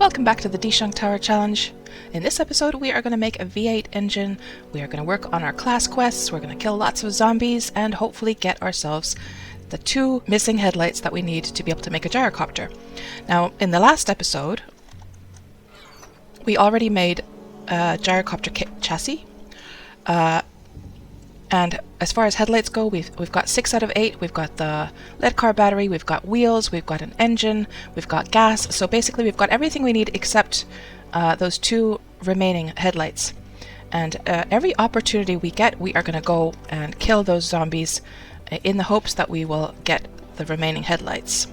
Welcome back to the Dishong Tower challenge. In this episode we are going to make a V8 engine, we are going to work on our class quests, we're going to kill lots of zombies, and hopefully get ourselves the 2 missing headlights that we need to be able to make a gyrocopter. Now, in the last episode, we already made a gyrocopter chassis, and as far as headlights go, we've got 6 out of 8. We've got the lead car battery, we've got wheels, we've got an engine, we've got gas. So basically we've got everything we need except those 2 remaining headlights. And every opportunity we get, we are going to go and kill those zombies in the hopes that we will get the remaining headlights.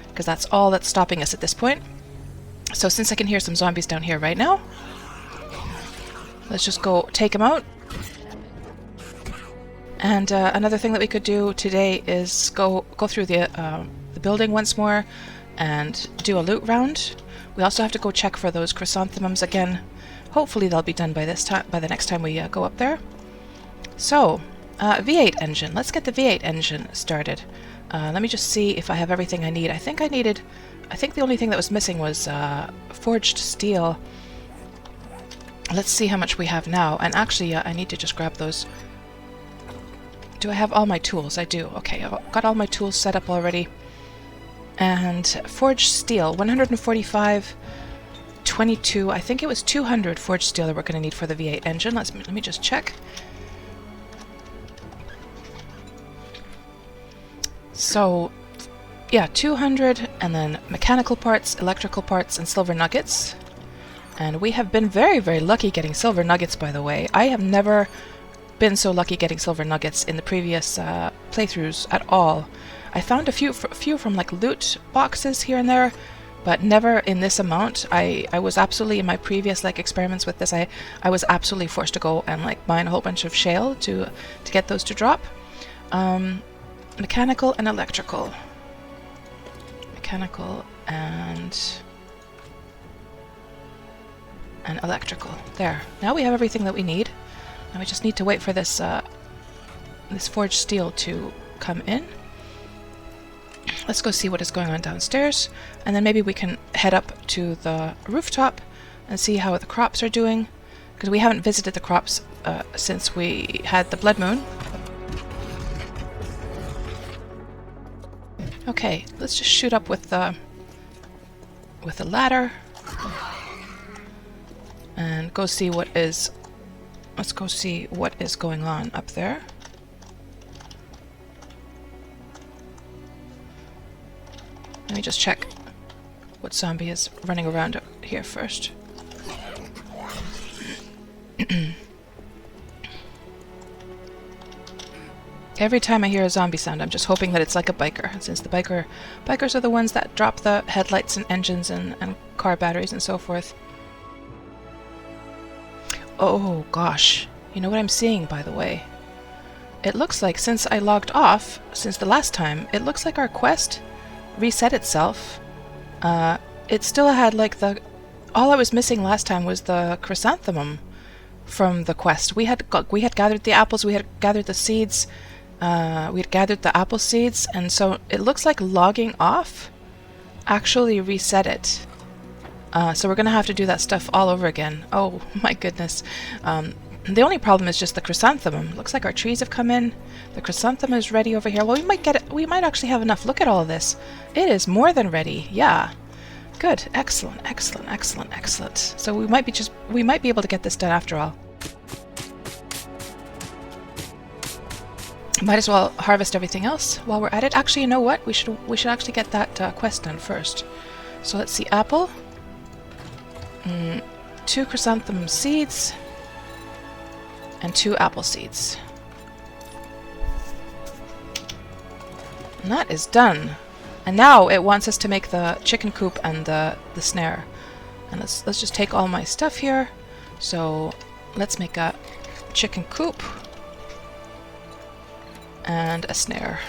Because that's all that's stopping us at this point. So since I can hear some zombies down here right now, let's just go take them out. And another thing that we could do today is go through the building once more and do a loot round. We also have to go check for those chrysanthemums again. Hopefully they'll be done by the next time we go up there. So, V8 engine. Let's get the V8 engine started. Let me just see if I have everything I need. I think the only thing that was missing was forged steel. Let's see how much we have now. And actually, I need to just grab those. Do I have all my tools? I do. Okay, I've got all my tools set up already. And forged steel, 145, 22, I think it was 200 forged steel that we're going to need for the V8 engine. Let me just check. So, yeah, 200, and then mechanical parts, electrical parts, and silver nuggets. And we have been very, very lucky getting silver nuggets, by the way. I have never been so lucky getting silver nuggets in the previous playthroughs at all. I found a few from like loot boxes here and there, but never in this amount. I was absolutely, in my previous like experiments with this, I was absolutely forced to go and like mine a whole bunch of shale to get those to drop. Mechanical and electrical. Mechanical and electrical. There. Now we have everything that we need. Now we just need to wait for this this forged steel to come in. Let's go see what is going on downstairs, and then maybe we can head up to the rooftop and see how the crops are doing, because we haven't visited the crops since we had the blood moon. Okay, let's just shoot up with the ladder and go see what is. Let's go see what is going on up there. Let me just check what zombie is running around here first. Every time I hear a zombie sound, I'm just hoping that it's like a biker, since the bikers are the ones that drop the headlights and engines and car batteries and so forth. Oh gosh, you know what I'm seeing, by the way? It looks like since I logged off, since the last time, it looks like our quest reset itself. It still had like all I was missing last time was the chrysanthemum from the quest. We had gathered the apples, we had gathered the seeds, we had gathered the apple seeds, and so it looks like logging off actually reset it. So we're gonna have to do that stuff all over again. Oh my goodness. The only problem is just the chrysanthemum. Looks like our trees have come in. The chrysanthemum is ready over here. Well, we might get it. We might actually have enough. Look at all of this. It is more than ready. Yeah. Good. Excellent. Excellent. Excellent. Excellent. So we might be able to get this done after all. Might as well harvest everything else while we're at it. Actually, you know what? We should actually get that quest done first. So let's see. Apple. 2 chrysanthemum seeds and 2 apple seeds. And that is done. And now it wants us to make the chicken coop and the snare. And let's just take all my stuff here. So let's make a chicken coop and a snare.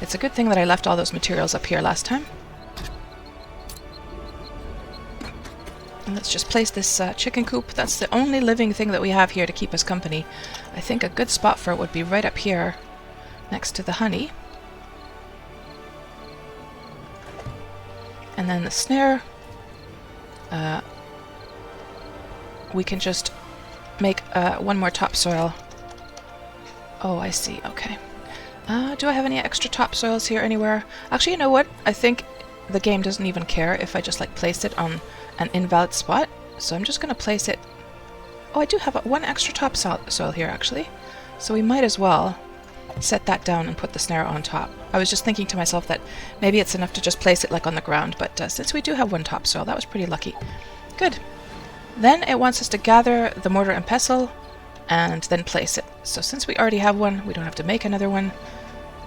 It's a good thing that I left all those materials up here last time. And let's just place this chicken coop. That's the only living thing that we have here to keep us company. I think a good spot for it would be right up here next to the honey. And then the snare, we can just make one more topsoil. Oh, I see. Okay. Do I have any extra topsoils here anywhere? Actually, you know what? I think the game doesn't even care if I just like place it on an invalid spot. So I'm just going to place it... Oh, I do have one extra topsoil here, actually. So we might as well set that down and put the snare on top. I was just thinking to myself that maybe it's enough to just place it like on the ground, but since we do have one topsoil, that was pretty lucky. Good. Then it wants us to gather the mortar and pestle and then place it. So since we already have one, we don't have to make another one.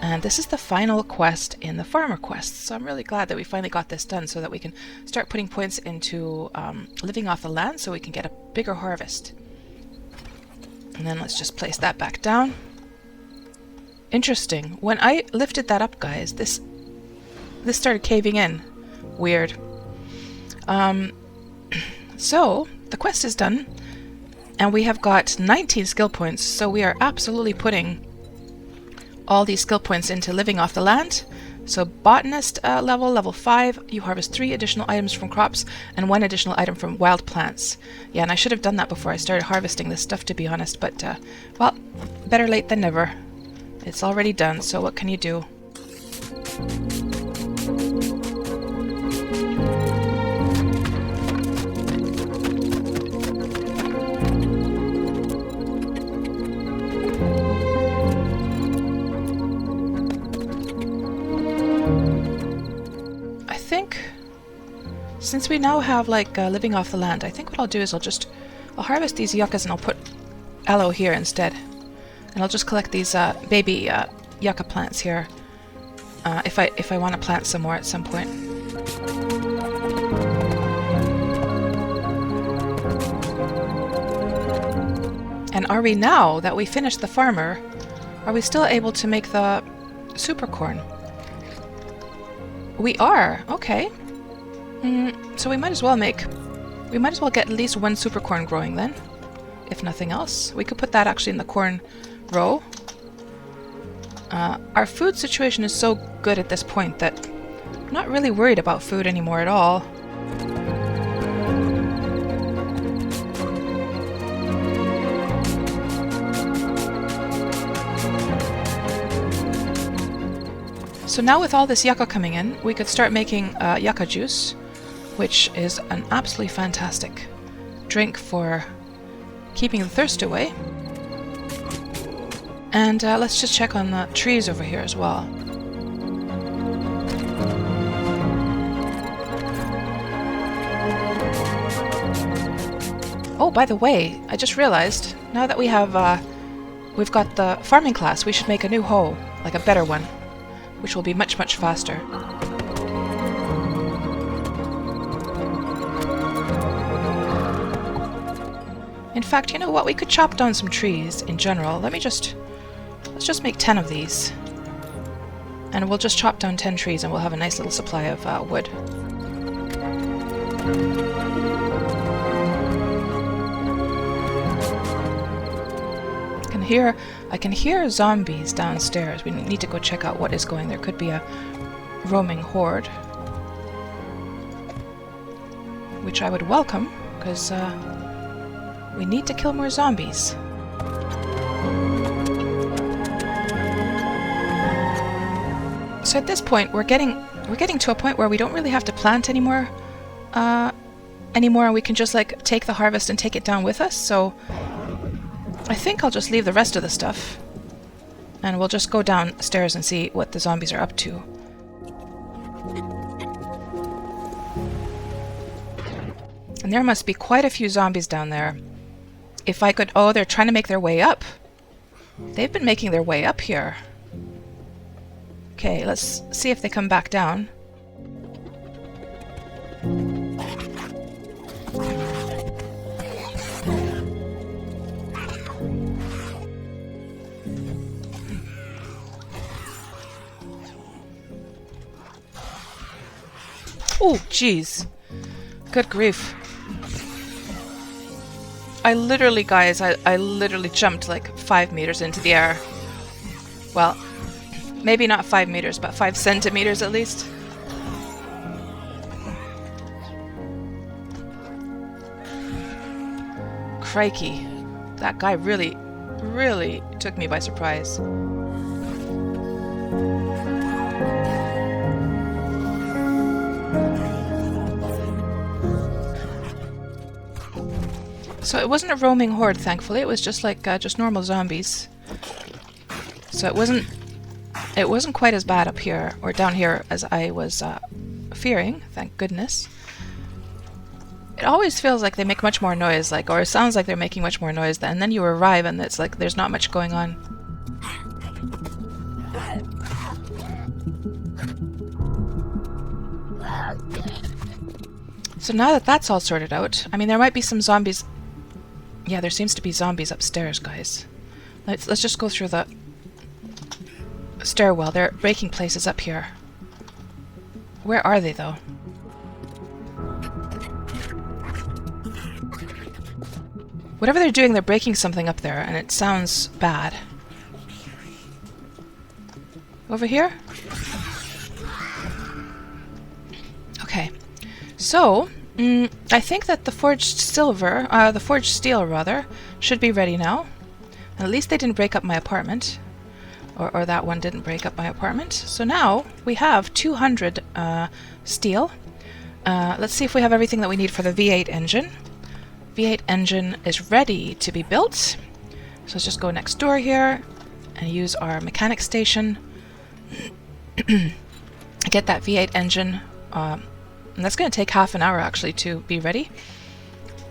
And this is the final quest in the farmer quest. So I'm really glad that we finally got this done so that we can start putting points into living off the land so we can get a bigger harvest. And then let's just place that back down. Interesting. When I lifted that up, guys, this started caving in. Weird. So the quest is done. And we have got 19 skill points. So we are absolutely putting all these skill points into living off the land. So botanist level 5, you harvest 3 additional items from crops and 1 additional item from wild plants. Yeah, and I should have done that before I started harvesting this stuff, to be honest, but well, better late than never. It's already done, so what can you do? Since we now have like living off the land, I think what I'll do is I'll harvest these yuccas and I'll put aloe here instead. And I'll just collect these baby yucca plants here if I want to plant some more at some point. And are we, now that we finished the farmer, are we still able to make the super corn? We are. Okay. So we might as well get at least 1 super corn growing then, if nothing else. We could put that actually in the corn row. Our food situation is so good at this point that I'm not really worried about food anymore at all. So now with all this yucca coming in, we could start making yucca juice, which is an absolutely fantastic drink for keeping the thirst away. And let's just check on the trees over here as well. Oh, by the way, I just realized, now that we've got the farming class, we should make a new hoe, like a better one, which will be much, much faster. In fact, you know what? We could chop down some trees in general. Let's just make 10 of these. And we'll just chop down 10 trees and we'll have a nice little supply of wood. I can hear zombies downstairs. We need to go check out what is going. There could be a roaming horde, which I would welcome, because we need to kill more zombies. So at this point, we're getting to a point where we don't really have to plant anymore, and we can just like take the harvest and take it down with us. So I think I'll just leave the rest of the stuff, and we'll just go downstairs and see what the zombies are up to. And there must be quite a few zombies down there. If I could... Oh, they're trying to make their way up. They've been making their way up here. Okay, let's see if they come back down. Oh, jeez. Good grief. I literally, guys, I literally jumped like 5 meters into the air. Well, maybe not 5 meters, but 5 centimeters at least. Crikey. That guy really, really took me by surprise. So it wasn't a roaming horde, thankfully. It was just like just normal zombies. So it wasn't quite as bad up here or down here as I was fearing. Thank goodness. It always feels like they make much more noise, like, or it sounds like they're making much more noise, and then you arrive and it's like there's not much going on. So now that that's all sorted out, I mean, there might be some zombies. Yeah, there seems to be zombies upstairs, guys. Let's just go through the stairwell. There are breaking places up here. Where are they, though? Whatever they're doing, they're breaking something up there, and it sounds bad. Over here? Okay. So, I think that the forged steel, rather, should be ready now. And at least they didn't break up my apartment. Or that one didn't break up my apartment. So now, we have 200 steel. Let's see if we have everything that we need for the V8 engine. V8 engine is ready to be built. So let's just go next door here and use our mechanic station. Get that V8 engine. And that's going to take half an hour actually to be ready.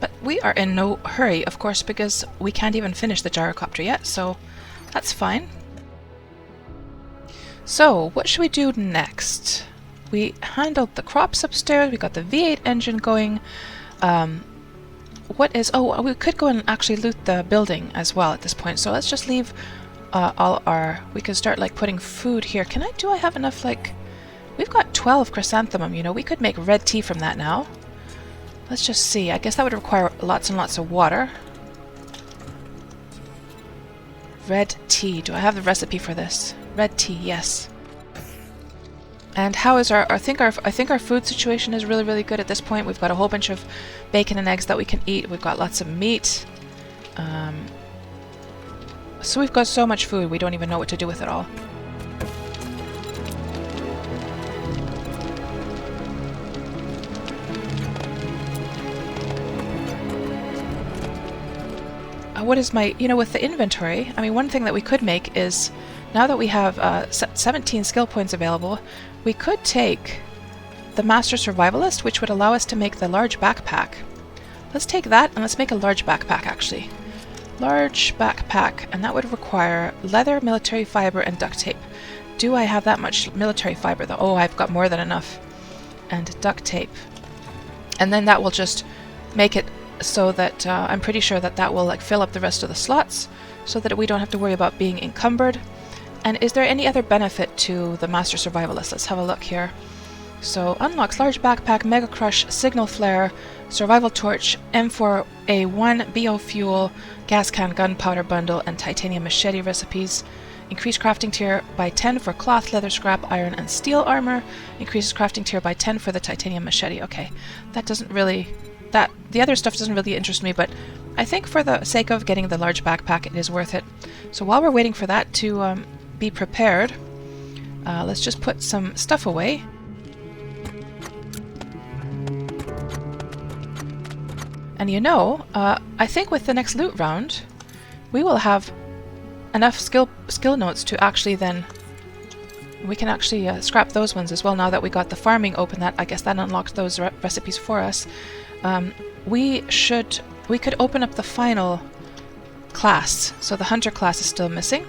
But we are in no hurry, of course, because we can't even finish the gyrocopter yet, so that's fine. So, what should we do next? We handled the crops upstairs, we got the V8 engine going. Oh, we could go and actually loot the building as well at this point, so let's just leave all our... We can start like putting food here. Do I have enough, like... We've got 12 chrysanthemum, you know, we could make red tea from that now. Let's just see, I guess that would require lots and lots of water. Red tea, do I have the recipe for this? Red tea, yes. And how is I think our food situation is really, really good at this point. We've got a whole bunch of bacon and eggs that we can eat. We've got lots of meat. So we've got so much food, we don't even know what to do with it all. What is my, with the inventory, I mean, one thing that we could make is, now that we have 17 skill points available, we could take the Master Survivalist, which would allow us to make the large backpack. Let's take that and let's make a large backpack, actually. Large backpack, and that would require leather, military fiber, and duct tape. Do I have that much military fiber, though? Oh, I've got more than enough. And duct tape. And then that will just make it so that I'm pretty sure that that will like fill up the rest of the slots so that we don't have to worry about being encumbered. And is there any other benefit to the Master Survivalist? Let's have a look here. So unlocks large backpack, mega crush, signal flare, survival torch, M4A1, biofuel, gas can, gunpowder bundle, and titanium machete recipes. Increase crafting tier by 10 for cloth, leather, scrap, iron, and steel armor. Increases crafting tier by 10 for the titanium machete. Okay, that doesn't really... the other stuff doesn't really interest me, but I think for the sake of getting the large backpack, it is worth it. So while we're waiting for that to be prepared, let's just put some stuff away. And I think with the next loot round, we will have enough skill notes to actually then... We can actually scrap those ones as well now that we got the farming open. I guess that unlocked those recipes for us. We could open up the final class. So the hunter class is still missing.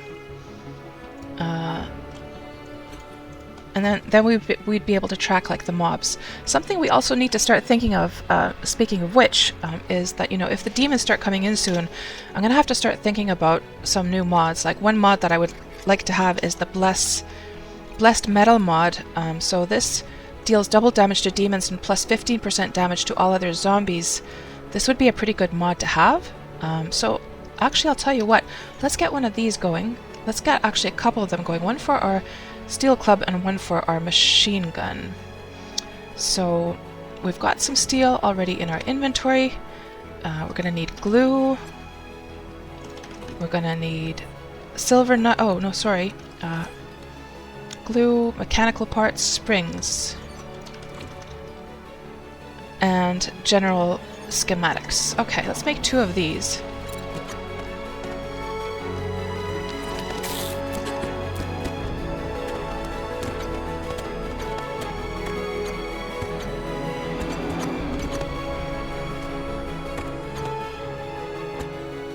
And then we'd be able to track like the mobs. Something we also need to start thinking of, speaking of which, is that if the demons start coming in soon, I'm gonna have to start thinking about some new mods. Like one mod that I would like to have is the Blessed Metal mod. So this deals double damage to demons and plus 15% damage to all other zombies. This would be a pretty good mod to have. So actually, I'll tell you what, let's get one of these going. Let's get actually a couple of them going. One for our steel club and one for our machine gun. So we've got some steel already in our inventory. We're gonna need glue. We're gonna need silver nut. Oh, no, sorry. Glue, mechanical parts, springs, and general schematics. Okay, let's make 2 of these.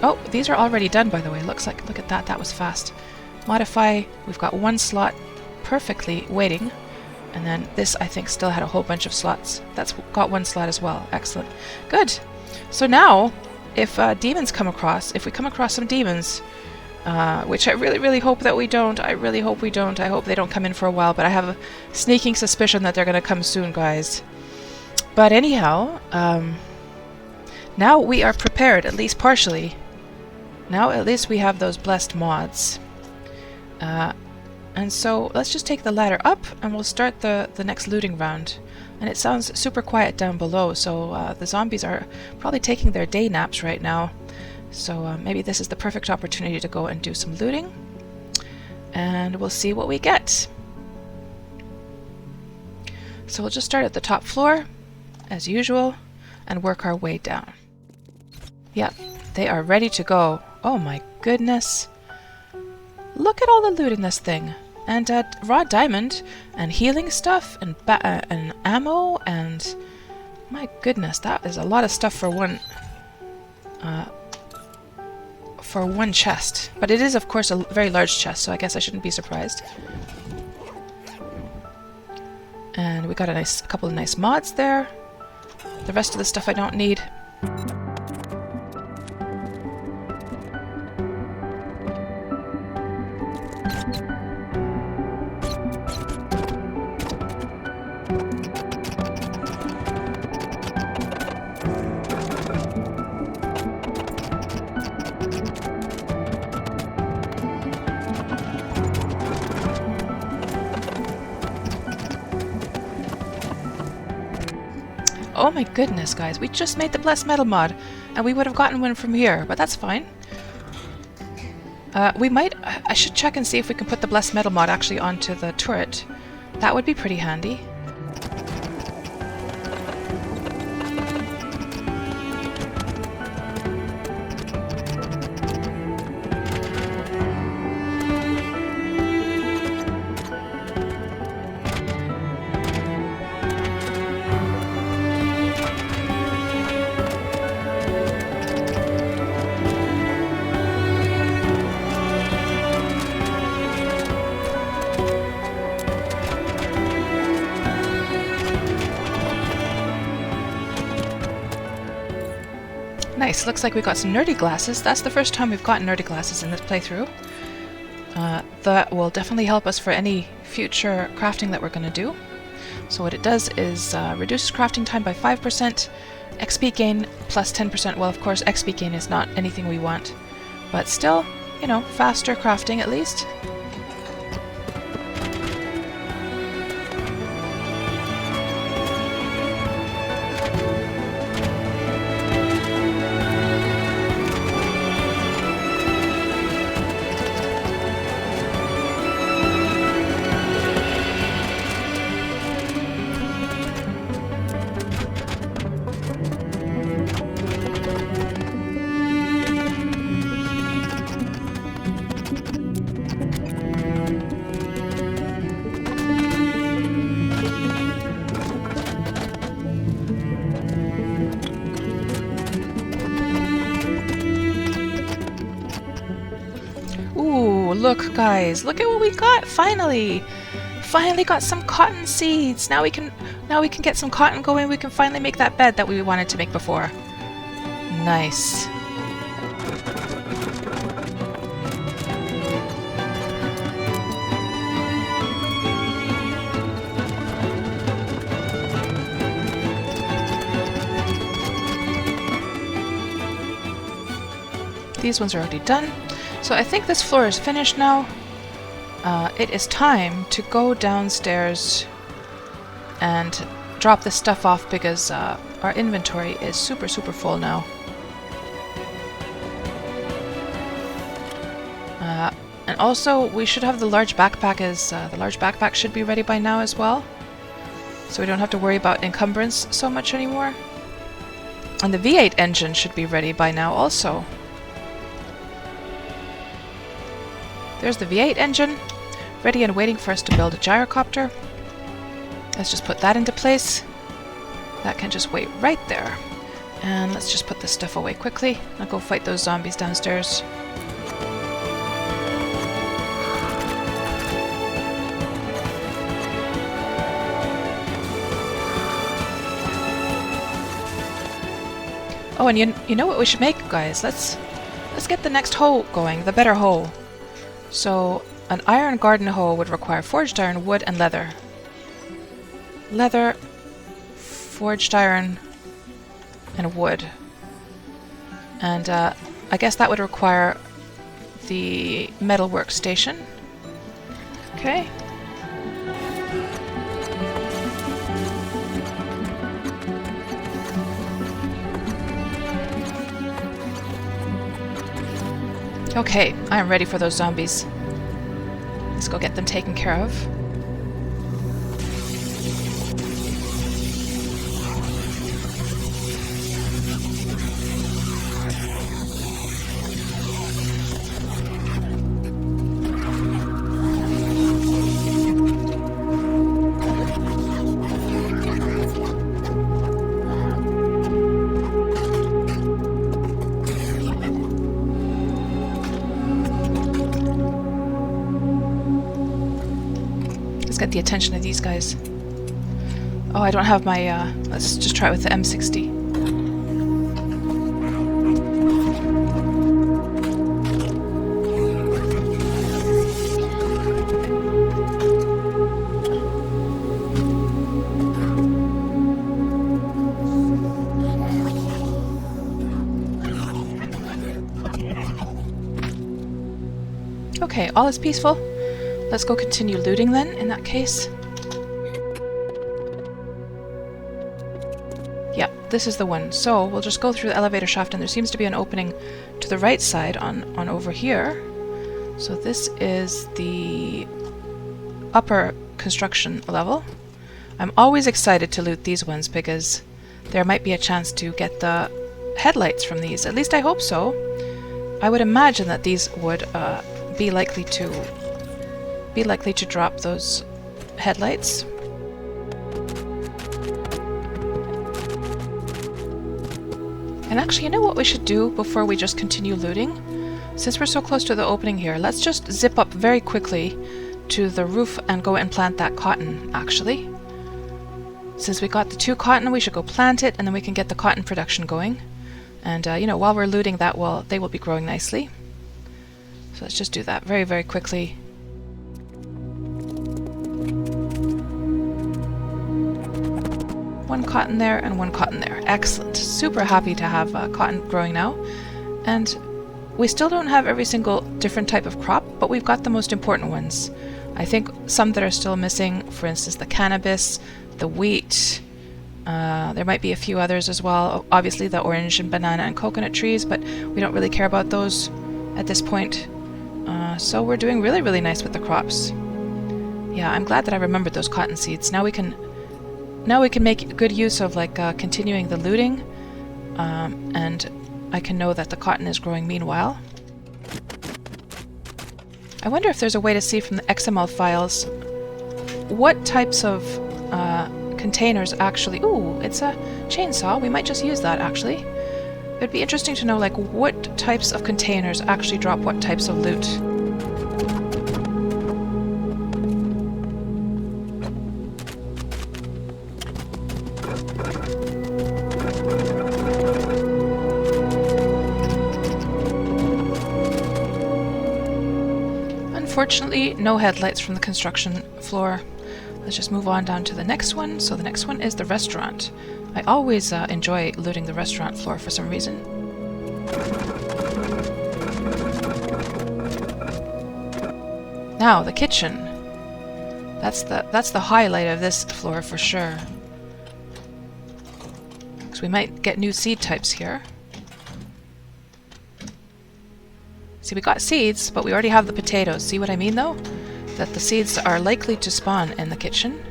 Oh, these are already done, by the way. Looks like, look at that, that was fast. Modify, we've got 1 slot perfectly waiting. And then this, I think, still had a whole bunch of slots. That's got 1 slot as well. Excellent. Good. So now, if demons come across, if we come across some demons, which I really, really hope that we don't. I really hope we don't. I hope they don't come in for a while, but I have a sneaking suspicion that they're going to come soon, guys. But anyhow, now we are prepared, at least partially. Now at least we have those blessed mods. And so let's just take the ladder up and we'll start the next looting round. And it sounds super quiet down below, so the zombies are probably taking their day naps right now. So maybe this is the perfect opportunity to go and do some looting. And we'll see what we get. So we'll just start at the top floor, as usual, and work our way down. Yep, they are ready to go. Oh my goodness. Look at all the loot in this thing. And raw diamond, and healing stuff, and ammo, and... My goodness, that is a lot of stuff for one chest. But it is, of course, a very large chest, so I guess I shouldn't be surprised. And we got a couple of nice mods there. The rest of the stuff I don't need. Oh my goodness, guys, we just made the Blessed Metal mod, and we would have gotten one from here, but that's fine. I should check and see if we can put the Blessed Metal mod actually onto the turret. That would be pretty handy. Nice, looks like we got some nerdy glasses. That's the first time we've gotten nerdy glasses in this playthrough. That will definitely help us for any future crafting that we're going to do. So what it does is reduces crafting time by 5%, XP gain plus 10%. Well, of course, XP gain is not anything we want, but still, you know, faster crafting at least. Look, guys, look at what we got, finally! Finally got some cotton seeds! Now we can get some cotton going, we can finally make that bed that we wanted to make before. Nice. These ones are already done. So I think this floor is finished now. It is time to go downstairs and drop this stuff off because our inventory is super full now. And also, we should have the large backpack the large backpack should be ready by now as well. So we don't have to worry about encumbrance so much anymore. And the V8 engine should be ready by now also. There's the V8 engine, ready and waiting for us to build a gyrocopter. Let's just put that into place. That can just wait right there. And let's just put this stuff away quickly. I'll go fight those zombies downstairs. Oh, and you know what we should make, guys? Let's get the next hoe going, the better hoe. So, an iron garden hoe would require forged iron, wood, and leather. Leather, forged iron, and wood. And I guess that would require the metal workstation. Okay. Okay, I am ready for those zombies. Let's go get them taken care of. Let's get the attention of these guys. Oh, I don't have my, let's just try it with the M60. Okay, all is peaceful. Let's go continue looting then, in that case. Yeah, this is the one. So, we'll just go through the elevator shaft, and there seems to be an opening to the right side on over here. So this is the upper construction level. I'm always excited to loot these ones because there might be a chance to get the headlights from these. At least I hope so. I would imagine that these would be likely to drop those headlights. And actually, you know what we should do before we just continue looting? Since we're so close to the opening here, let's just zip up very quickly to the roof and go and plant that cotton, actually. Since we got the 2 cotton, we should go plant it, and then we can get the cotton production going. And, you know, while we're looting that, they will be growing nicely. So let's just do that very, very quickly. One cotton there and 1 cotton there. Excellent. Super happy to have cotton growing now. And we still don't have every single different type of crop, but we've got the most important ones. I think some that are still missing, for instance, the cannabis, the wheat. There might be a few others as well. Obviously the orange and banana and coconut trees, but we don't really care about those at this point. So we're doing really, really nice with the crops. Yeah, I'm glad that I remembered those cotton seeds. Now we can make good use of continuing the looting, and I can know that the cotton is growing meanwhile. I wonder if there's a way to see from the XML files what types of containers actually... Ooh, it's a chainsaw. We might just use that, actually. It'd be interesting to know what types of containers actually drop what types of loot. Unfortunately, no headlights from the construction floor. Let's just move on down to the next one. So the next one is the restaurant. I always enjoy looting the restaurant floor for some reason. Now, the kitchen. That's the highlight of this floor for sure. So we might get new seed types here. See, we got seeds, but we already have the potatoes. See what I mean, though? That the seeds are likely to spawn in the kitchen.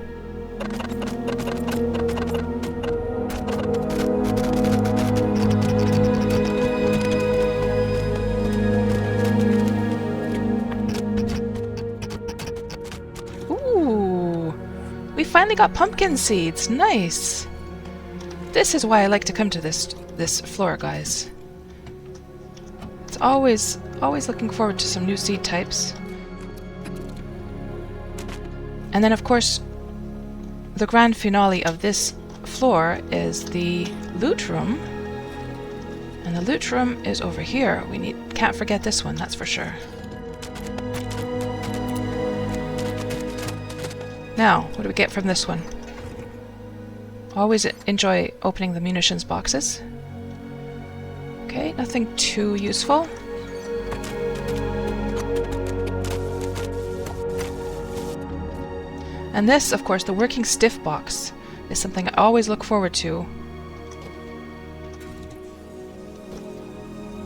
Ooh! We finally got pumpkin seeds! Nice! This is why I like to come to this floor, guys. It's always looking forward to some new seed types. And then, of course, the grand finale of this floor is the loot room. And the loot room is over here. Can't forget this one, that's for sure. Now, what do we get from this one? Always enjoy opening the munitions boxes. Okay, nothing too useful. And this, of course, the working stiff box, is something I always look forward to.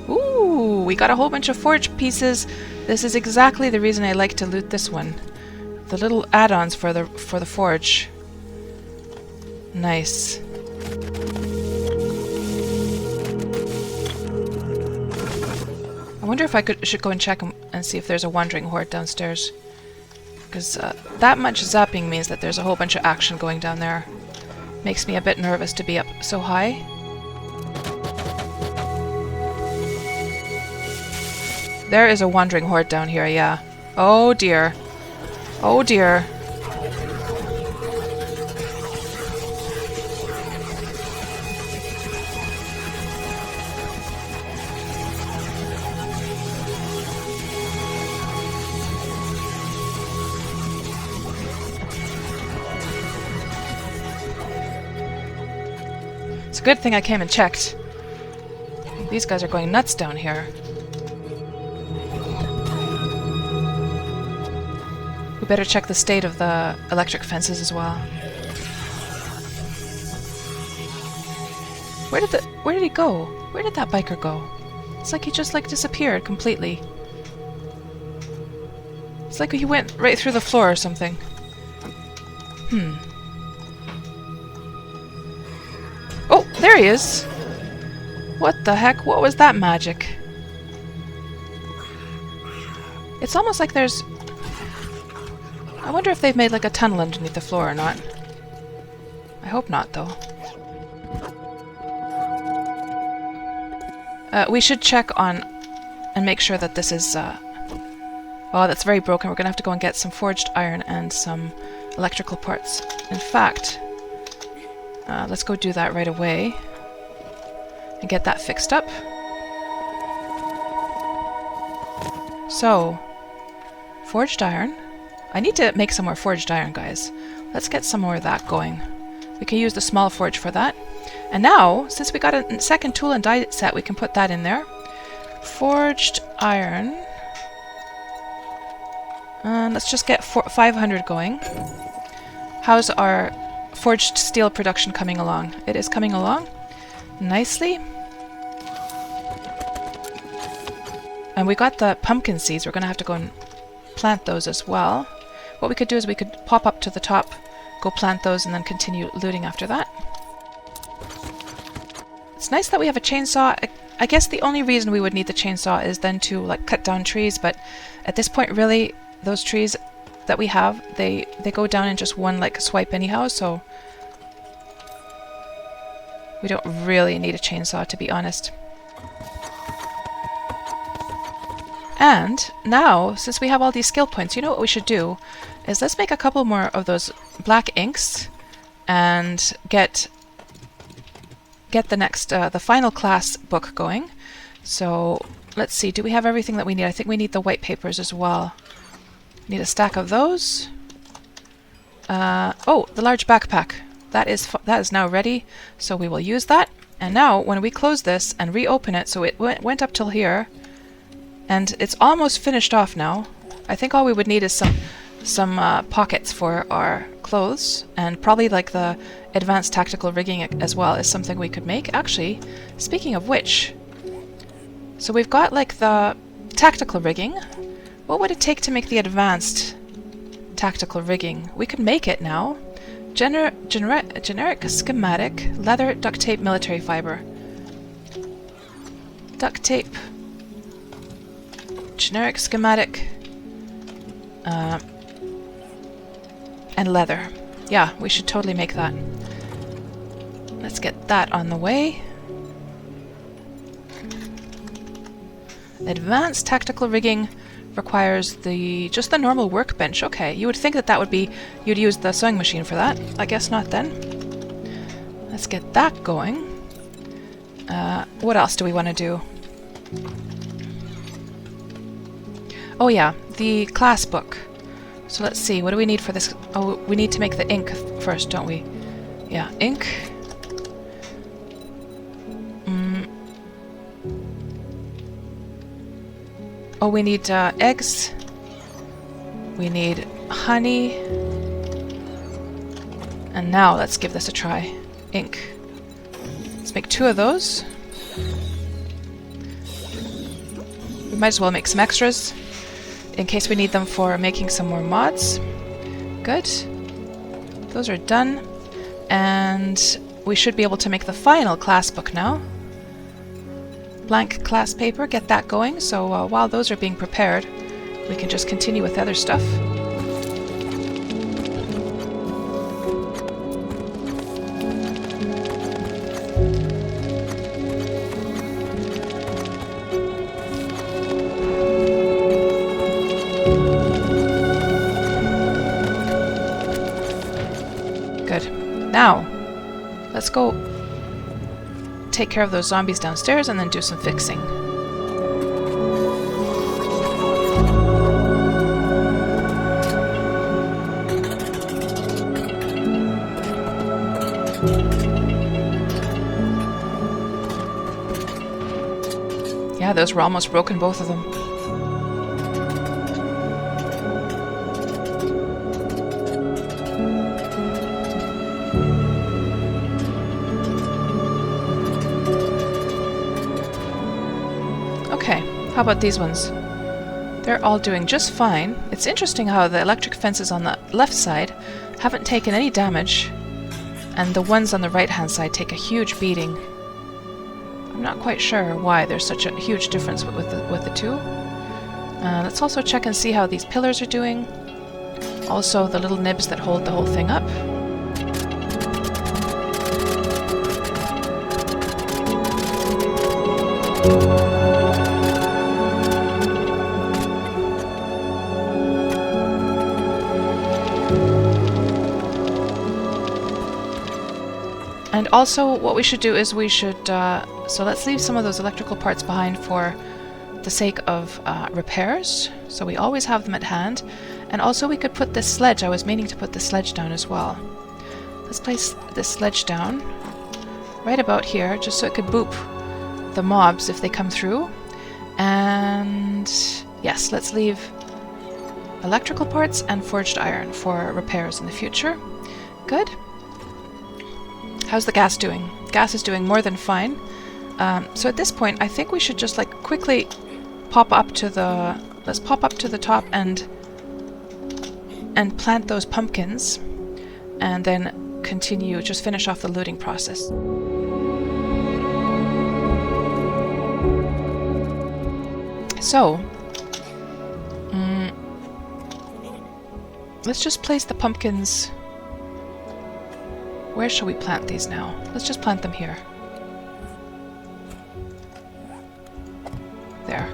Ooh, we got a whole bunch of forge pieces. This is exactly the reason I like to loot this one. The little add-ons for the forge. Nice. I wonder if I should go and check and see if there's a wandering horde downstairs. Because that much zapping means that there's a whole bunch of action going down there. Makes me a bit nervous to be up so high. There is a wandering horde down here, yeah. Oh dear. Oh dear. It's a good thing I came and checked. These guys are going nuts down here. We better check the state of the electric fences as well. Where did he go? Where did that biker go? It's like he just disappeared completely. It's like he went right through the floor or something. Oh, there he is! What the heck? What was that magic? It's almost like there's... I wonder if they've made like a tunnel underneath the floor or not. I hope not, though. We should check on and make sure that this is... Oh, that's very broken. We're gonna have to go and get some forged iron and some electrical parts. In fact, let's go do that right away and get that fixed up. So, forged iron. I need to make some more forged iron, guys. Let's get some more of that going. We can use the small forge for that. And now, since we got a second tool and die set, we can put that in there. Forged iron. Let's just get 500 going. How's our forged steel production coming along? It is coming along nicely. And we got the pumpkin seeds. We're going to have to go and plant those as well. What we could do is we could pop up to the top, go plant those, and then continue looting after that. It's nice that we have a chainsaw. I guess the only reason we would need the chainsaw is then to like cut down trees, but at this point really those trees that we have, they go down in just one like swipe anyhow, so we don't really need a chainsaw, to be honest. And now, since we have all these skill points, you know what we should do is let's make a couple more of those black inks and get the next, the final class book going. So let's see, do we have everything that we need? I think we need the white papers as well. Need a stack of those. Oh, the large backpack. That is now ready, so we will use that. And now, when we close this and reopen it, so it went up till here, and it's almost finished off now. I think all we would need is some pockets for our clothes, and probably like the advanced tactical rigging as well is something we could make. Actually, speaking of which, so we've got like the Tactical rigging. What would it take to make the advanced tactical rigging? We could make it now. Generic schematic, leather, duct tape, military fiber. Duct tape. Generic schematic. And leather. Yeah, we should totally make that. Let's get that on the way. Advanced tactical rigging requires just the normal workbench. Okay, you would think that would be, you'd use the sewing machine for that. I guess not then. Let's get that going. What else do we want to do? Oh yeah, the class book. So let's see, what do we need for this? Oh, we need to make the ink first, don't we? Yeah, ink. Oh, we need eggs. We need honey. And now let's give this a try. Ink. Let's make 2 of those. We might as well make some extras in case we need them for making some more mods. Good. Those are done. And we should be able to make the final class book now. Blank class paper, get that going. So while those are being prepared, we can just continue with other stuff. Good. Now, let's go take care of those zombies downstairs and then do some fixing. Yeah, those were almost broken, both of them. Okay, how about these ones? They're all doing just fine. It's interesting how the electric fences on the left side haven't taken any damage, and the ones on the right-hand side take a huge beating. I'm not quite sure why there's such a huge difference with the two. Let's also check and see how these pillars are doing. Also the little nibs that hold the whole thing up. And also what we should do is we should, so let's leave some of those electrical parts behind for the sake of repairs, so we always have them at hand. And also we could put this sledge, I was meaning to put this sledge down as well. Let's place this sledge down right about here, just so it could boop the mobs if they come through. And yes, let's leave electrical parts and forged iron for repairs in the future. Good. How's the gas doing? Gas is doing more than fine. So at this point, I think we should just like quickly pop up to the... Let's pop up to the top and plant those pumpkins, and then continue, just finish off the looting process. So, let's just place the pumpkins. Where shall we plant these now? Let's just plant them here. There.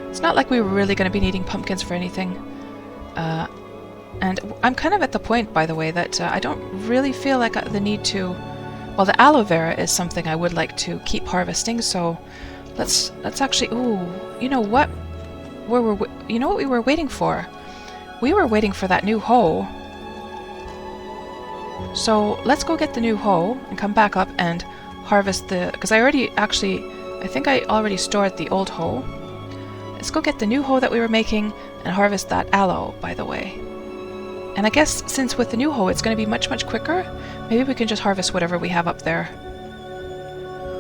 It's not like we were really going to be needing pumpkins for anything. And I'm kind of at the point, by the way, that I don't really feel like the need to... Well, the aloe vera is something I would like to keep harvesting, so let's actually... Ooh, you know what? You know what we were waiting for? We were waiting for that new hoe. So let's go get the new hoe and come back up and harvest the... Because I think I already stored the old hoe. Let's go get the new hoe that we were making and harvest that aloe, by the way. And I guess since with the new hoe it's going to be much, much quicker, maybe we can just harvest whatever we have up there.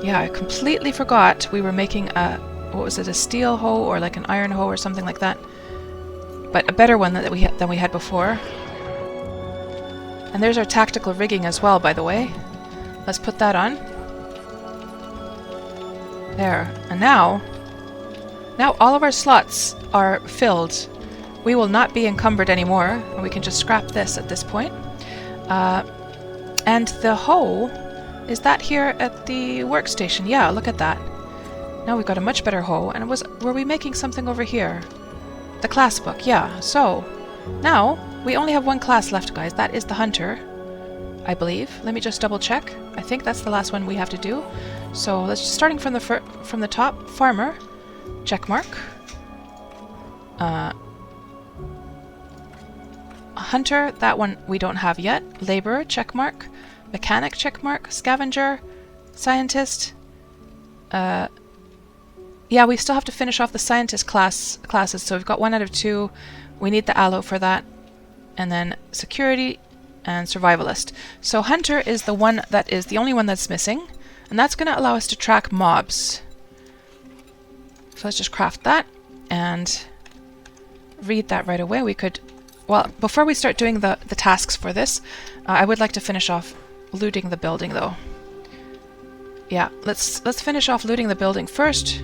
Yeah, I completely forgot we were making a what was it, a steel hoe or like an iron hoe or something like that. But a better one than we had before. And there's our tactical rigging as well, by the way. Let's put that on. There. And now all of our slots are filled. We will not be encumbered anymore, and we can just scrap this at this point. And the hoe, is that here at the workstation? Yeah, look at that. Now we've got a much better hoe. And were we making something over here? The class book, yeah. So, now, we only have one class left, guys. That is the hunter, I believe. Let me just double check. I think that's the last one we have to do. So, let's just starting from the top. Farmer, check mark. Hunter, that one we don't have yet. Laborer, check mark. Mechanic, check mark. Scavenger, scientist. Yeah, we still have to finish off the scientist classes, so we've got 1 out of 2. We need the aloe for that. And then security and survivalist. So hunter is the one that is the only one that's missing, and that's going to allow us to track mobs. So let's just craft that and read that right away. We could, well, before we start doing the tasks for this, I would like to finish off looting the building though. Yeah, let's finish off looting the building first.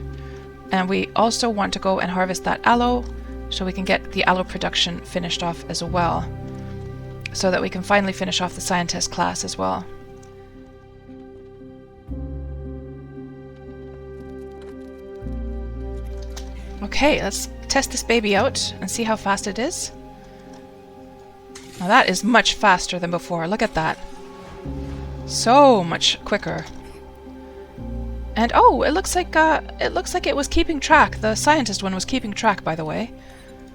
And we also want to go and harvest that aloe so we can get the aloe production finished off as well. So that we can finally finish off the scientist class as well. Okay, let's test this baby out and see how fast it is. Now that is much faster than before. Look at that. So much quicker. And oh, it looks like it was keeping track. The scientist one was keeping track, by the way.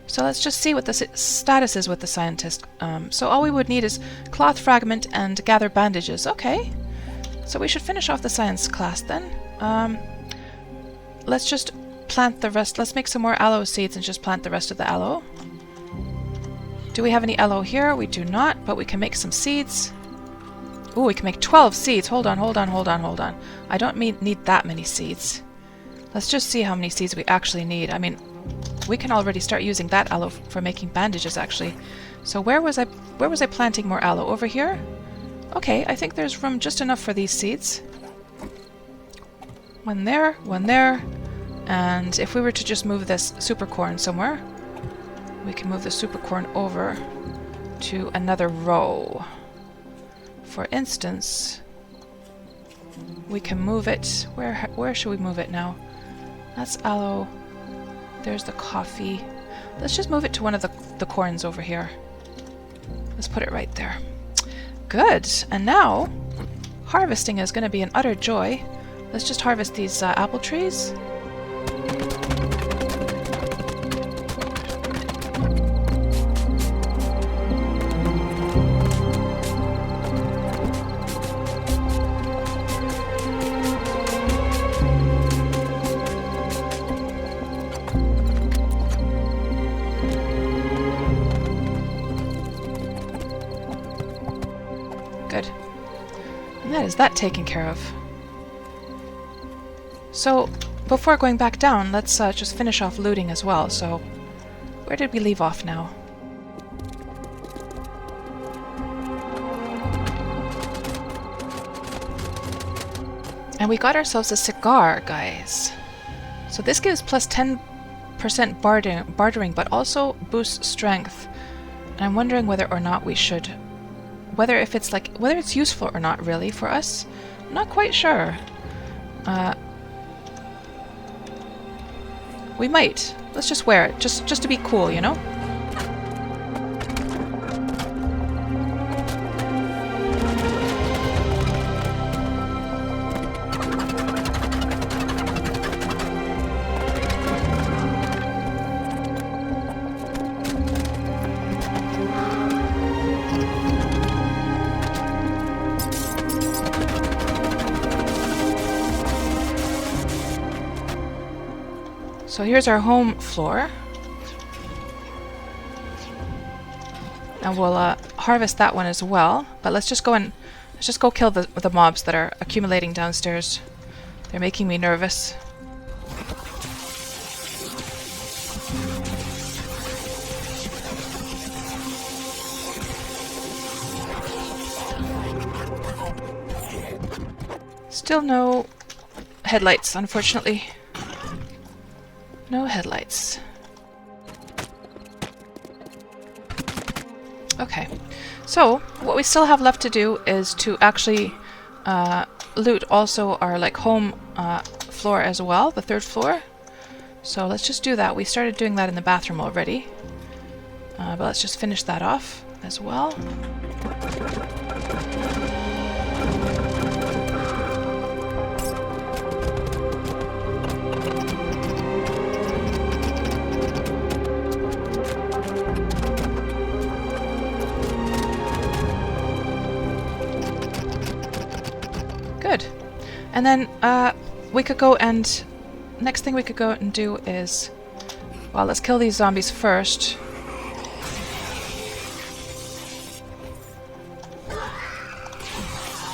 So let's just see what the status is with the scientist. So all we would need is cloth fragment and gather bandages. Okay. So we should finish off the science class then. Let's just plant the rest. Let's make some more aloe seeds and just plant the rest of the aloe. Do we have any aloe here? We do not, but we can make some seeds. Ooh, we can make 12 seeds. Hold on. I don't need that many seeds. Let's just see how many seeds we actually need. I mean, we can already start using that aloe for making bandages, actually. So where was I planting more aloe? Over here? Okay, I think there's room just enough for these seeds. One there, and if we were to just move this super corn somewhere, we can move the super corn over to another row. For instance, we can move it. Where should we move it now? That's aloe. There's the coffee. Let's just move it to one of the corns over here. Let's put it right there. Good. And now, harvesting is going to be an utter joy. Let's just harvest these apple trees. Good. And that is that taken care of. So, before going back down, let's just finish off looting as well. So, where did we leave off now? And we got ourselves a cigar, guys. So this gives plus 10% bartering, but also boosts strength. And I'm wondering whether or not we should... whether it's useful or not, really, for us. I'm not quite sure. We might. Let's just wear it, just to be cool, you know? So here's our home floor. And we'll harvest that one as well. But let's just go kill the mobs that are accumulating downstairs. They're making me nervous. Still no headlights, unfortunately. No headlights. Okay, so what we still have left to do is to actually loot also our like home floor as well, the 3rd floor. So let's just do that. We started doing that in the bathroom already, but let's just finish that off as well. Good. And then we could go and... next thing we could go and do is... well, let's kill these zombies first.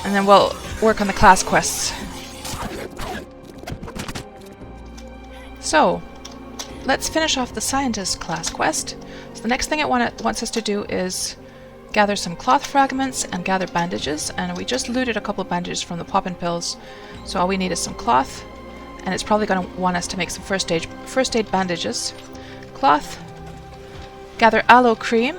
And then we'll work on the class quests. So, let's finish off the scientist class quest. So the next thing it wants us to do is gather some cloth fragments and gather bandages, and we just looted a couple of bandages from the poppin' pills, so all we need is some cloth, and it's probably going to want us to make some first aid bandages. Cloth, gather aloe cream,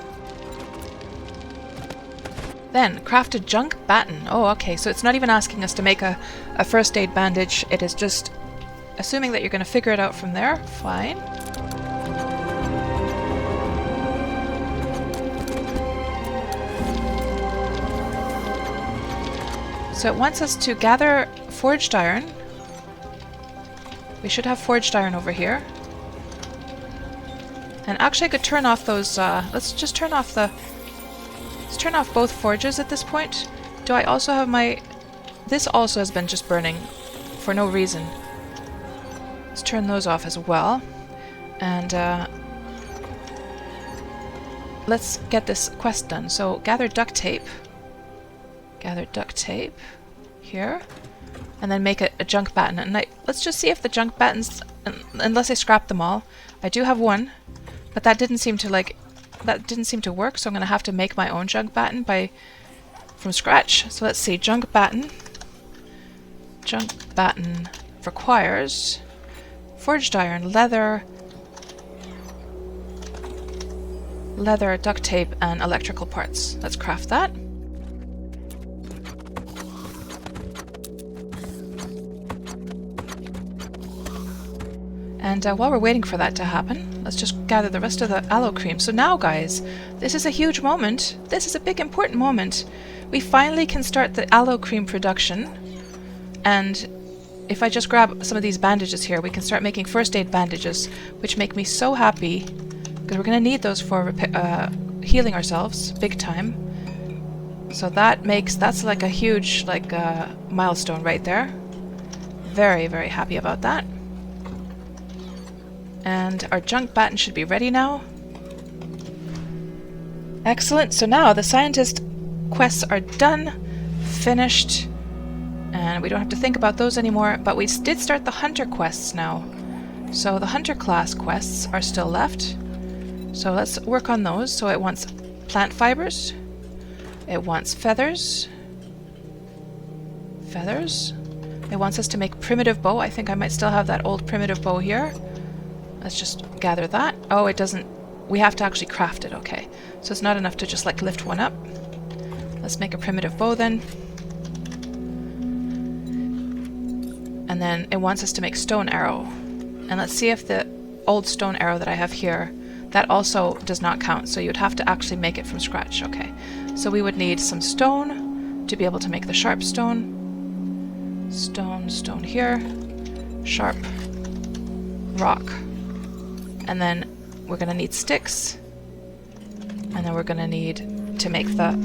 then craft a junk batten. Oh, okay, so it's not even asking us to make a first aid bandage, it is just assuming that you're going to figure it out from there. Fine. So it wants us to gather forged iron. We should have forged iron over here. And actually I could turn off those, let's just turn off the... let's turn off both forges at this point. Do I also have my... this also has been just burning for no reason. Let's turn those off as well. And let's get this quest done. So gather duct tape. Gather duct tape here, and then make a junk batten. And let's just see if the junk battens, unless I scrap them all. I do have one, but that didn't seem to work. So I'm gonna have to make my own junk batten from scratch. So let's see, junk batten. Junk batten requires forged iron, leather, duct tape, and electrical parts. Let's craft that. And while we're waiting for that to happen, let's just gather the rest of the aloe cream. So now, guys, this is a huge moment. This is a big, important moment. We finally can start the aloe cream production. And if I just grab some of these bandages here, we can start making first aid bandages, which make me so happy, because we're going to need those for healing ourselves, big time. So that's like a huge milestone right there. Very, very happy about that. And our junk batten should be ready now. Excellent. So now the scientist quests are done, finished, and we don't have to think about those anymore, but we did start the hunter quests now. So the hunter class quests are still left. So let's work on those. So it wants plant fibers. It wants feathers. It wants us to make primitive bow. I think I might still have that old primitive bow here. Let's just gather that. Oh, it doesn't... we have to actually craft it, okay. So it's not enough to just lift one up. Let's make a primitive bow then. And then it wants us to make stone arrow. And let's see if the old stone arrow that I have here, that also does not count. So you'd have to actually make it from scratch, okay. So we would need some stone to be able to make the sharp stone. Stone here. Sharp. Rock. And then we're going to need sticks. And then we're going to need to make the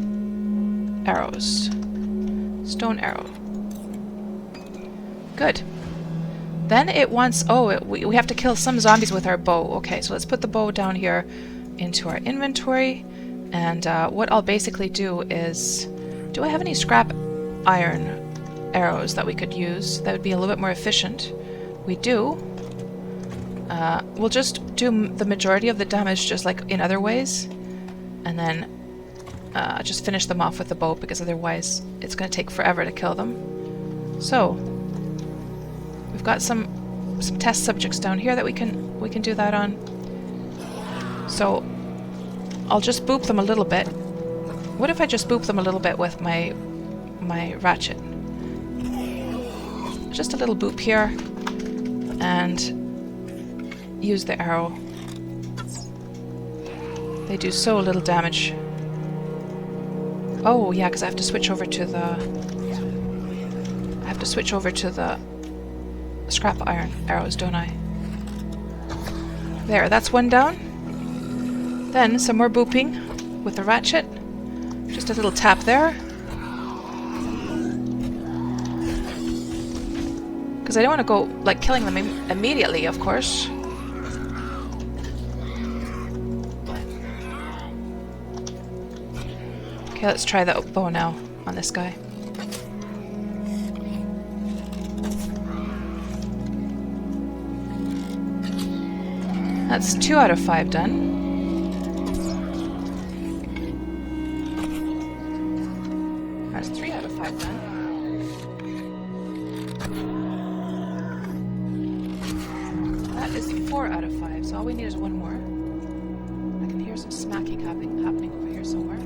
arrows. Stone arrow. Good. Then it wants... oh, we have to kill some zombies with our bow. Okay, so let's put the bow down here into our inventory. And what I'll basically do is... do I have any scrap iron arrows that we could use? That would be a little bit more efficient. We do. We'll just do the majority of the damage just like in other ways. And then just finish them off with the bow, because otherwise it's going to take forever to kill them. So we've got some test subjects down here that we can do that on. So I'll just boop them a little bit. What if I just boop them a little bit with my ratchet? Just a little boop here, and use the arrow. They do so little damage. Oh yeah, because I have to switch over to the scrap iron arrows, don't I? There, that's one down. Then some more booping with the ratchet. Just a little tap there. Because I don't want to go, like, killing them immediately, of course. Okay, let's try the bow now on this guy. That's 2 out of 5 done. That's 3 out of 5 done. That is 4 out of 5, so all we need is one more. I can hear some smacking happening over here somewhere.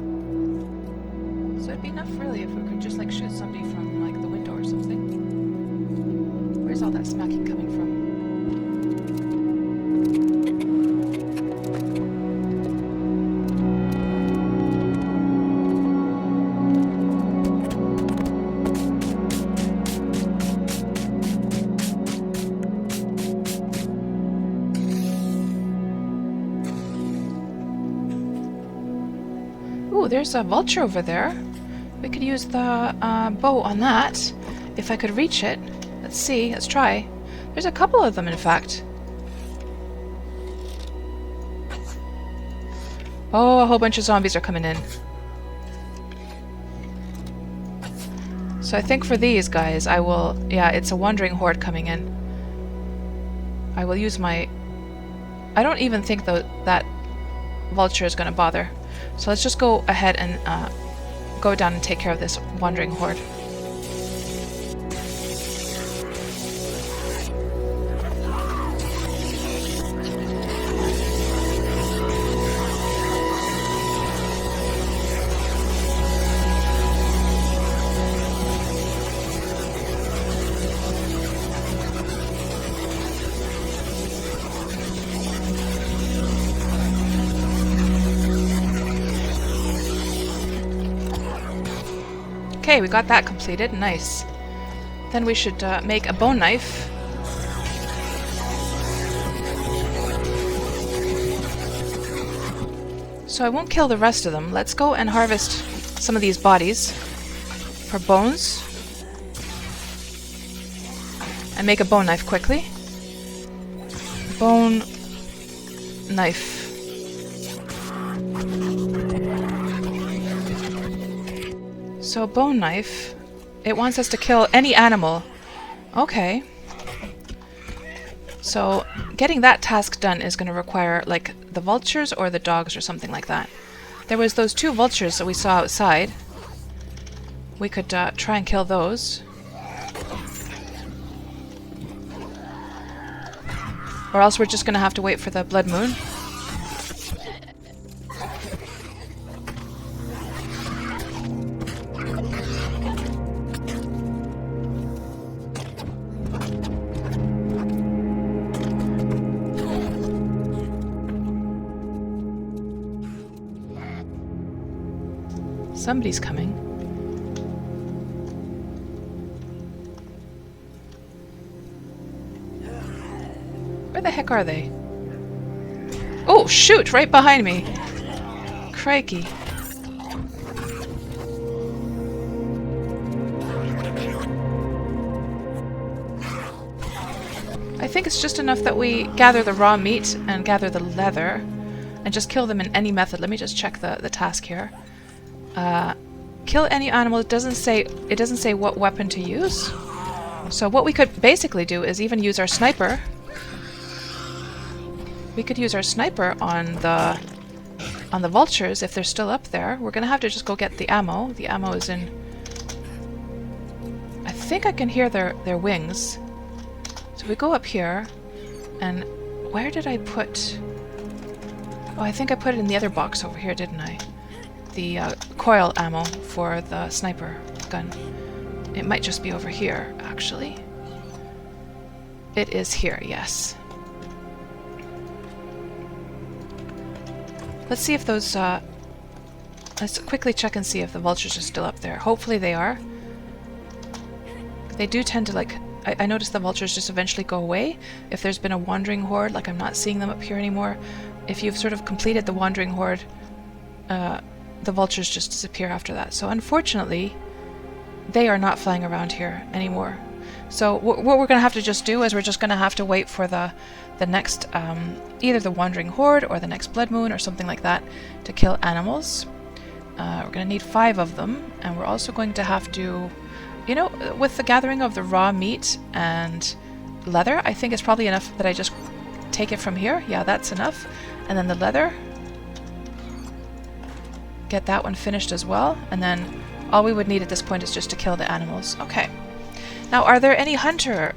So it'd be enough really if we could just like shoot somebody from like the window or something. Where's all that smacking coming from? Ooh, there's a vulture over there. We could use the bow on that, if I could reach it. Let's see, let's try. There's a couple of them, in fact. Oh, a whole bunch of zombies are coming in. So I think for these guys, I will... Yeah, it's a wandering horde coming in. I will use my... I don't even think that vulture is going to bother. So let's just go ahead and go down and take care of this wandering horde. Okay, we got that completed. Nice. Then we should make a bone knife. So I won't kill the rest of them. Let's go and harvest some of these bodies for bones. And make a bone knife quickly. Bone knife. So bone knife, it wants us to kill any animal. Okay. So getting that task done is going to require like the vultures or the dogs or something like that. There was those 2 vultures that we saw outside. We could try and kill those. Or else we're just going to have to wait for the blood moon. Somebody's coming. Where the heck are they? Oh, shoot! Right behind me! Crikey. I think it's just enough that we gather the raw meat and gather the leather and just kill them in any method. Let me just check the task here. Kill any animal. It doesn't say what weapon to use. So what we could basically do is even use our sniper. We could use our sniper on the vultures if they're still up there. We're gonna have to just go get the ammo. The ammo is in, I think I can hear their wings. So we go up here, and where did I put... Oh, I think I put it in the other box over here, didn't I? The coil ammo for the sniper gun. It might just be over here, actually. It is here, yes. Let's see if those... let's quickly check and see if the vultures are still up there. Hopefully they are. They do tend to, like... I noticed the vultures just eventually go away. If there's been a wandering horde, like I'm not seeing them up here anymore. If you've sort of completed the wandering horde, the vultures just disappear after that. So unfortunately, they are not flying around here anymore. So what we're going to have to just do is we're just going to have to wait for the next, either the wandering horde or the next blood moon or something like that to kill animals. We're going to need 5 of them, and we're also going to have to, you know, with the gathering of the raw meat and leather, I think it's probably enough that I just take it from here. Yeah, that's enough. And then the leather, get that one finished as well, and then all we would need at this point is just to kill the animals. Okay. Now, are there any hunter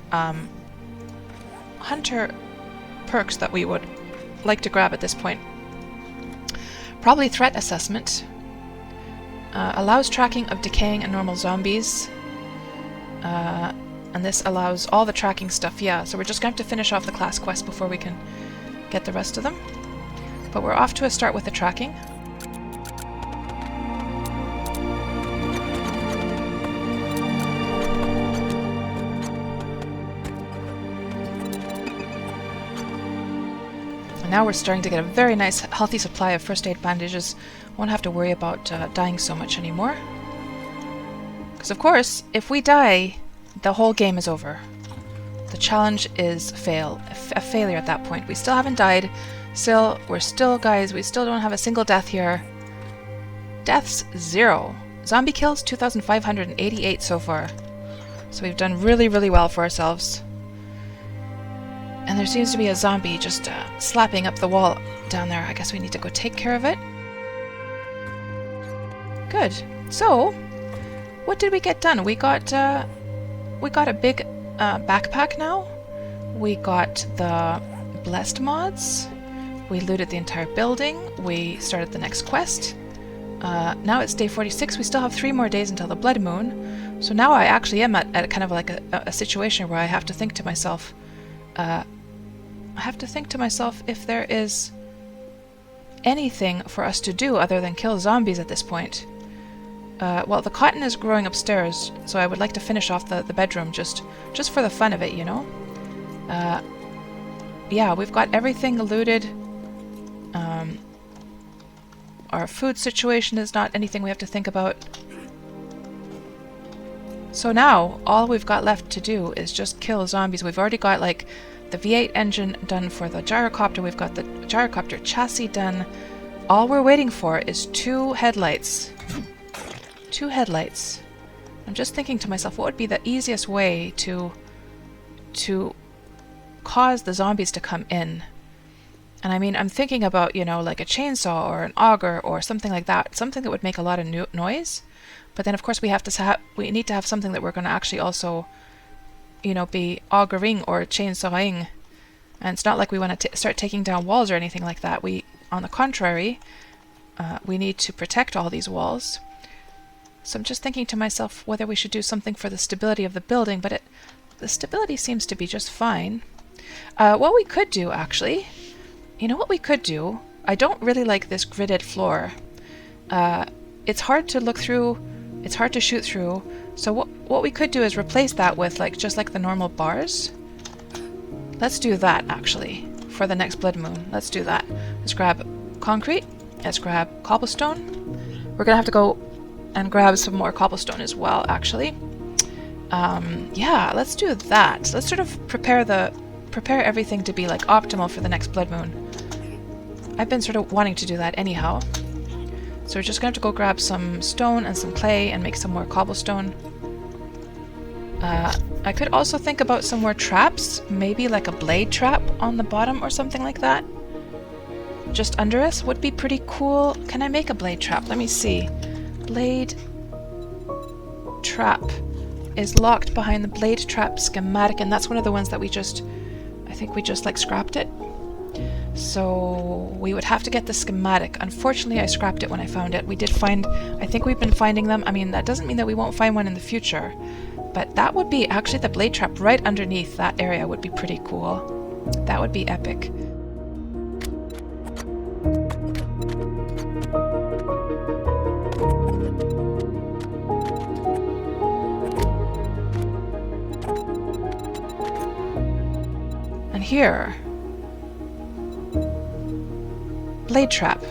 perks that we would like to grab at this point? Probably threat assessment. Allows tracking of decaying and normal zombies. And this allows all the tracking stuff, yeah. So we're just going to have to finish off the class quest before we can get the rest of them. But we're off to a start with the tracking. And now we're starting to get a very nice, healthy supply of first aid bandages. Won't have to worry about dying so much anymore. Because of course, if we die, the whole game is over. The challenge is a failure at that point. We still haven't died. Still, we're still, guys, we still don't have a single death here. Deaths, 0. Zombie kills, 2,588 so far. So we've done really, really well for ourselves. And there seems to be a zombie just slapping up the wall down there. I guess we need to go take care of it. Good. So, what did we get done? We got a big backpack now. We got the blessed mods. We looted the entire building. We started the next quest. Now it's day 46. We still have 3 more days until the blood moon. So now I actually am at kind of like a situation where I have to think to myself, if there is anything for us to do other than kill zombies at this point. Well, the cotton is growing upstairs, so I would like to finish off the bedroom just for the fun of it, you know? Yeah, we've got everything looted. Our food situation is not anything we have to think about. So now, all we've got left to do is just kill zombies. We've already got, like, the V8 engine done for the gyrocopter. We've got the gyrocopter chassis done. All we're waiting for is 2 headlights. 2 headlights. I'm just thinking to myself, what would be the easiest way to cause the zombies to come in? And I mean, I'm thinking about, you know, like a chainsaw or an auger or something like that. Something that would make a lot of noise. But then, of course, we need to have something that we're going to actually also, you know, be augering or chainsawing. And it's not like we want to start taking down walls or anything like that. On the contrary, we need to protect all these walls. So I'm just thinking to myself whether we should do something for the stability of the building, but the stability seems to be just fine. What we could do, actually, you know what we could do? I don't really like this gridded floor. It's hard to look through, it's hard to shoot through, so what we could do is replace that with just like the normal bars. Let's do that, actually, for the next blood moon. Let's do that. Let's grab concrete, let's grab cobblestone. We're gonna have to go and grab some more cobblestone as well, actually. Yeah, let's do that. Let's sort of prepare everything to be like optimal for the next blood moon. I've been sort of wanting to do that anyhow. So we're just going to have to go grab some stone and some clay and make some more cobblestone. I could also think about some more traps, maybe like a blade trap on the bottom or something like that. Just under us would be pretty cool. Can I make a blade trap? Let me see. Blade trap. is locked behind the blade trap schematic, and that's one of the ones that I think we just like scrapped it. So we would have to get the schematic. Unfortunately, I scrapped it when I found it. We did find, I think we've been finding them. I mean, that doesn't mean that we won't find one in the future, but that would be actually the blade trap right underneath that area would be pretty cool. That would be epic. And here, blade trap.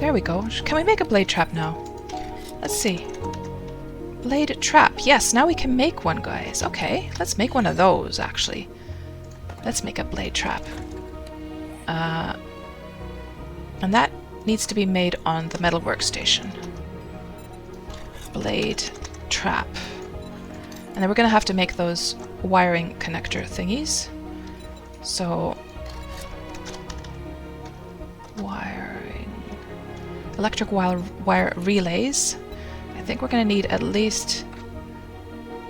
There we go. Can we make a blade trap now? Let's see. Blade trap. Yes, now we can make one, guys. Okay, let's make one of those, actually. Let's make a blade trap. And that needs to be made on the metal workstation. Blade trap. And then we're going to have to make those wiring connector thingies. So, wiring. Electric wire relays. I think we're going to need at least...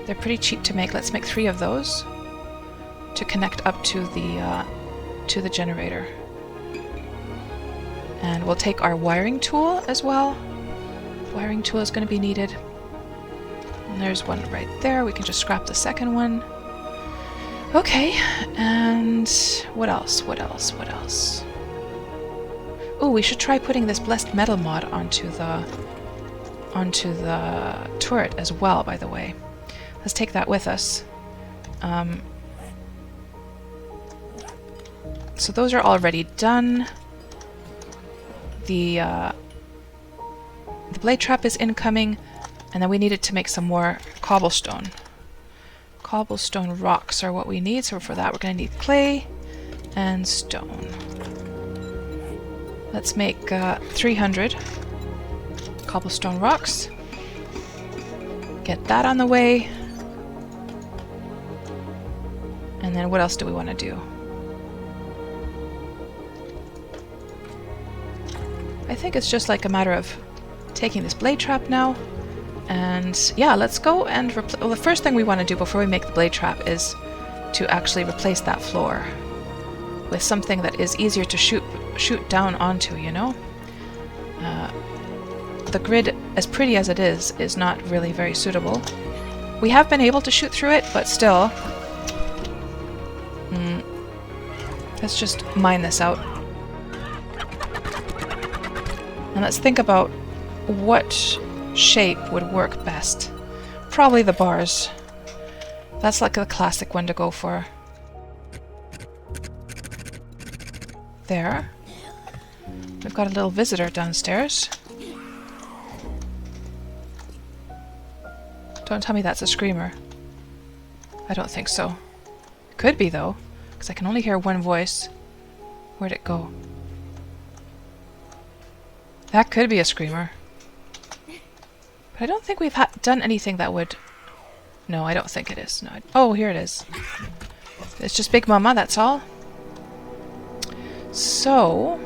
They're pretty cheap to make. Let's make 3 of those to connect up to the generator. And we'll take our wiring tool as well. Wiring tool is going to be needed. And there's one right there. We can just scrap the second one. Okay, and what else? What else? What else? Oh, we should try putting this blessed metal mod onto the turret as well, by the way. Let's take that with us. So those are already done. The blade trap is incoming, and then we needed to make some more cobblestone. Cobblestone rocks are what we need, so for that we're going to need clay and stone. Let's make 300 cobblestone rocks. Get that on the way. And then what else do we want to do? I think it's just like a matter of taking this blade trap now. And yeah, let's go and well, the first thing we want to do before we make the blade trap is to actually replace that floor with something that is easier to shoot down onto, you know? The grid, as pretty as it is not really very suitable. We have been able to shoot through it, but still. Let's just mine this out. And let's think about what shape would work best. Probably the bars. That's like the classic one to go for. There. We've got a little visitor downstairs. Don't tell me that's a screamer. I don't think so. Could be though, because I can only hear one voice. Where'd it go? That could be a screamer. But I don't think we've done anything that would... No, I don't think it is. No. Oh, here it is. It's just Big Mama, that's all. So...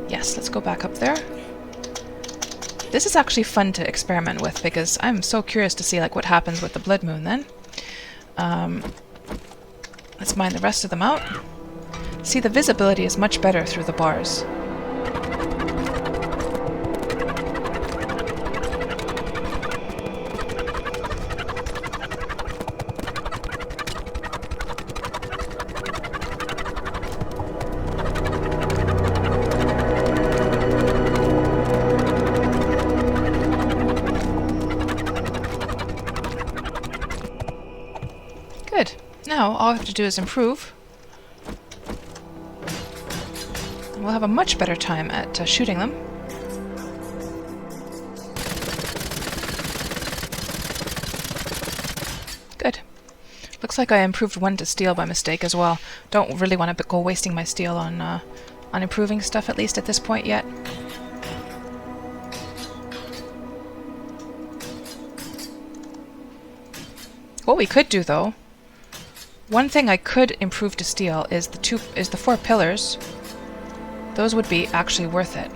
Yes, let's go back up there. This is actually fun to experiment with because I'm so curious to see like what happens with the blood moon then. Let's mine the rest of them out. See, the visibility is much better through the bars. Good. Now all I have to do is improve. We'll have a much better time at shooting them. Good. Looks like I improved one to steel by mistake as well. Don't really want to go wasting my steel on improving stuff, at least at this point yet. What we could do though, one thing I could improve to steel is the 4 pillars. Those would be actually worth it.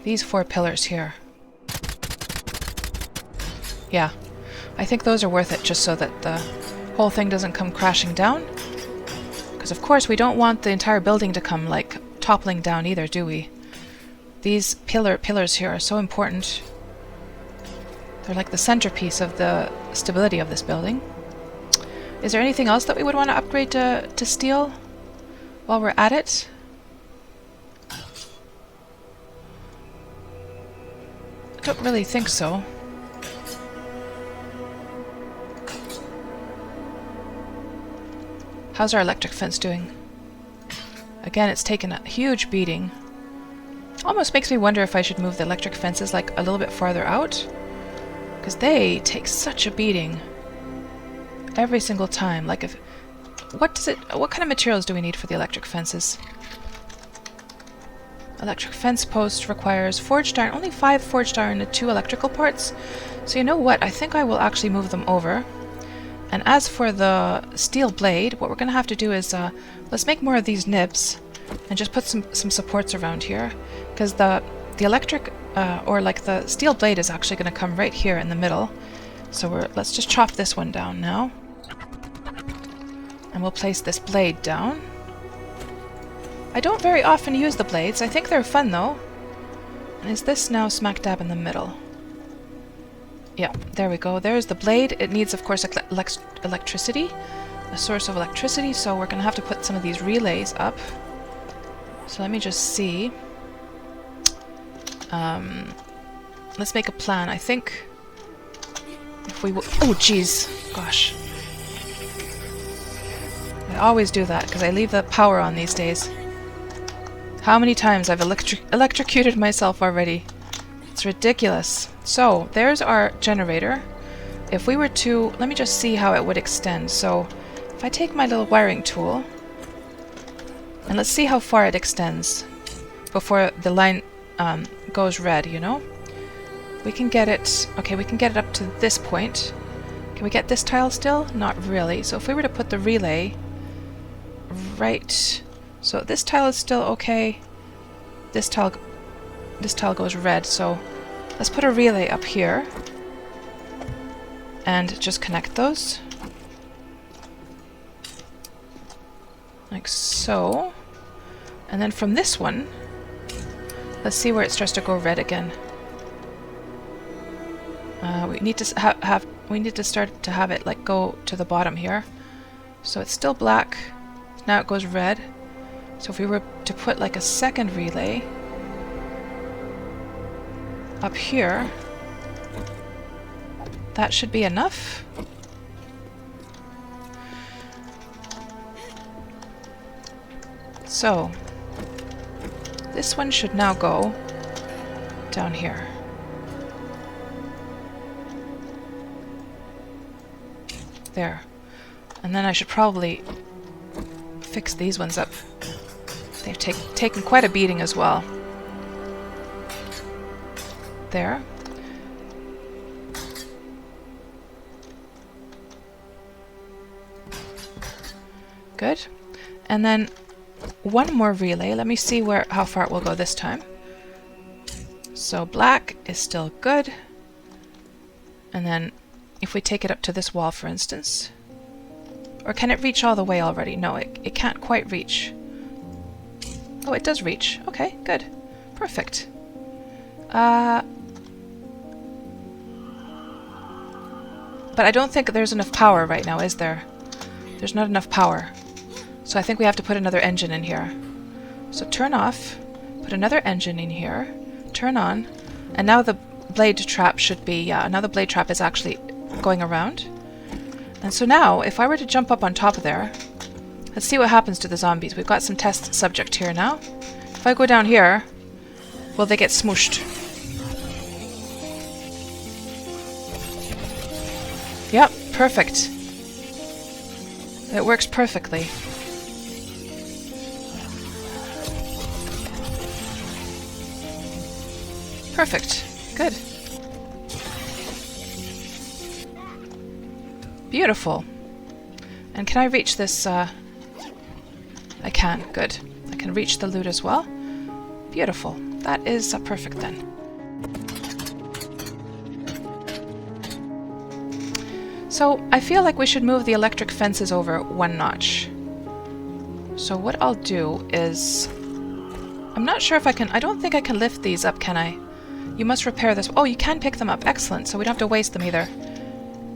These 4 pillars here. Yeah, I think those are worth it just so that the whole thing doesn't come crashing down. Because of course we don't want the entire building to come like toppling down either, do we? These pillars here are so important. They're like the centerpiece of the stability of this building. Is there anything else that we would want to upgrade to steel while we're at it? I don't really think so. How's our electric fence doing? Again, it's taken a huge beating. Almost makes me wonder if I should move the electric fences like a little bit farther out. Because they take such a beating every single time. Like if what kind of materials do we need for the electric fences? Electric fence post requires forged iron, only 5 forged iron and 2 electrical parts. So you know what? I think I will actually move them over. And as for the steel blade, what we're going to have to do is let's make more of these nibs and just put some supports around here, because the electric or like the steel blade is actually going to come right here in the middle. So let's just chop this one down now, and we'll place this blade down. I don't very often use the blades. I think they're fun though. And is this now smack dab in the middle? Yeah, there we go. There's the blade. It needs, of course, electricity, a source of electricity, so we're going to have to put some of these relays up. So let me just see. Let's make a plan. I think if we... Oh, jeez. Gosh. I always do that, because I leave the power on these days. How many times I've electrocuted myself already. It's ridiculous. So, there's our generator. If we were to... Let me just see how it would extend. So, if I take my little wiring tool, and let's see how far it extends before the line goes red, you know? We can get it... Okay, we can get it up to this point. Can we get this tile still? Not really. So if we were to put the relay right... So this tile is still okay. This tile goes red, so let's put a relay up here and just connect those. Like so. And then from this one, let's see where it starts to go red again. We need to start to have it like go to the bottom here. So it's still black. Now it goes red. So if we were to put like a second relay up here, that should be enough. So this one should now go down here. There. And then I should probably fix these ones up. They've taken quite a beating as well. There. Good. And then one more relay. Let me see how far it will go this time. So black is still good. And then if we take it up to this wall, for instance. Or can it reach all the way already? No, it can't quite reach. Oh, it does reach. Okay, good. Perfect. But I don't think there's enough power right now, is there? There's not enough power. So I think we have to put another engine in here. So turn off, put another engine in here, turn on, and now the blade trap should be, now the blade trap is actually going around. And so now, if I were to jump up on top of there, let's see what happens to the zombies. We've got some test subject here now. If I go down here, will they get smooshed? Yep, perfect. It works perfectly. Perfect. Good. Beautiful. And can I reach this? I can. Good. I can reach the loot as well. Beautiful. That is perfect then. So I feel like we should move the electric fences over one notch. So what I'll do is... I'm not sure if I can... I don't think I can lift these up, can I? You must repair this. Oh, you can pick them up. Excellent. So we don't have to waste them either.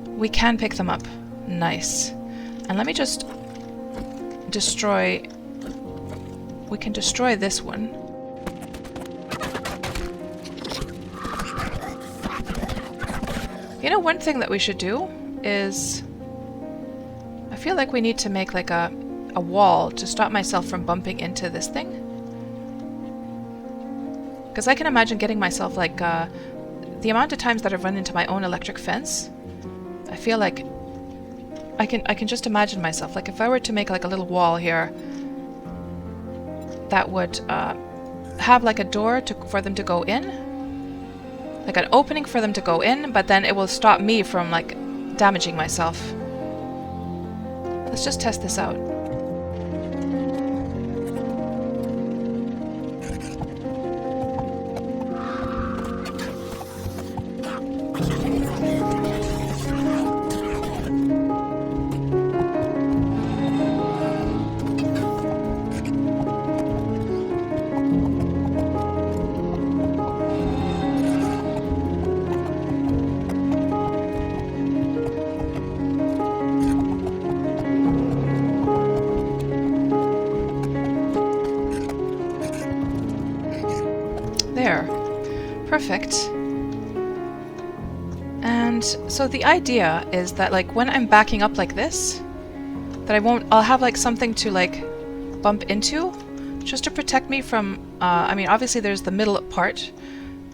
We can pick them up. Nice. And let me just destroy... We can destroy this one. You know, one thing that we should do is... I feel like we need to make like a wall to stop myself from bumping into this thing. Because I can imagine getting myself like... the amount of times that I've run into my own electric fence, I feel like I can just imagine myself. Like if I were to make like a little wall here that would have like a door for them to go in. Like an opening for them to go in, but then it will stop me from like damaging myself. Let's just test this out. There. Perfect. And so the idea is that like when I'm backing up like this, that I'll have like something to like bump into just to protect me from, I mean obviously there's the middle part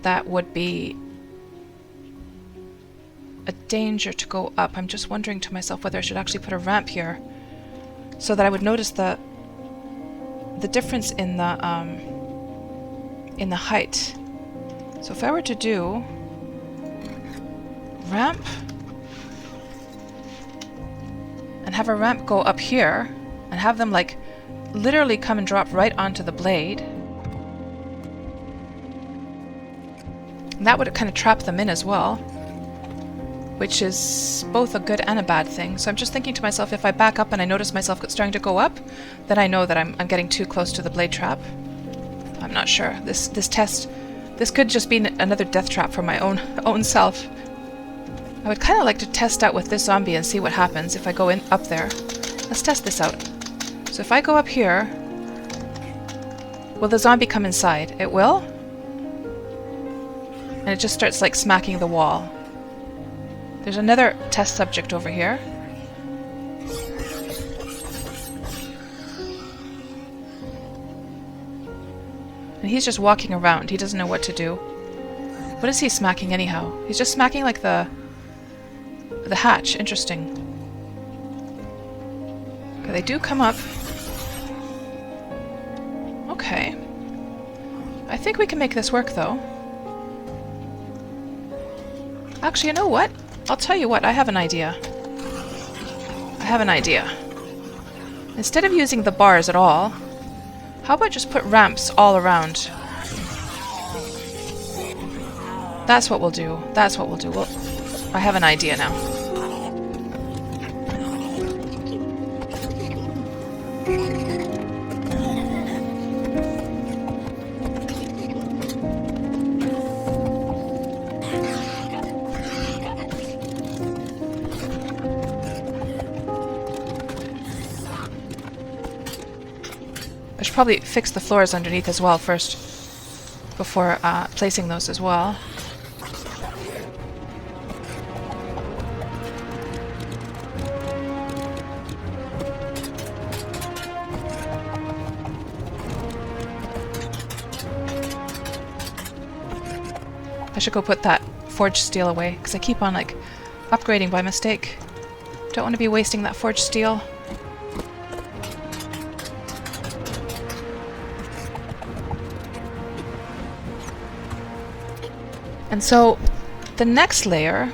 that would be a danger to go up. I'm just wondering to myself whether I should actually put a ramp here so that I would notice the difference in the height. So if I were to do ramp and have a ramp go up here and have them like literally come and drop right onto the blade, and that would kind of trap them in as well, which is both a good and a bad thing. So I'm just thinking to myself, if I back up and I notice myself starting to go up, then I know that I'm getting too close to the blade trap. I'm not sure. This could just be another death trap for my own self. I would kind of like to test out with this zombie and see what happens if I go in up there. Let's test this out. So if I go up here, will the zombie come inside? It will. And it just starts like smacking the wall. There's another test subject over here. And he's just walking around. He doesn't know what to do. What is he smacking anyhow? He's just smacking like the hatch. Interesting. Okay, they do come up. Okay. I think we can make this work though. Actually, you know what? I'll tell you what, I have an idea. I have an idea. Instead of using the bars at all, how about just put ramps all around? That's what we'll do. That's what we'll do. I have an idea now. I should probably fix the floors underneath as well first, before placing those as well. I should go put that forged steel away, because I keep on like upgrading by mistake. Don't want to be wasting that forged steel. And so the next layer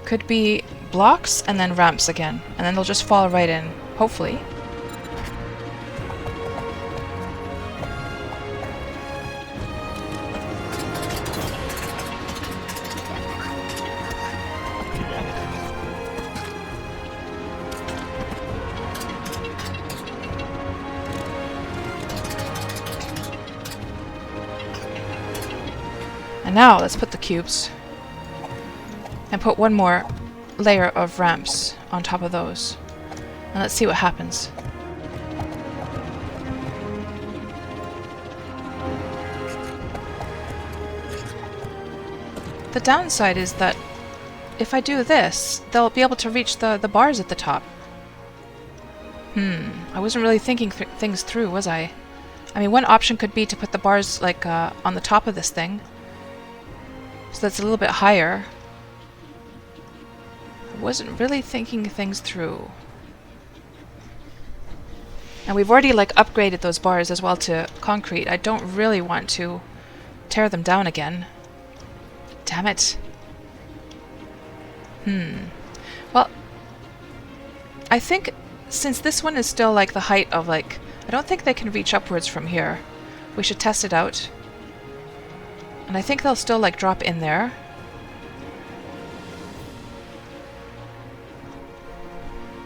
could be blocks and then ramps again, and then they'll just fall right in, hopefully. And now let's put the cubes. And put one more layer of ramps on top of those. And let's see what happens. The downside is that if I do this, they'll be able to reach the bars at the top. I wasn't really thinking things through, was I? I mean, one option could be to put the bars, like, on the top of this thing. So that's a little bit higher. I wasn't really thinking things through. And we've already, like, upgraded those bars as well to concrete. I don't really want to tear them down again. Damn it. Well, I think since this one is still like the height of like, I don't think they can reach upwards from here. We should test it out. And I think they'll still like drop in there.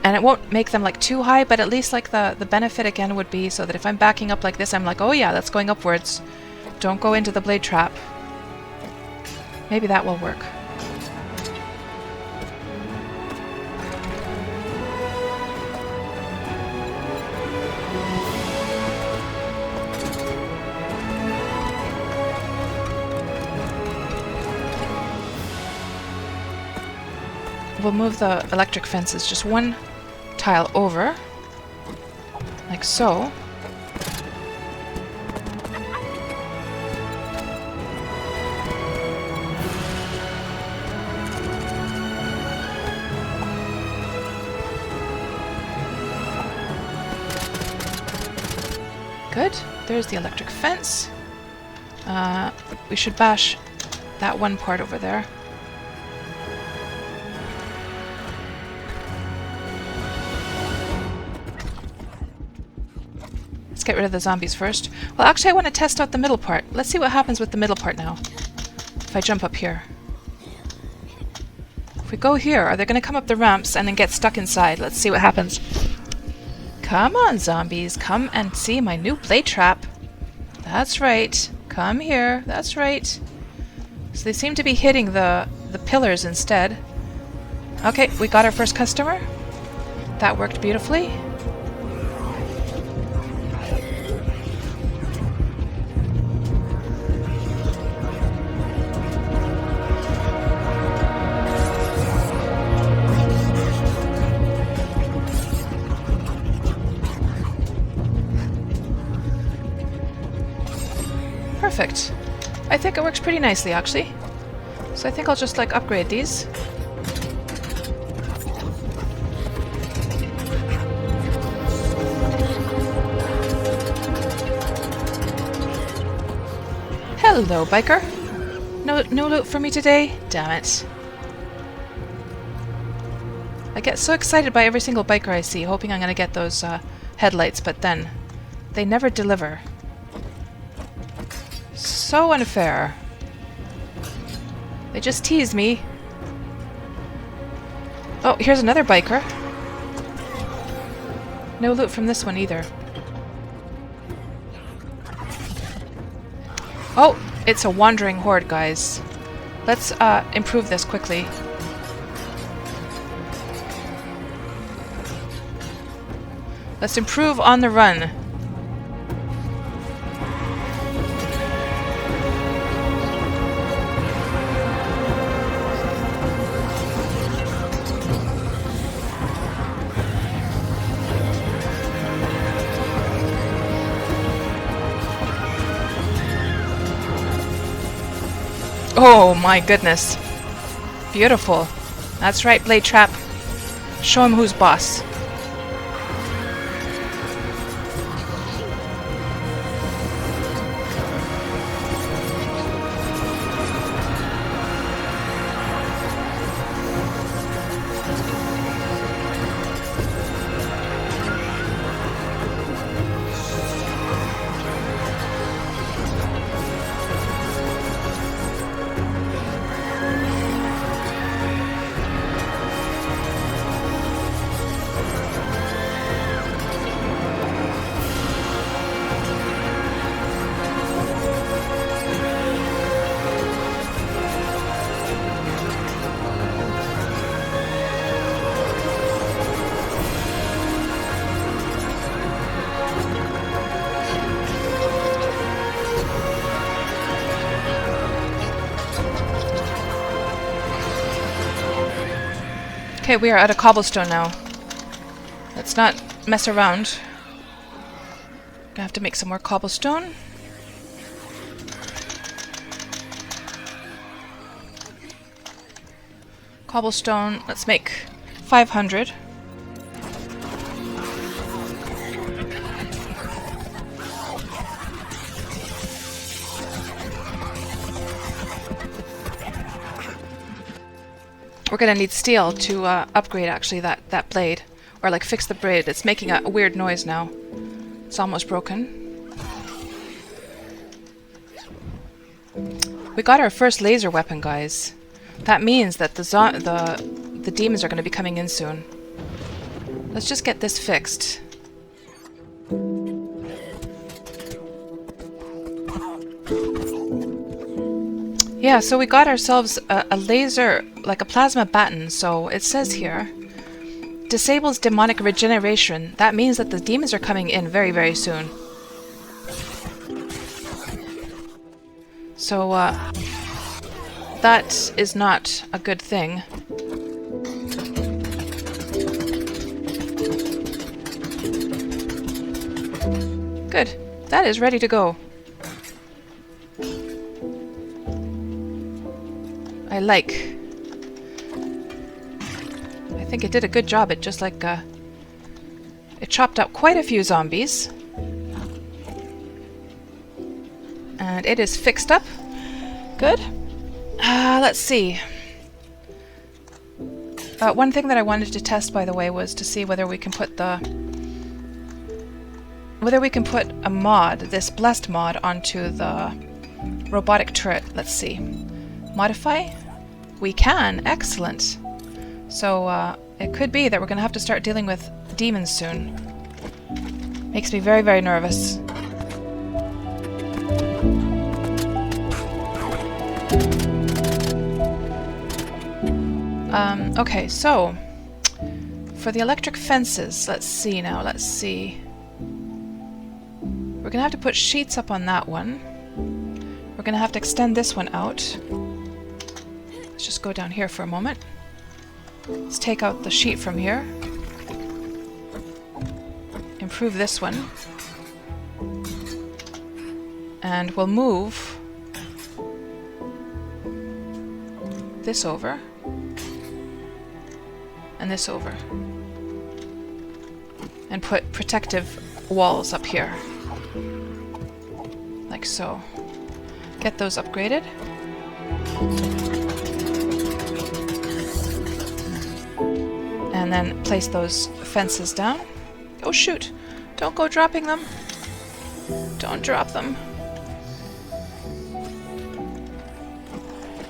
And it won't make them like too high, but at least like the benefit again would be so that if I'm backing up like this, I'm like, oh yeah, that's going upwards. Don't go into the blade trap. Maybe that will work. We'll move the electric fences just one tile over, like so. Good. There's the electric fence. We should bash that one part over there. Let's get rid of the zombies first. Well, actually, I want to test out the middle part. Let's see what happens with the middle part now. If I jump up here. If we go here, are they going to come up the ramps and then get stuck inside? Let's see what happens. Come on, zombies. Come and see my new blade trap. That's right. Come here. That's right. So they seem to be hitting the pillars instead. Okay, we got our first customer. That worked beautifully. Perfect. I think it works pretty nicely, actually. So I think I'll just, like, upgrade these. Hello, biker. No loot for me today? Damn it. I get so excited by every single biker I see, hoping I'm going to get those headlights, but then they never deliver. So unfair. They just tease me. Oh, here's another biker. No loot from this one either. Oh, it's a wandering horde, guys. Let's improve this quickly. Let's improve on the run. Oh my goodness. Beautiful. That's right, Blade Trap. Show him who's boss. Okay, we are out of cobblestone now. Let's not mess around. Gonna have to make some more cobblestone. Cobblestone, let's make 500. We're gonna need steel to upgrade actually that blade. Or like fix the blade. It's making a weird noise now. It's almost broken. We got our first laser weapon, guys. That means that the demons are going to be coming in soon. Let's just get this fixed. Yeah, so we got ourselves a laser, like a plasma baton. So it says here, disables demonic regeneration. That means that the demons are coming in very, very soon. So, that is not a good thing. Good. That is ready to go. I think it did a good job. It just like, it chopped up quite a few zombies. And it is fixed up. Good. Let's see. One thing that I wanted to test, by the way, was to see whether we can put a mod, this blessed mod, onto the robotic turret. Let's see. Modify? We can. Excellent. So it could be that we're going to have to start dealing with demons soon. Makes me very, very nervous. Okay, so for the electric fences, let's see now, let's see. We're gonna have to put sheets up on that one. We're gonna have to extend this one out. Let's just go down here for a moment. Let's take out the sheet from here. Improve this one. And we'll move this over. And this over. And put protective walls up here. Like so. Get those upgraded. And then place those fences down. Oh shoot! Don't go dropping them. Don't drop them.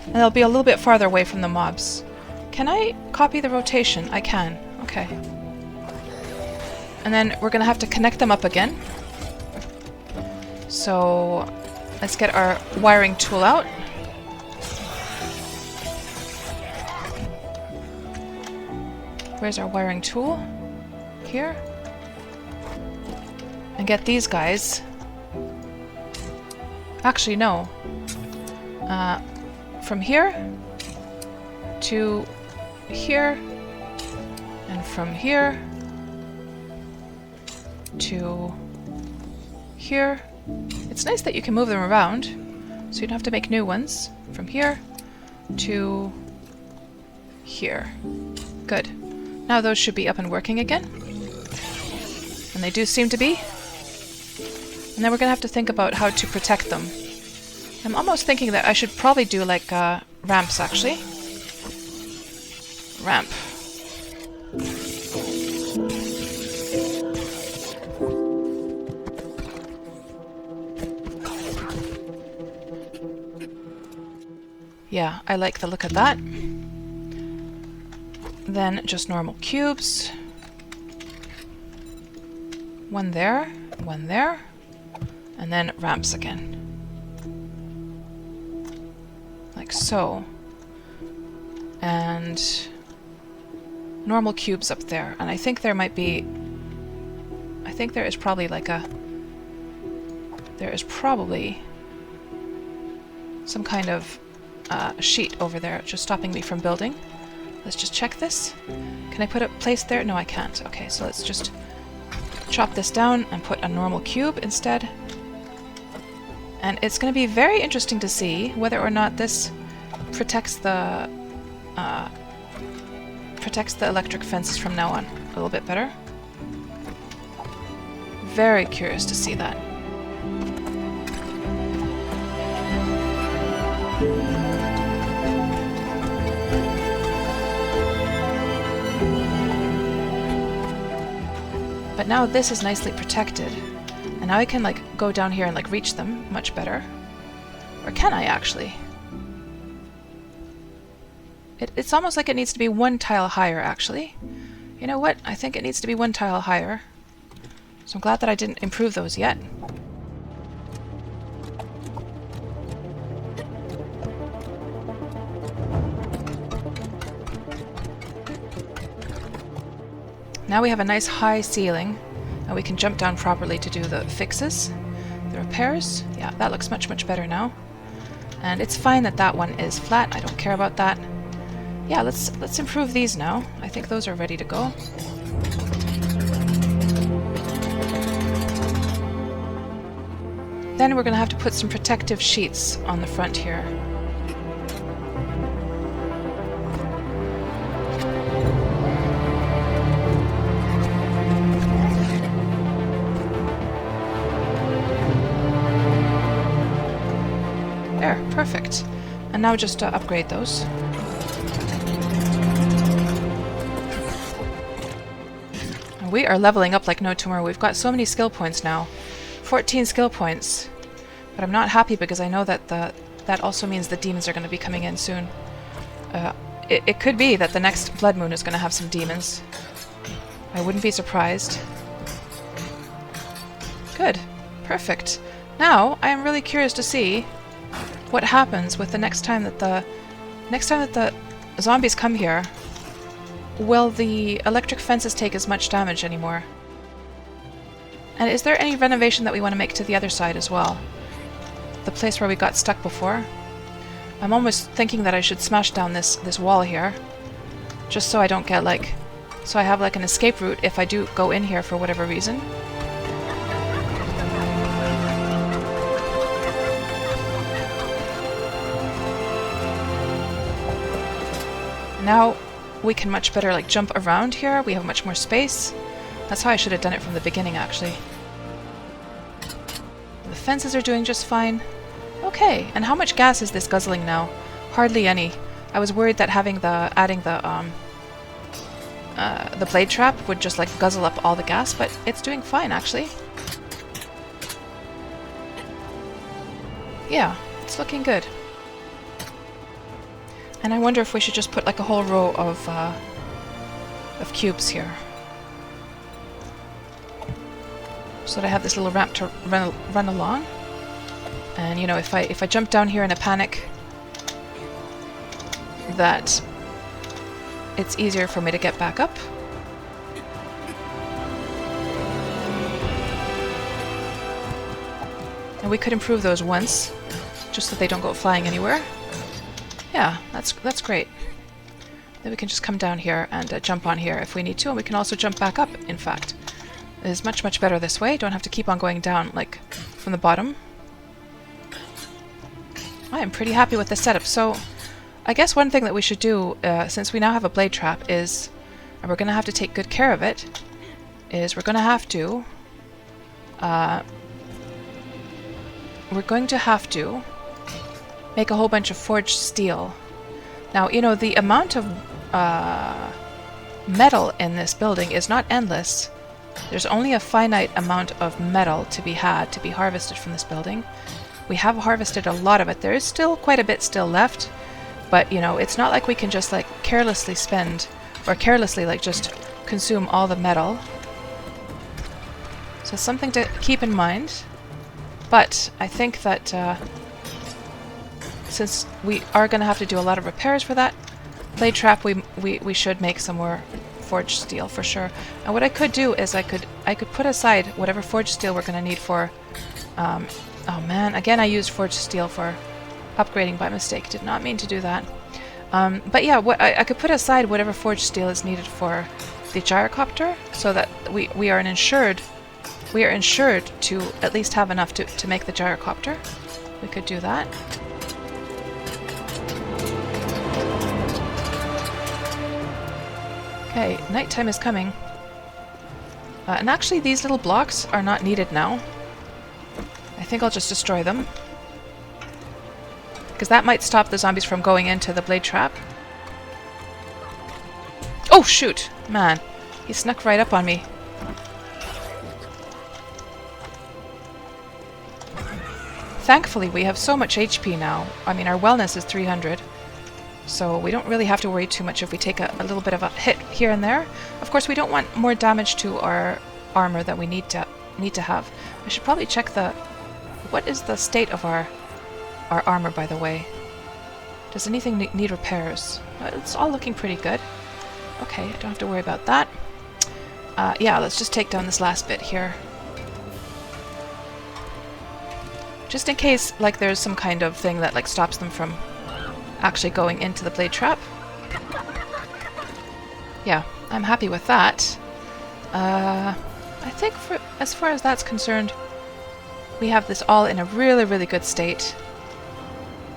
And they'll be a little bit farther away from the mobs. Can I copy the rotation? I can. Okay. And then we're gonna have to connect them up again. So let's get our wiring tool out. Where's our wiring tool? Here. And get these guys. Actually, no. From here to here, and from here to here. It's nice that you can move them around, so you don't have to make new ones. From here to here. Good. Now those should be up and working again. And they do seem to be. And then we're going to have to think about how to protect them. I'm almost thinking that I should probably do like ramps, actually. Ramp. Yeah, I like the look of that. Then just normal cubes. One there, and then ramps again. Like so. And normal cubes up there. And I think there might be... I think there is probably like a... There is probably some kind of sheet over there just stopping me from building. Let's just check this. Can I put a place there? No, I can't. Okay, so let's just chop this down and put a normal cube instead. And it's going to be very interesting to see whether or not this protects the electric fences from now on a little bit better. Very curious to see that. But now this is nicely protected. And now I can like go down here and like reach them much better. Or can I actually? It's almost like it needs to be one tile higher actually. You know what? I think it needs to be one tile higher. So I'm glad that I didn't improve those yet. Now we have a nice high ceiling, and we can jump down properly to do the fixes, the repairs. Yeah, that looks much, much better now. And it's fine that that one is flat. I don't care about that. Yeah, let's improve these now. I think those are ready to go. Then we're going to have to put some protective sheets on the front here. There, perfect. And now just upgrade those. And we are leveling up like no tomorrow. We've got so many skill points now. 14 skill points. But I'm not happy because I know that that also means the demons are going to be coming in soon. It could be that the next blood moon is going to have some demons. I wouldn't be surprised. Good. Perfect. Now, I am really curious to see what happens with the next time that the zombies come here. Will the electric fences take as much damage anymore? And is there any renovation that we want to make to the other side as well? The place where we got stuck before? I'm almost thinking that I should smash down this wall here. Just so I don't get like... So I have like an escape route if I do go in here for whatever reason. Now we can much better like jump around here. We have much more space. That's how I should have done it from the beginning, actually. The fences are doing just fine. Okay, and how much gas is this guzzling now? Hardly any. I was worried that adding the blade trap would just like guzzle up all the gas, but it's doing fine, actually. Yeah, it's looking good. And I wonder if we should just put like a whole row of cubes here. So that I have this little ramp to run along. And you know, if I jump down here in a panic, that it's easier for me to get back up. And we could improve those once, just so they don't go flying anywhere. Yeah, that's great. Then we can just come down here and jump on here if we need to, and we can also jump back up, in fact. It is much, much better this way. Don't have to keep on going down, like, from the bottom. I am pretty happy with this setup. So, I guess one thing that we should do, since we now have a blade trap, is, and we're going to have to take good care of it, is we're going to have to make a whole bunch of forged steel. Now, you know, the amount of metal in this building is not endless. There's only a finite amount of metal to be harvested from this building. We have harvested a lot of it. There is still quite a bit still left, but, you know, it's not like we can just, like, carelessly spend, or carelessly, like, just consume all the metal. So it's something to keep in mind. But I think that since we are going to have to do a lot of repairs for that blade trap, we should make some more forged steel for sure. And what I could do is I could put aside whatever forged steel we're going to need for... oh man, again I used forged steel for upgrading by mistake. Did not mean to do that. But yeah, I could put aside whatever forged steel is needed for the gyrocopter, so that we are insured to at least have enough to make the gyrocopter. We could do that. Okay, nighttime is coming. And actually these little blocks are not needed now. I think I'll just destroy them, because that might stop the zombies from going into the blade trap. Oh shoot! Man, he snuck right up on me. Thankfully we have so much HP now. I mean, our wellness is 300. So we don't really have to worry too much if we take a little bit of a hit here and there. Of course, we don't want more damage to our armor that we need to have. I should probably check what is the state of our armor, by the way. Does anything need repairs? It's all looking pretty good. Okay, I don't have to worry about that. Yeah, let's just take down this last bit here. Just in case, like, there's some kind of thing that, like, stops them from actually going into the blade trap. Yeah, I'm happy with that. I think as far as that's concerned, we have this all in a really, really good state.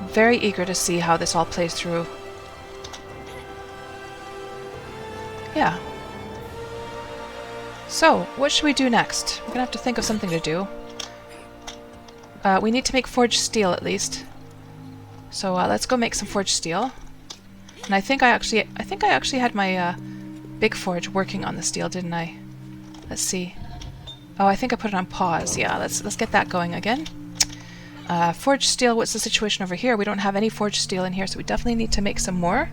Very eager to see how this all plays through. Yeah. So, what should we do next? We're gonna have to think of something to do. We need to make forged steel at least. So let's go make some forged steel. And I think I actually had my big forge working on the steel, didn't I? Let's see. Oh, I think I put it on pause. Yeah, let's get that going again. Forged steel, what's the situation over here? We don't have any forged steel in here, so we definitely need to make some more.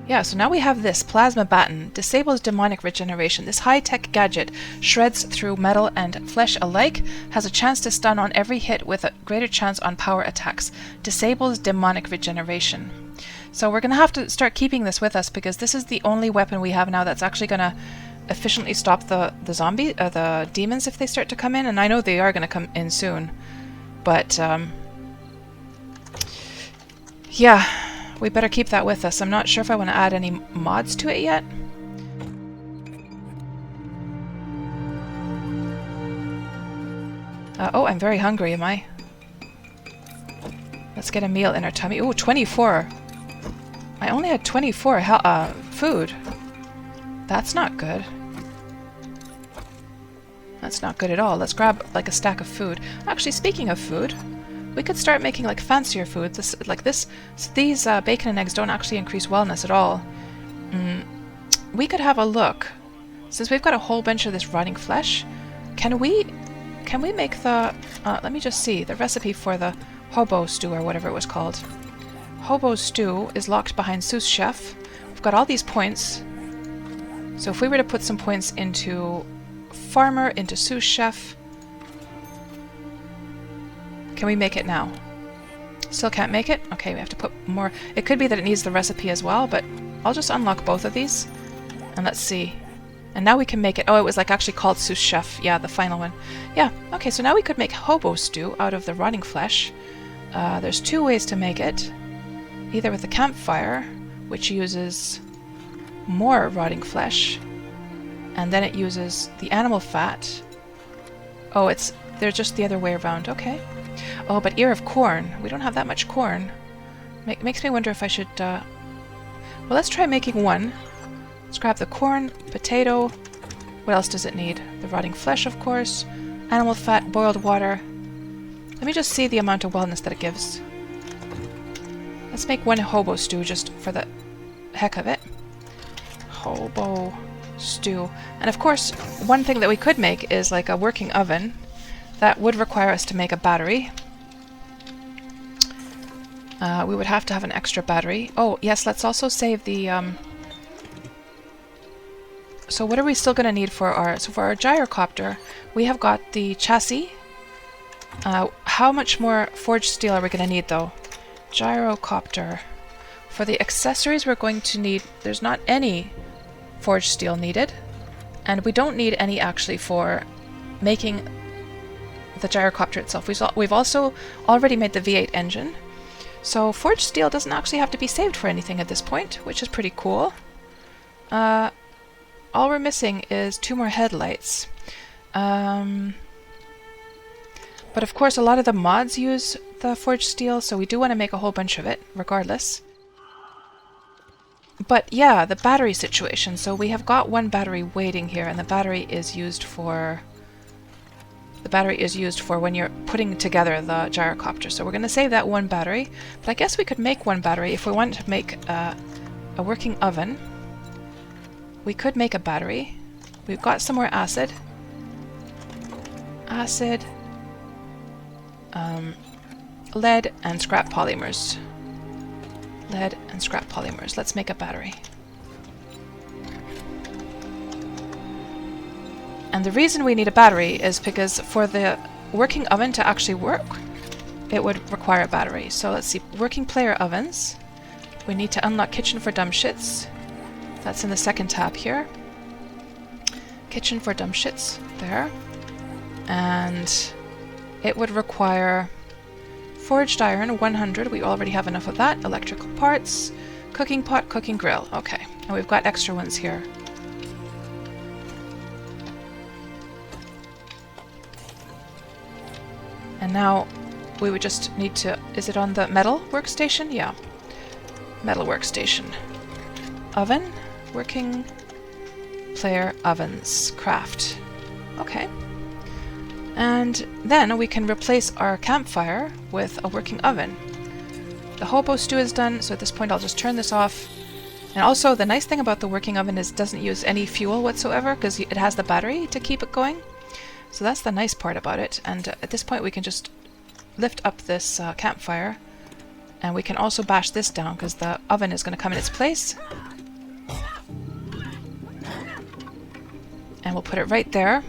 Yeah, so now we have this plasma baton. Disables demonic regeneration. This high-tech gadget shreds through metal and flesh alike, has a chance to stun on every hit with a greater chance on power attacks. Disables demonic regeneration. So we're going to have to start keeping this with us, because this is the only weapon we have now that's actually going to efficiently stop the demons if they start to come in, and I know they are going to come in soon. But yeah, we better keep that with us. I'm not sure if I want to add any mods to it yet. Oh, I'm very hungry, am I? Let's get a meal in our tummy. Ooh, 24. I only had 24 food. That's not good. That's not good at all. Let's grab like a stack of food. Actually, speaking of food, we could start making like fancier food. These bacon and eggs don't actually increase wellness at all. We could have a look. Since we've got a whole bunch of this rotting flesh, can we make the let me just see the recipe for the hobo stew or whatever it was called. Hobo stew is locked behind sous chef. We've got all these points. So if we were to put some points into farmer, into sous chef, can we make it now? Still can't make it? Okay, we have to put more. It could be that it needs the recipe as well, but I'll just unlock both of these. And let's see. And now we can make it. Oh, it was like actually called sous chef. Yeah, the final one. Yeah, okay, so now we could make hobo stew out of the rotting flesh. There's two ways to make it. Either with the campfire, which uses more rotting flesh, and then it uses the animal fat. Oh, they're just the other way around. Okay. Oh, but ear of corn. We don't have that much corn. Makes me wonder if I should... Well, let's try making one. Let's grab the corn, potato. What else does it need? The rotting flesh, of course. Animal fat, boiled water. Let me just see the amount of wellness that it gives. Let's make one hobo stew just for the heck of it. Hobo stew. And of course, one thing that we could make is like a working oven. That would require us to make a battery. We would have to have an extra battery. Oh, yes, let's also save the... So what are we still going to need for our... So for our gyrocopter, we have got the chassis. How much more forged steel are we going to need, though? Gyrocopter. For the accessories, we're going to need... There's not any forged steel needed. And we don't need any, actually, for making the gyrocopter itself. We've also already made the V8 engine. So forged steel doesn't actually have to be saved for anything at this point, which is pretty cool. All we're missing is 2 more headlights. But of course a lot of the mods use the forged steel, so we do want to make a whole bunch of it, regardless. But yeah, the battery situation. So we have got 1 battery waiting here, and the battery is used for when you're putting together the gyrocopter. So we're going to save that 1 battery, but I guess we could make 1 battery if we wanted to make a working oven. We could make a battery. We've got some more acid. Lead and scrap polymers. Lead and scrap polymers. Let's make a battery. And the reason we need a battery is because for the working oven to actually work, it would require a battery. So let's see, working player ovens. We need to unlock kitchen for dumb shits. That's in the 2nd tab here. Kitchen for dumb shits, there. And it would require forged iron, 100. We already have enough of that. Electrical parts, cooking pot, cooking grill. Okay, and we've got extra ones here. And now we would just need to... Is it on the metal workstation? Yeah. Metal workstation. Oven. Working player ovens. Craft. Okay. And then we can replace our campfire with a working oven. The hobo stew is done, so at this point I'll just turn this off. And also the nice thing about the working oven is it doesn't use any fuel whatsoever because it has the battery to keep it going. So that's the nice part about it. And at this point we can just lift up this campfire, and we can also bash this down because the oven is going to come in its place. And we'll put it right there.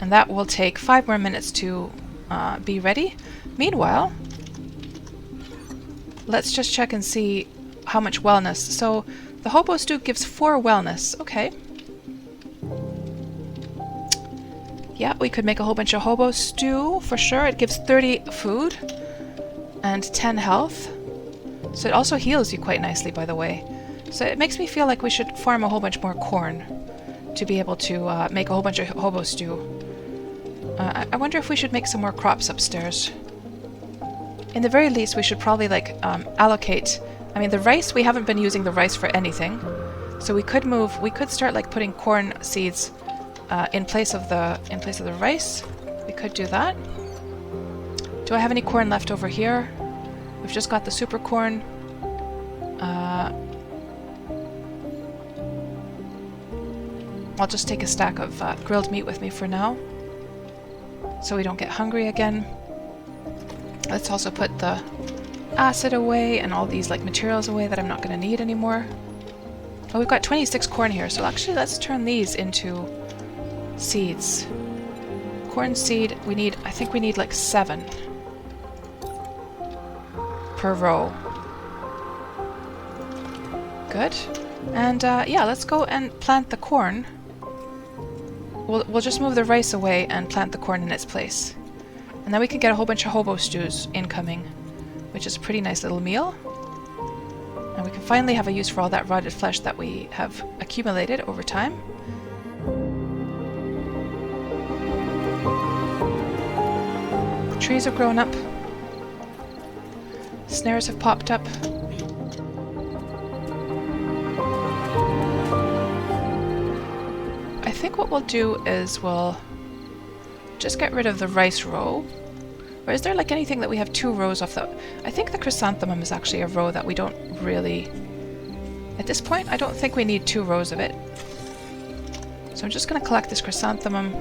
And that will take 5 more minutes to be ready. Meanwhile, let's just check and see how much wellness. So the hobo stew gives 4 wellness. Okay. Yeah, we could make a whole bunch of hobo stew for sure. It gives 30 food and 10 health. So it also heals you quite nicely, by the way. So it makes me feel like we should farm a whole bunch more corn to be able to make a whole bunch of hobo stew. I wonder if we should make some more crops upstairs. In the very least, we should probably like allocate... I mean, the rice, we haven't been using the rice for anything. So we could start like putting corn seeds in place of the rice. We could do that. Do I have any corn left over here? We've just got the super corn. I'll just take a stack of grilled meat with me for now, so we don't get hungry again. Let's also put the acid away and all these like materials away that I'm not going to need anymore. Oh, we've got 26 corn here, so actually let's turn these into seeds. Corn seed, I think we need like 7 per row. Good. And yeah, let's go and plant the corn. We'll just move the rice away and plant the corn in its place. And then we can get a whole bunch of hobo stews incoming, which is a pretty nice little meal. And we can finally have a use for all that rotted flesh that we have accumulated over time. The trees have grown up. Snares have popped up. I think what we'll do is we'll just get rid of the rice row. Or is there like anything that we have 2 rows of? I think the chrysanthemum is actually a row that we don't really... At this point, I don't think we need 2 rows of it. So I'm just going to collect this chrysanthemum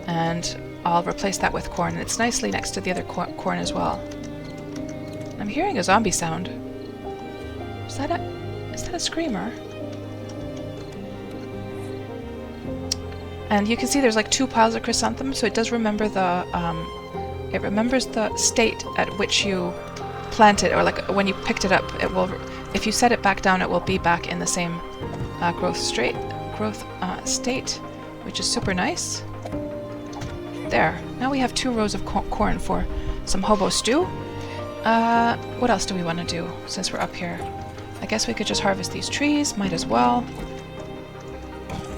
and I'll replace that with corn. And it's nicely next to the other corn as well. I'm hearing a zombie sound. Is that a screamer? And you can see there's like 2 piles of chrysanthemums, so it does remember it remembers the state at which you plant it, or like when you picked it up. It will, if you set it back down, it will be back in the same growth state, which is super nice. There. Now we have 2 rows of corn for some hobo stew. What else do we want to do since we're up here? I guess we could just harvest these trees. Might as well.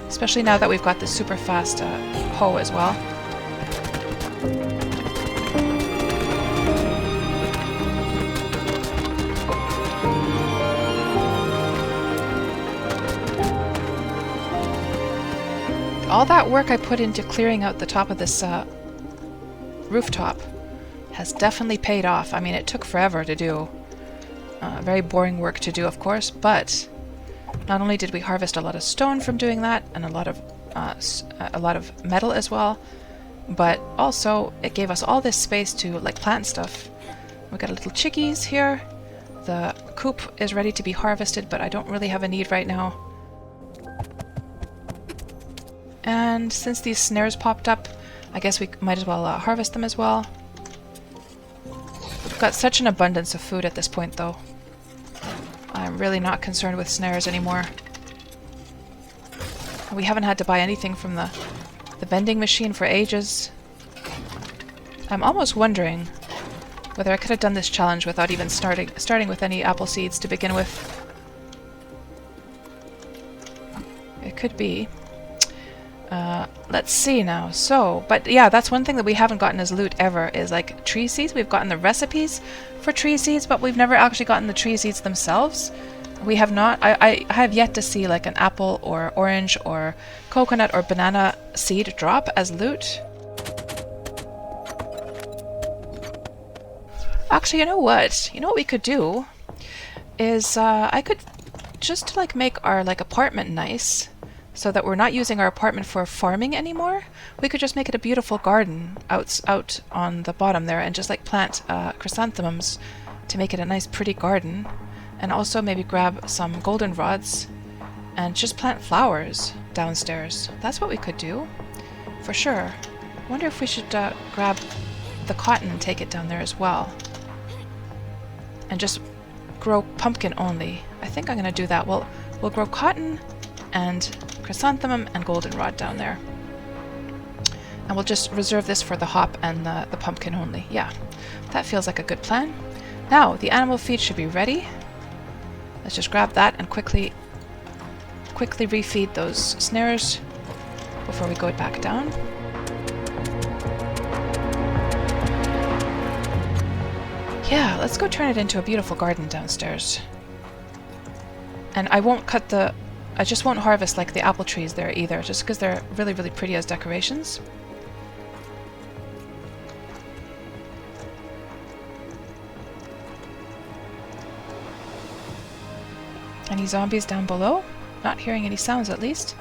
Especially now that we've got this super fast hoe as well. All that work I put into clearing out the top of this rooftop has definitely paid off. I mean, it took forever to do. Very boring work to do, of course, but not only did we harvest a lot of stone from doing that, and a lot of metal as well, but also it gave us all this space to like plant stuff. We got a little chickies here. The coop is ready to be harvested, but I don't really have a need right now. And since these snares popped up, I guess we might as well harvest them as well. We've got such an abundance of food at this point, though. I'm really not concerned with snares anymore. We haven't had to buy anything from the vending machine for ages. I'm almost wondering whether I could have done this challenge without even starting with any apple seeds to begin with. It could be. Let's see now. So, but yeah, that's one thing that we haven't gotten as loot ever is like tree seeds. We've gotten the recipes for tree seeds, but we've never actually gotten the tree seeds themselves. We have not. I have yet to see like an apple or orange or coconut or banana seed drop as loot. Actually, you know what? You know what we could do is I could just like make our like apartment nice. So that we're not using our apartment for farming anymore, we could just make it a beautiful garden out on the bottom there and just like plant chrysanthemums to make it a nice pretty garden. And also maybe grab some goldenrods and just plant flowers downstairs. That's what we could do, for sure. I wonder if we should grab the cotton and take it down there as well. And just grow pumpkin only. I think I'm going to do that. We'll grow cotton and chrysanthemum and goldenrod down there. And we'll just reserve this for the hop and the pumpkin only. Yeah, that feels like a good plan. Now, the animal feed should be ready. Let's just grab that and quickly refeed those snares before we go back down. Yeah, let's go turn it into a beautiful garden downstairs. And I just won't harvest like the apple trees there either, just because they're really, really pretty as decorations. Any zombies down below? Not hearing any sounds at least.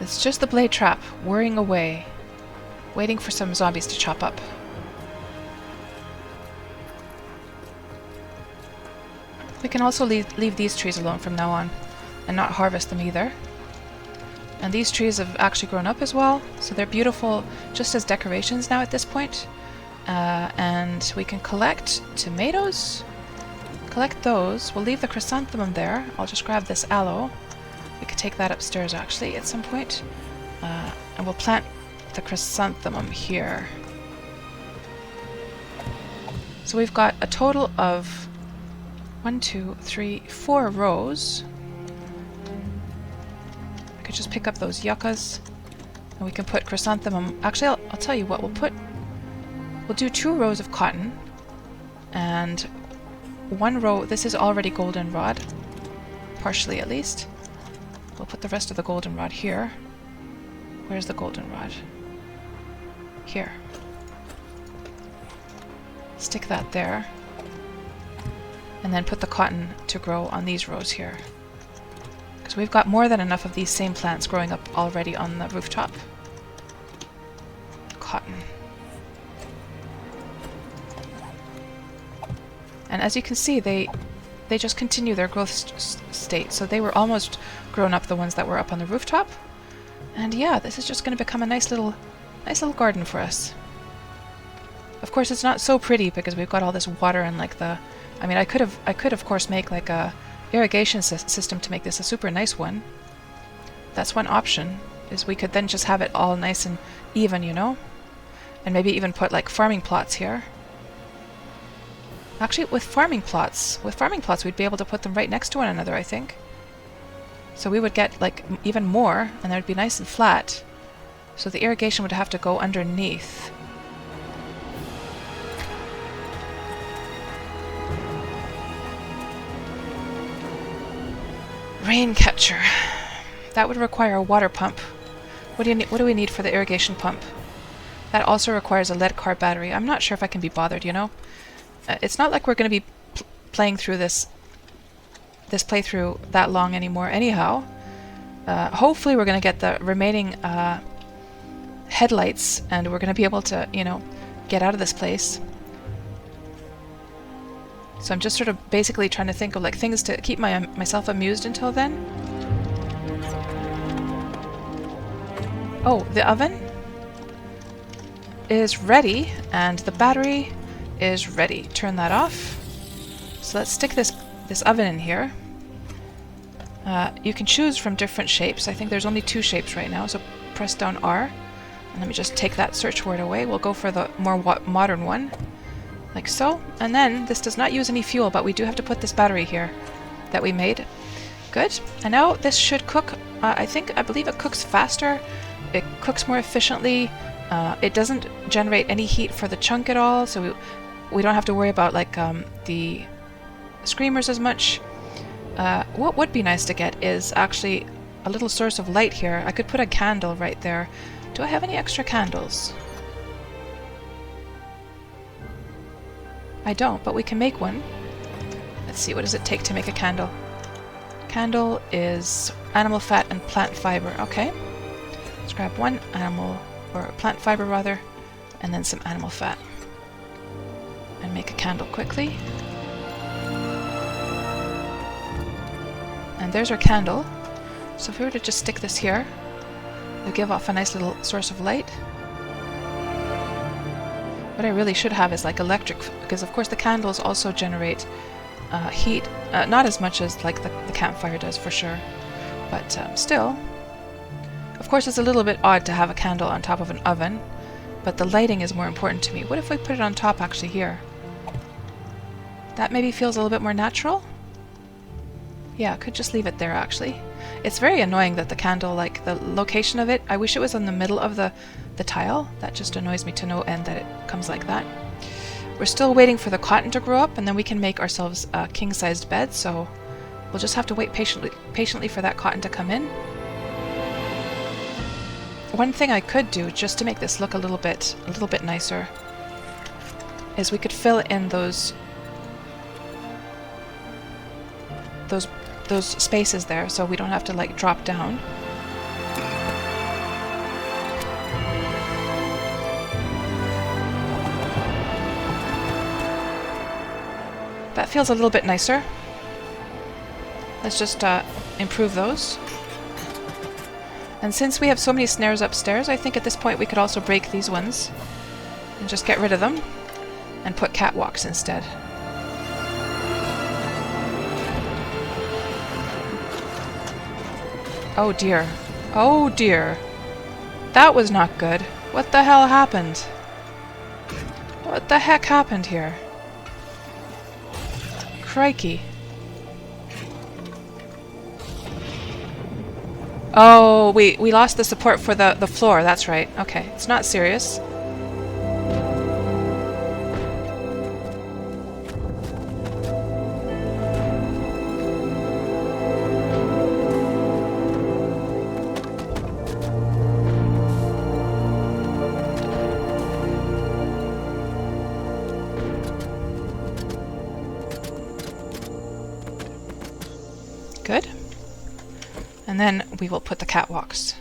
It's just the blade trap whirring away, waiting for some zombies to chop up. We can also leave these trees alone from now on and not harvest them either. And these trees have actually grown up as well, so they're beautiful just as decorations now at this point. And we can collect tomatoes. Collect those. We'll leave the chrysanthemum there. I'll just grab this aloe. We could take that upstairs actually at some point. And we'll plant the chrysanthemum here. So we've got a total of 1, 2, 3, 4 rows. I could just pick up those yuccas and we can put chrysanthemum. Actually, I'll tell you what, we'll do 2 rows of cotton and 1 row. This is already goldenrod, partially at least. We'll put the rest of the goldenrod here. Where's the goldenrod? Here. Stick that there. And then put the cotton to grow on these rows here. Because we've got more than enough of these same plants growing up already on the rooftop. Cotton. And as you can see, they just continue their growth state. So they were almost grown up, the ones that were up on the rooftop. And yeah, this is just going to become a nice little garden for us. Of course, it's not so pretty because we've got all this water and like the... I mean, I could of course make like a irrigation system to make this a super nice one. That's one option, is we could then just have it all nice and even, you know? And maybe even put like farming plots here. Actually, with farming plots we'd be able to put them right next to one another, I think. So we would get like even more, and they would be nice and flat. So the irrigation would have to go underneath. Rain catcher. That would require a water pump. What do we need for the irrigation pump? That also requires a lead car battery. I'm not sure if I can be bothered, you know? It's not like we're going to be playing through this playthrough that long anymore anyhow. Hopefully we're going to get the remaining headlights and we're going to be able to, you know, get out of this place. So I'm just sort of basically trying to think of like things to keep myself amused until then. Oh, the oven is ready and the battery is ready. Turn that off. So let's stick this oven in here. You can choose from different shapes. I think there's only 2 shapes right now, so press down R. And let me just take that search word away. We'll go for the more modern one. Like so. And then, this does not use any fuel, but we do have to put this battery here that we made. Good. And now this should cook. I believe it cooks faster. It cooks more efficiently. It doesn't generate any heat for the chunk at all, so we don't have to worry about like the screamers as much. What would be nice to get is actually a little source of light here. I could put a candle right there. Do I have any extra candles? I don't, but we can make one. Let's see, what does it take to make a candle? Candle is animal fat and plant fiber. Okay. Let's grab one animal, or plant fiber rather, and then some animal fat. And make a candle quickly. And there's our candle. So if we were to just stick this here, it'll give off a nice little source of light. What I really should have is like electric, because of course the candles also generate heat, not as much as like the campfire does for sure, but still. Of course it's a little bit odd to have a candle on top of an oven, but the lighting is more important to me. What if we put it on top actually here? That maybe feels a little bit more natural? Yeah, I could just leave it there actually. It's very annoying that the candle, like the location of it, I wish it was in the middle of the tile. That just annoys me to no end that it comes like that. We're still waiting for the cotton to grow up and then we can make ourselves a king-sized bed, so we'll just have to wait patiently for that cotton to come in. One thing I could do just to make this look a little bit nicer is we could fill in those spaces there so we don't have to like drop down. That feels a little bit nicer. Let's just improve those. And since we have so many snares upstairs, I think at this point we could also break these ones and just get rid of them and put catwalks instead. Oh dear. Oh dear. That was not good. What the hell happened? What the heck happened here? Crikey. Oh, we lost the support for the floor, that's right. Okay, it's not serious. Good. And then we will put the catwalks.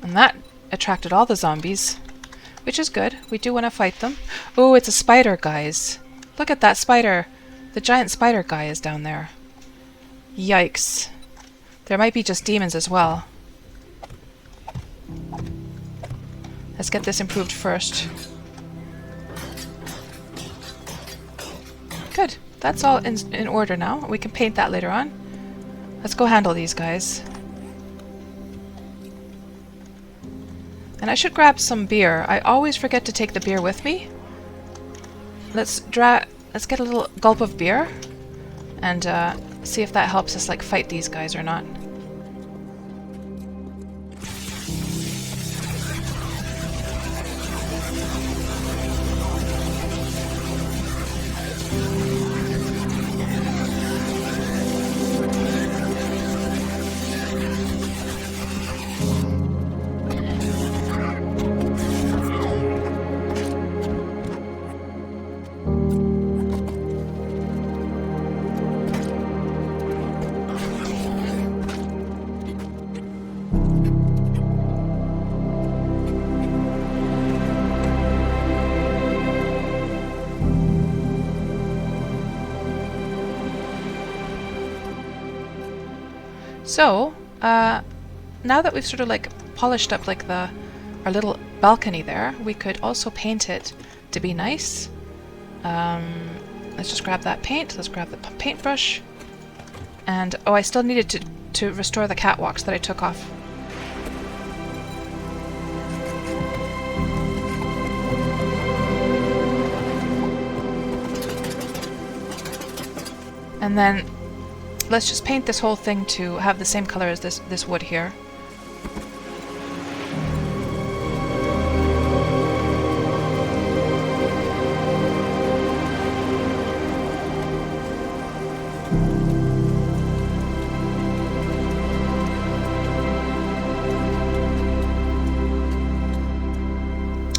And that attracted all the zombies, which is good. We do want to fight them. Oh, it's a spider, guys. Look at that spider. The giant spider guy is down there. Yikes. There might be just demons as well. Let's get this improved first. Good. That's all in order now. We can paint that later on. Let's go handle these guys. And I should grab some beer. I always forget to take the beer with me. Let's get a little gulp of beer and see if that helps us like fight these guys or not. So, now that we've sort of like polished up like our little balcony there, we could also paint it to be nice. Let's just grab that paint. Let's grab the paintbrush. And, oh, I still needed to restore the catwalks that I took off. And then let's just paint this whole thing to have the same color as this wood here.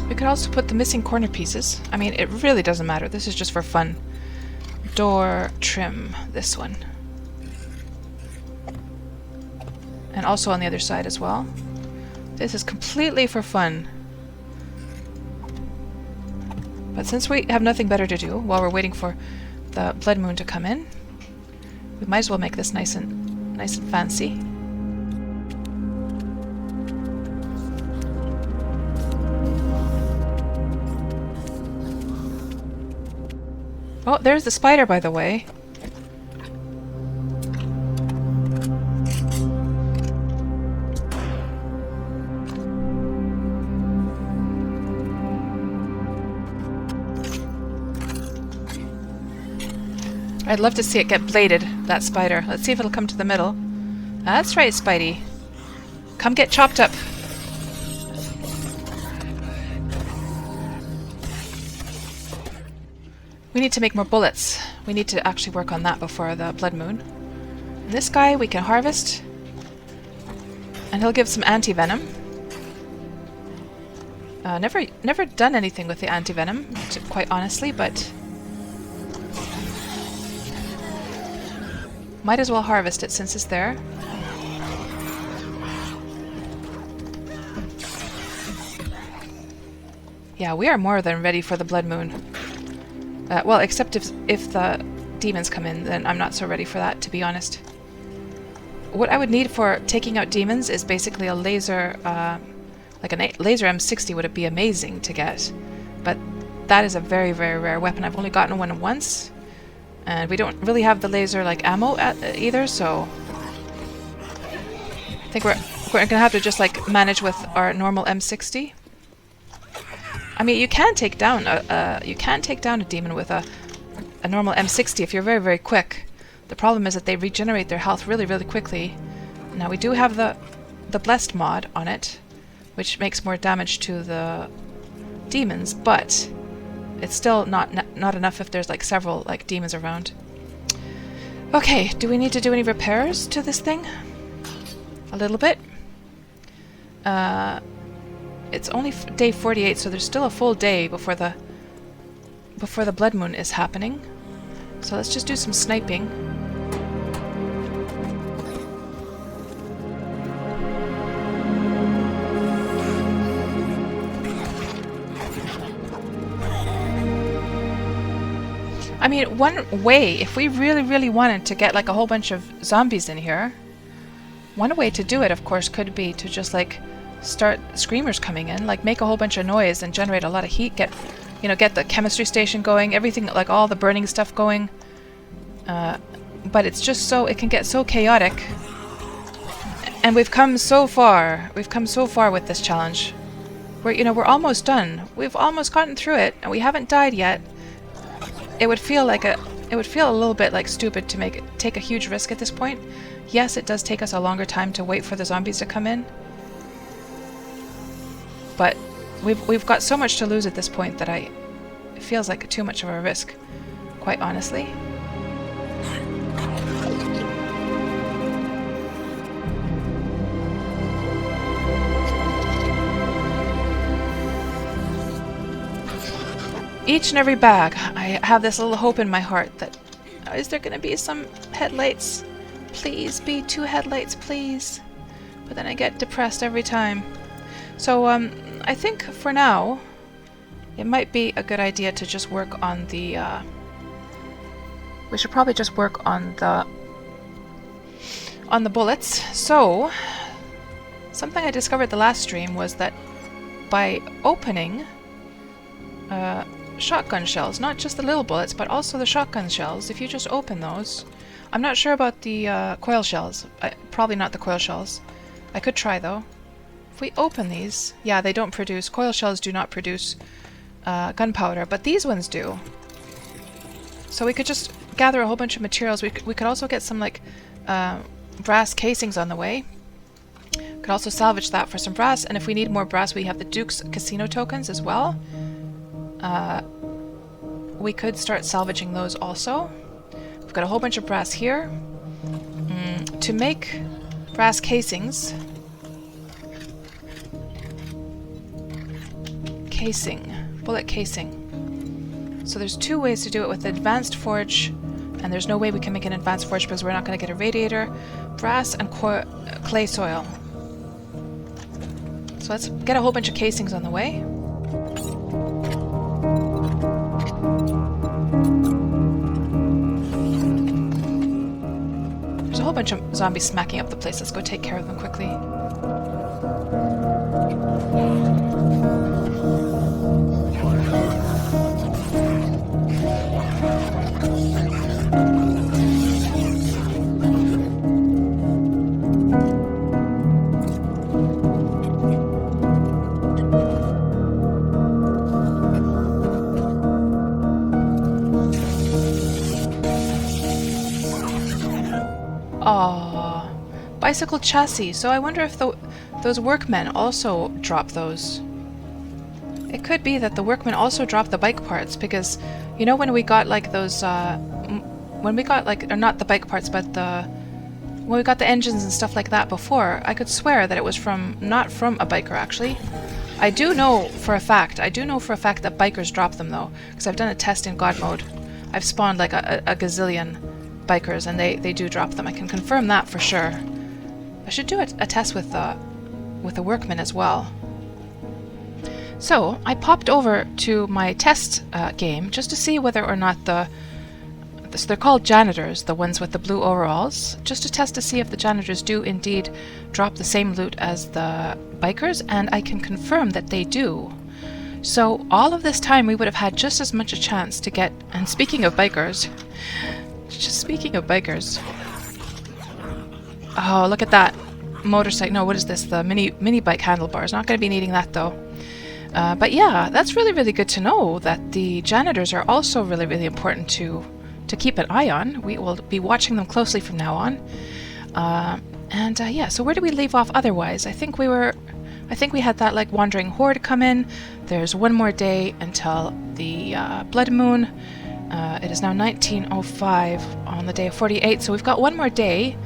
We could also put the missing corner pieces. I mean, it really doesn't matter. This is just for fun. Door trim, this one. And also on the other side as well. This is completely for fun. But since we have nothing better to do while we're waiting for the blood moon to come in, we might as well make this nice and fancy. Oh, there's the spider, by the way. I'd love to see it get bladed, that spider. Let's see if it'll come to the middle. That's right, Spidey. Come get chopped up. We need to make more bullets. We need to actually work on that before the blood moon. And this guy we can harvest. And he'll give some anti-venom. Never done anything with the anti-venom, quite honestly, but might as well harvest it since it's there. Yeah, we are more than ready for the blood moon. Well, except if the demons come in, then I'm not so ready for that, to be honest. What I would need for taking out demons is basically a laser, like a laser M60 would be amazing to get. But that is a very, very rare weapon. I've only gotten one once. And we don't really have the laser like ammo either, so I think we're gonna have to just like manage with our normal M60. I mean, you can take down a demon with a normal M60 if you're very, very quick. The problem is that they regenerate their health really, really quickly. Now we do have the blessed mod on it, which makes more damage to the demons, but it's still not enough if there's like several like demons around. Okay, do we need to do any repairs to this thing? A little bit. It's only day 48, so there's still a full day before the blood moon is happening. So let's just do some sniping. I mean, one way, if we really, really wanted to get like a whole bunch of zombies in here, one way to do it, of course, could be to just like start screamers coming in, like make a whole bunch of noise and generate a lot of heat, get the chemistry station going, everything, like all the burning stuff going. But it's just so, it can get so chaotic. And we've come so far. We've come so far with this challenge. We're almost done. We've almost gotten through it, and we haven't died yet. It would feel a little bit like stupid to take a huge risk at this point. Yes, it does take us a longer time to wait for the zombies to come in. But we've got so much to lose at this point that it feels like too much of a risk, quite honestly. Each and every bag, I have this little hope in my heart that, is there going to be some headlights? Please be 2 headlights, please. But then I get depressed every time. So, I think for now, it might be a good idea to just work on the, we should probably just work on the bullets. So, something I discovered the last stream was that by opening, shotgun shells, not just the little bullets, but also the shotgun shells, if you just open those, I'm not sure about the coil shells, probably not the coil shells, I could try though. If we open these, yeah, they don't produce, coil shells do not produce gunpowder, but these ones do. So we could just gather a whole bunch of materials. We could also get some like brass casings on the way. Could also salvage that for some brass, and if we need more brass, we have the Duke's casino tokens as well. We could start salvaging those also. We've got a whole bunch of brass here. To make brass casings... bullet casing. So there's 2 ways to do it with the advanced forge, and there's no way we can make an advanced forge because we're not going to get a radiator. Brass and clay soil. So let's get a whole bunch of casings on the way. There's a whole bunch of zombies smacking up the place. Let's go take care of them quickly. Aww. Bicycle chassis. So I wonder if those workmen also drop those. It could be that the workmen also drop the bike parts, because, you know, when we got like those, when we got like, or not the bike parts, but when we got the engines and stuff like that before, I could swear that it was not from a biker actually. I do know for a fact that bikers drop them though, because I've done a test in God mode. I've spawned like a gazillion bikers, and they do drop them. I can confirm that for sure. I should do a test with the workmen as well. So I popped over to my test game just to see whether or not so they're called janitors, the ones with the blue overalls, just to test to see if the janitors do indeed drop the same loot as the bikers, and I can confirm that they do. So all of this time we would have had just as much a chance to get, and speaking of bikers, oh, look at that motorcycle. No, what is this? The mini bike handlebars. Not going to be needing that though. But yeah, that's really, really good to know that the janitors are also really, really important to keep an eye on. We will be watching them closely from now on. Yeah, so where do we leave off otherwise? I think we had that like wandering horde come in. There's one more day until the blood moon. It is now 19:05 on the day of 48, so we've got one more day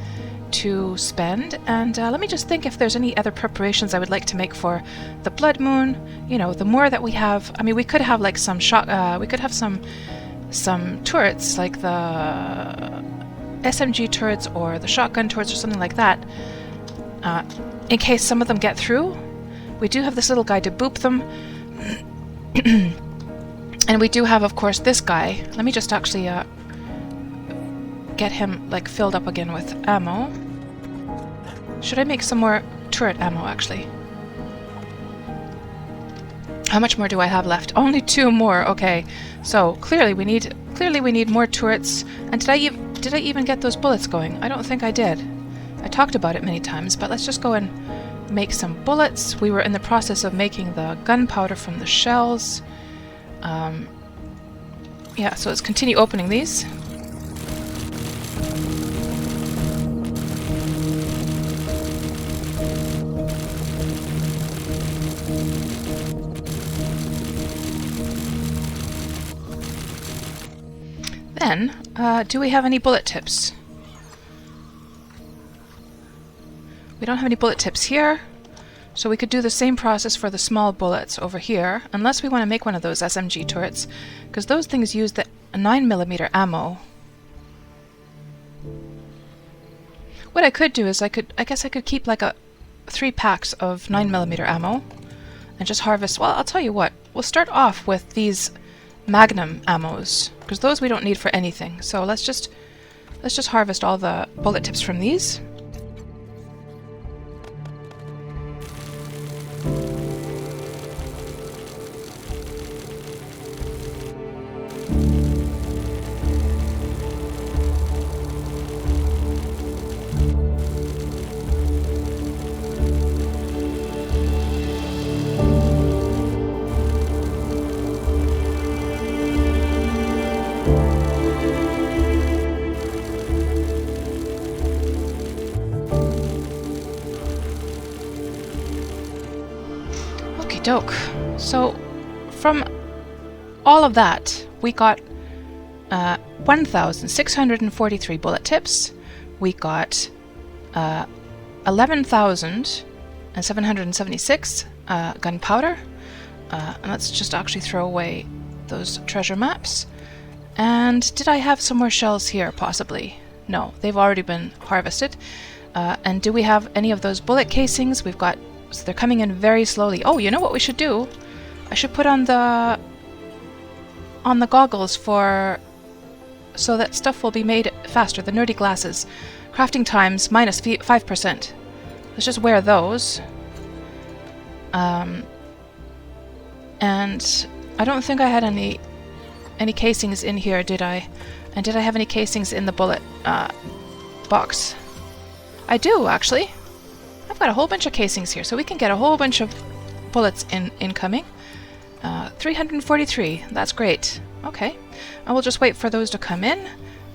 to spend, and let me just think if there's any other preparations I would like to make for the blood moon. You know, the more that we have, I mean, we could have like some we could have some turrets, like the SMG turrets or the shotgun turrets or something like that, in case some of them get through. We do have this little guy to boop them. And we do have, of course, this guy. Let me just actually get him like filled up again with ammo. Should I make some more turret ammo, actually? How much more do I have left? Only 2 more. Okay, so clearly we need more turrets. And did I even get those bullets going? I don't think I did. I talked about it many times, but let's just go and make some bullets. We were in the process of making the gunpowder from the shells. Yeah, so let's continue opening these. Then, do we have any bullet tips? We don't have any bullet tips here, so we could do the same process for the small bullets over here, unless we want to make one of those SMG turrets, because those things use the 9mm ammo. What I could do is I guess I could keep like 3 packs of 9mm ammo and just harvest. Well, I'll tell you what, we'll start off with these Magnum ammos, because those we don't need for anything. So let's just harvest all the bullet tips from these. Doke. So from all of that we got 1,643 bullet tips. We got 11,776 gunpowder. And let's just actually throw away those treasure maps. And did I have some more shells here possibly? No, they've already been harvested. And do we have any of those bullet casings? We've got, so they're coming in very slowly. Oh, you know what we should do? I should put on the goggles so that stuff will be made faster. The nerdy glasses. Crafting times -5%. Let's just wear those. And I don't think I had any casings in here, did I? And did I have any casings in the bullet box? I do, actually. I've got a whole bunch of casings here, so we can get a whole bunch of bullets incoming. 343, that's great. Okay, I will just wait for those to come in.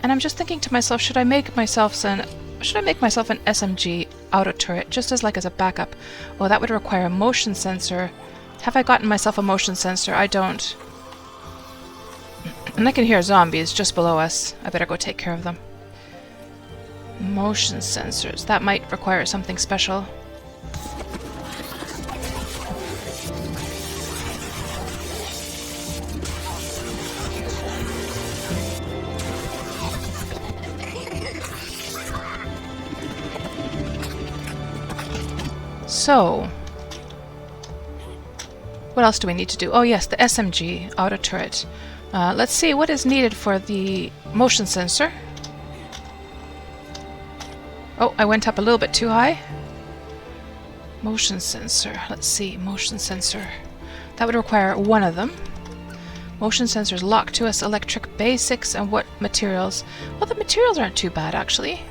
And I'm just thinking to myself, should I make myself an SMG auto turret just as a backup? Oh, that would require a motion sensor. Have I gotten myself a motion sensor? I don't. And I can hear zombies just below us. I better go take care of them. Motion sensors. That might require something special. So, what else do we need to do? Oh yes, the SMG auto turret. Let's see what is needed for the motion sensor. Oh, I went up a little bit too high. Motion sensor. Let's see, motion sensor. That would require one of them. Motion sensors locked to us, electric basics, and what materials? Well, the materials aren't too bad, actually.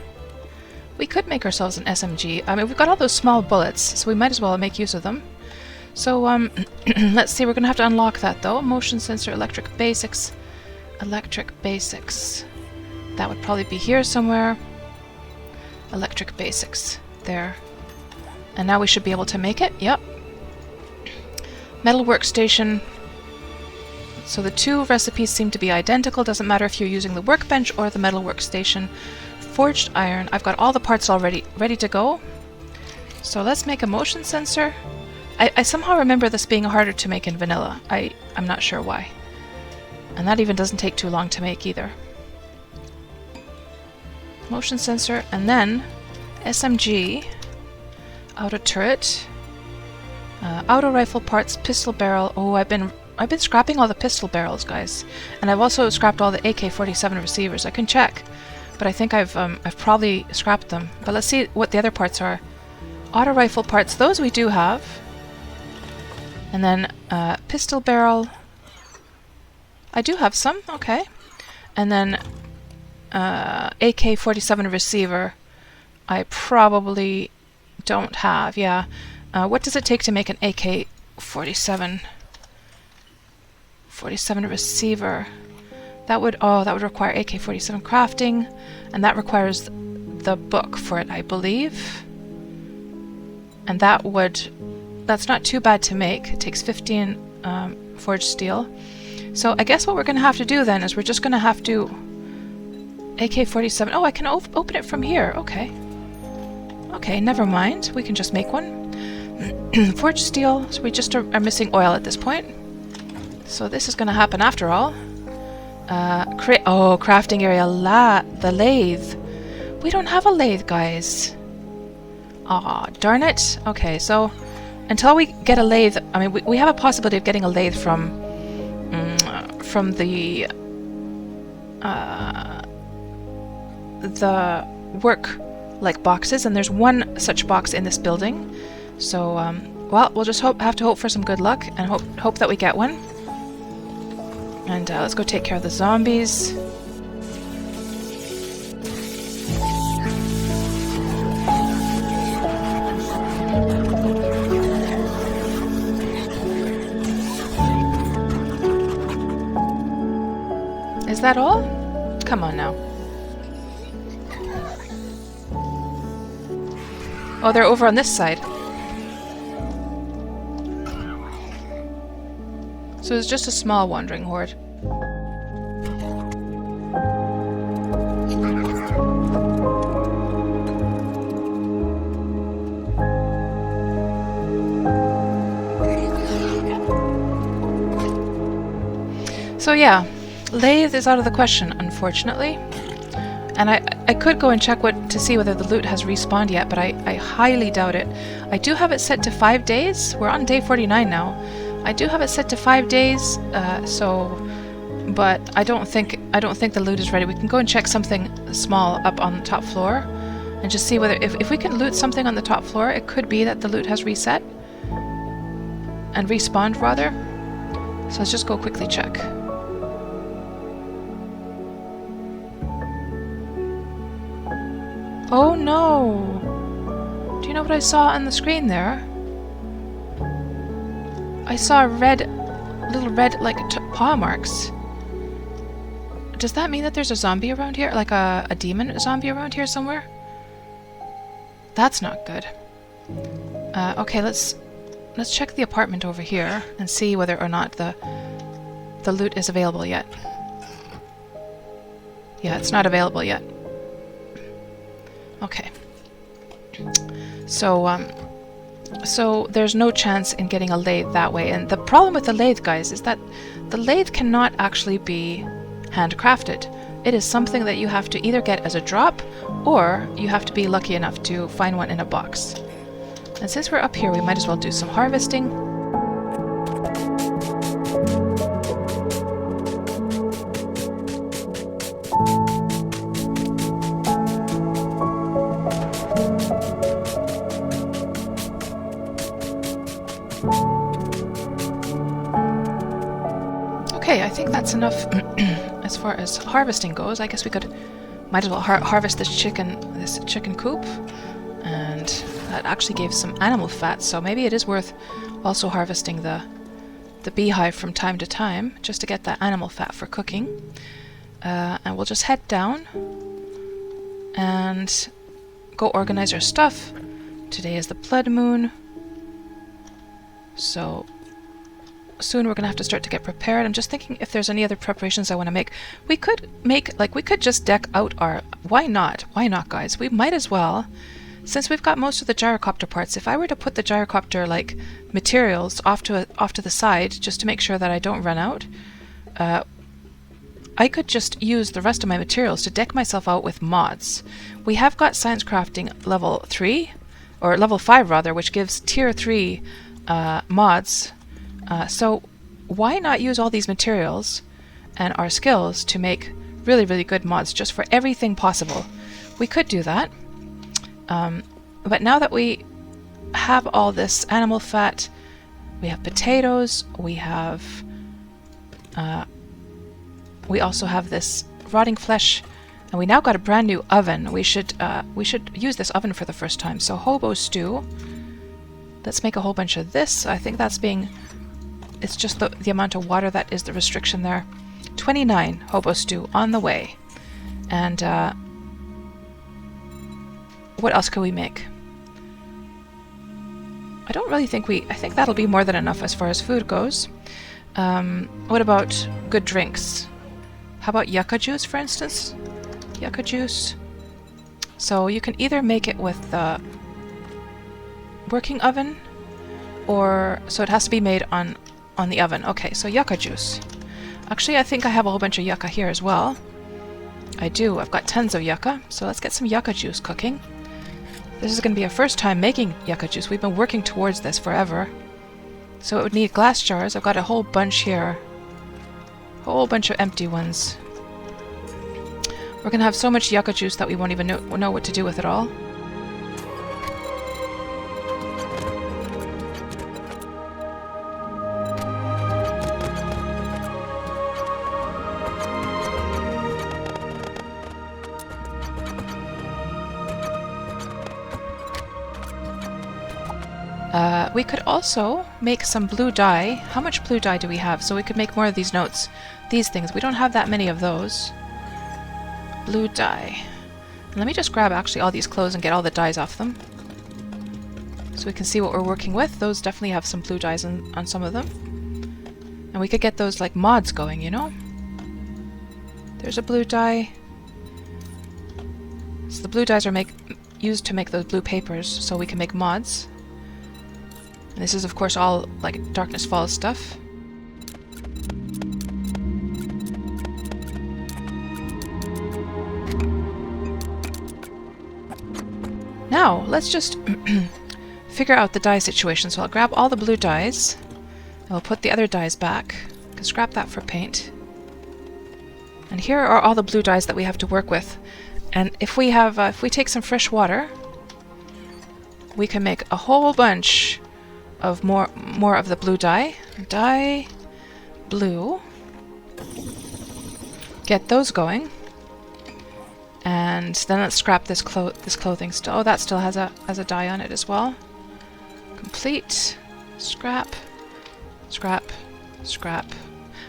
We could make ourselves an SMG. I mean, we've got all those small bullets, so we might as well make use of them. So, let's see, we're going to have to unlock that, though. Motion sensor, electric basics. Electric basics. That would probably be here somewhere. Electric basics. There. And now we should be able to make it. Yep. Metal workstation. So the two recipes seem to be identical. Doesn't matter if you're using the workbench or the metal workstation. Forged iron. I've got all the parts already ready to go. So let's make a motion sensor. I somehow remember this being harder to make in vanilla. I'm not sure why. And that even doesn't take too long to make either. Motion sensor, and then SMG, auto turret, auto rifle parts, pistol barrel. Oh, I've been scrapping all the pistol barrels, guys, and I've also scrapped all the AK-47 receivers. I can check, but I think I've probably scrapped them. But let's see what the other parts are. Auto rifle parts, those we do have. And then pistol barrel. I do have some, okay. And then AK-47 receiver. I probably don't have, yeah. What does it take to make an AK-47 receiver? That would require AK-47 crafting, and that requires the book for it, I believe. And that's not too bad to make. It takes 15 forged steel. So I guess what we're going to have to do then is we're just going to have to AK-47. Oh, I can open it from here. Okay. Okay, never mind. We can just make one. Forged steel. So we just are missing oil at this point. So this is going to happen after all. Crafting area. The lathe. We don't have a lathe, guys. Aw, darn it. Okay, so until we get a lathe, I mean, we have a possibility of getting a lathe from the work boxes, and there's one such box in this building. So, well, we'll just have to hope for some good luck and hope that we get one. And let's go take care of the zombies. Is that all? Come on now. Oh, they're over on this side. So it's just a small wandering horde. So yeah, lathe is out of the question, unfortunately. And I could go and check to see whether the loot has respawned yet, but I highly doubt it. I do have it set to 5 days. We're on day 49 now. I do have it set to 5 days, but I don't think the loot is ready. We can go and check something small up on the top floor, and just see whether if we can loot something on the top floor, it could be that the loot has reset and respawned rather. So let's just go quickly check. Oh no! Do you know what I saw on the screen there? I saw little red paw marks. Does that mean that there's a zombie around here? Like a demon zombie around here somewhere? That's not good. Okay, let's check the apartment over here and see whether or not the loot is available yet. Yeah, it's not available yet. Okay. So there's no chance in getting a lathe that way. And the problem with the lathe, guys, is that the lathe cannot actually be handcrafted. It is something that you have to either get as a drop, or you have to be lucky enough to find one in a box. And since we're up here, we might as well do some harvesting. Okay, I think that's enough as far as harvesting goes. I guess we might as well harvest this chicken coop, and that actually gave some animal fat, so maybe it is worth also harvesting the beehive from time to time, just to get that animal fat for cooking. And we'll just head down and go organize our stuff. Today is the blood moon, so soon we're gonna have to start to get prepared. I'm just thinking if there's any other preparations I want to make. We could just deck out our... Why not, guys? We might as well, since we've got most of the gyrocopter parts. If I were to put the gyrocopter materials off to the side, just to make sure that I don't run out, I could just use the rest of my materials to deck myself out with mods. We have got science crafting level 3, or level 5 rather, which gives tier 3 mods. So why not use all these materials and our skills to make really, really good mods just for everything possible? We could do that. But now that we have all this animal fat, We have potatoes. We have... we also have this rotting flesh. And we now got a brand new oven. We should use this oven for the first time. So hobo stew. Let's make a whole bunch of this. I think that's being... It's just the amount of water that is the restriction there. 29 hobo stew on the way. And what else can we make? I don't really think I think that'll be more than enough as far as food goes. What about good drinks? How about yucca juice, for instance? Yucca juice. So you can either make it with the working oven, or so it has to be made on the oven. Okay, so yucca juice. Actually, I think I have a whole bunch of yucca here as well. I do. I've got tons of yucca. So let's get some yucca juice cooking. This is going to be our first time making yucca juice. We've been working towards this forever. So it would need glass jars. I've got a whole bunch here. A whole bunch of empty ones. We're going to have so much yucca juice that we won't even know what to do with it all. We could also make some blue dye. How much blue dye do we have? So we could make more of these notes. These things. We don't have that many of those. Blue dye. And let me just grab actually all these clothes and get all the dyes off them. So we can see what we're working with. Those definitely have some blue dyes on some of them. And we could get those like mods going, you know? There's a blue dye. So the blue dyes are used to make those blue papers, so we can make mods. And this is, of course, all like Darkness Falls stuff. Now, let's just figure out the dye situation. So I'll grab all the blue dyes, and we'll put the other dyes back. I can scrap that for paint. And here are all the blue dyes that we have to work with. And if we have, if we take some fresh water, we can make a whole bunch of more of the blue dye. Dye blue. Get those going. And then let's scrap this clothing still. Oh, that still has a dye on it as well. Complete. Scrap. Scrap. Scrap.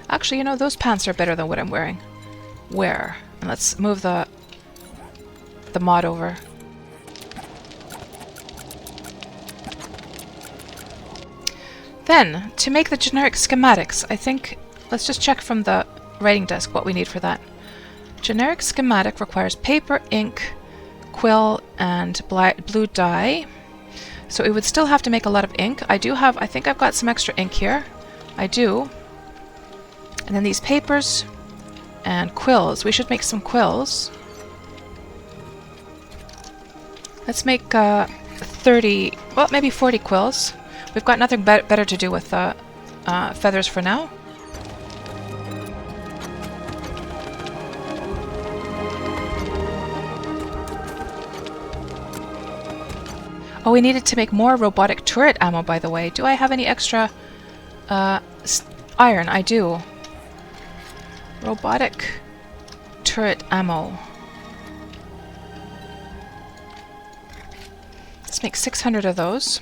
Actually, you know, those pants are better than what I'm wearing. Wear. And let's move the mod over. Then, to make the generic schematics, I think, let's just check from the writing desk what we need for that. Generic schematic requires paper, ink, quill, and blue dye. So we would still have to make a lot of ink. I think I've got some extra ink here. I do. And then these papers and quills. We should make some quills. Let's make 30, well, maybe 40 quills. We've got nothing better to do with feathers for now. Oh, we needed to make more robotic turret ammo, by the way. Do I have any extra iron? I do. Robotic turret ammo. Let's make 600 of those.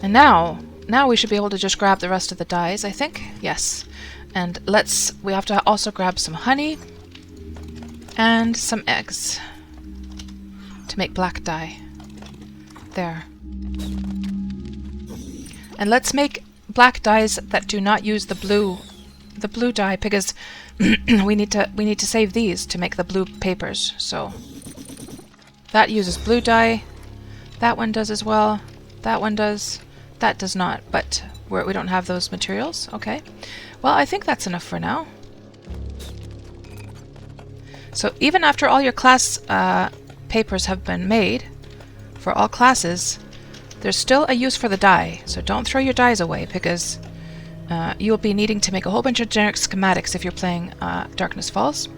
And now we should be able to just grab the rest of the dyes, I think. Yes. And we have to also grab some honey and some eggs to make black dye. There. And let's make black dyes that do not use the blue dye, because we need to save these to make the blue papers. So that uses blue dye. That one does as well. That one does. That does not, but we don't have those materials. Okay. Well, I think that's enough for now. So even after all your class papers have been made for all classes, there's still a use for the dye. So don't throw your dyes away, because You'll be needing to make a whole bunch of generic schematics if you're playing Darkness Falls.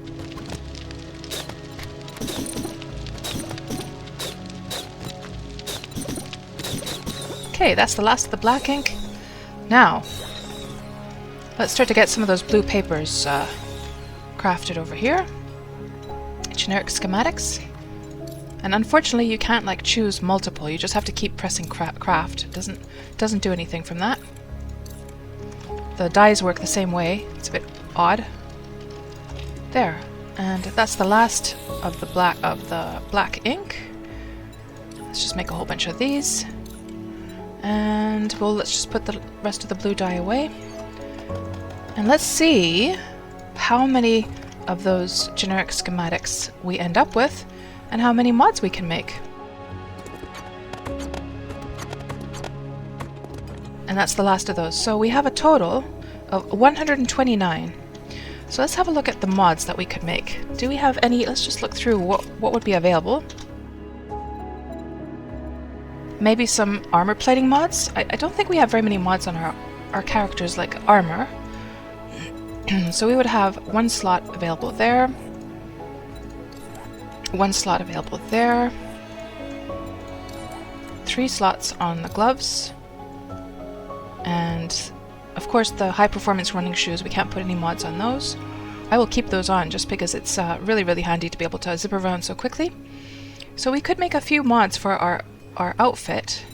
Okay, that's the last of the black ink. Now, let's start to get some of those blue papers crafted over here. Generic schematics. And unfortunately you can't like choose multiple, you just have to keep pressing craft. It doesn't do anything from that. The dyes work the same way. It's a bit odd. There. And that's the last of the black ink. Let's just make a whole bunch of these. And well, let's just put the rest of the blue dye away. And let's see how many of those generic schematics we end up with and how many mods we can make. And that's the last of those. So we have a total of 129. So let's have a look at the mods that we could make. Do we have any? Let's just look through what would be available. Maybe some armor plating mods. I don't think we have very many mods on our characters like armor. So we would have one slot available there. One slot available there. 3 slots on the gloves. And of course the high performance running shoes, we can't put any mods on those. I will keep those on just because it's really, really handy to be able to zip around so quickly. So we could make a few mods for our outfit.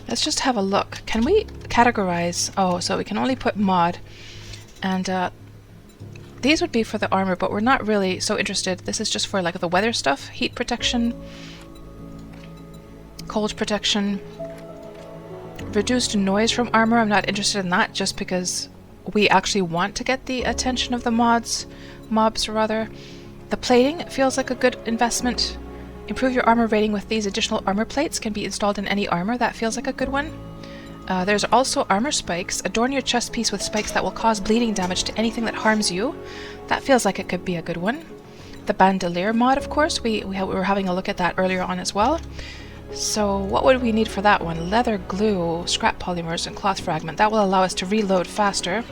Let's just have a look. Can we categorize? Oh, so we can only put mod. And these would be for the armor, but we're not really so interested. This is just for like the weather stuff. Heat protection, cold protection, reduced noise from armor. I'm not interested in that just because we actually want to get the attention of the mobs rather. The plating feels like a good investment. Improve your armor rating with these additional armor plates. Can be installed in any armor. That feels like a good one. There's also armor spikes. Adorn your chest piece with spikes that will cause bleeding damage to anything that harms you. That feels like it could be a good one. The bandolier mod, of course. We were having a look at that earlier on as well. So what would we need for that one? Leather glue, scrap polymers, and cloth fragment. That will allow us to reload faster.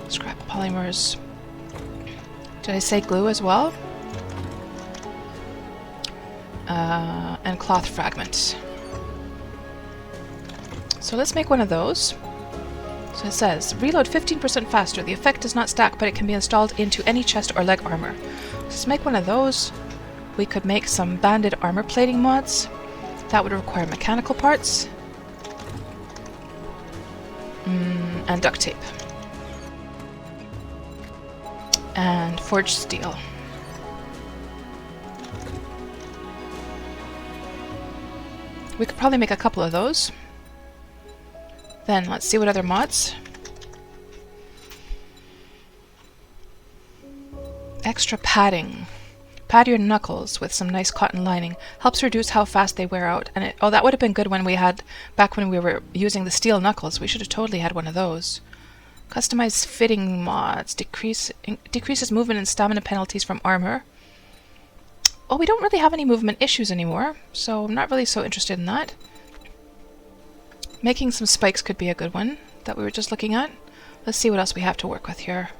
Scrap polymers. Did I say glue as well? And cloth fragment. So let's make one of those. So it says, reload 15% faster. The effect does not stack, but it can be installed into any chest or leg armor. So let's make one of those. We could make some banded armor plating mods. That would require mechanical parts. And duct tape. And forged steel. We could probably make a couple of those. Then let's see what other mods. Extra padding. Pad your knuckles with some nice cotton lining. Helps reduce how fast they wear out. And oh, that would have been good when we had back when we were using the steel knuckles. We should have totally had one of those. Customize fitting mods. Decreases movement and stamina penalties from armor. Well, we don't really have any movement issues anymore, so I'm not really so interested in that. Making some spikes could be a good one that we were just looking at. Let's see what else we have to work with here.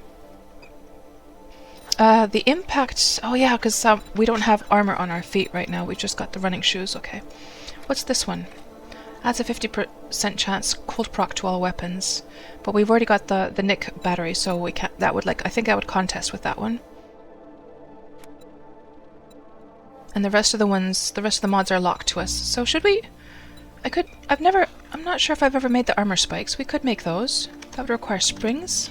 The impact... Oh yeah, because we don't have armor on our feet right now. We've just got the running shoes. Okay. What's this one? Adds a 50% chance cold proc to all weapons. But we've already got the Nick battery, so we can't... That would I think I would contest with that one. And the rest of the mods are locked to us. So should we... I'm not sure if I've ever made the armor spikes. We could make those. That would require springs.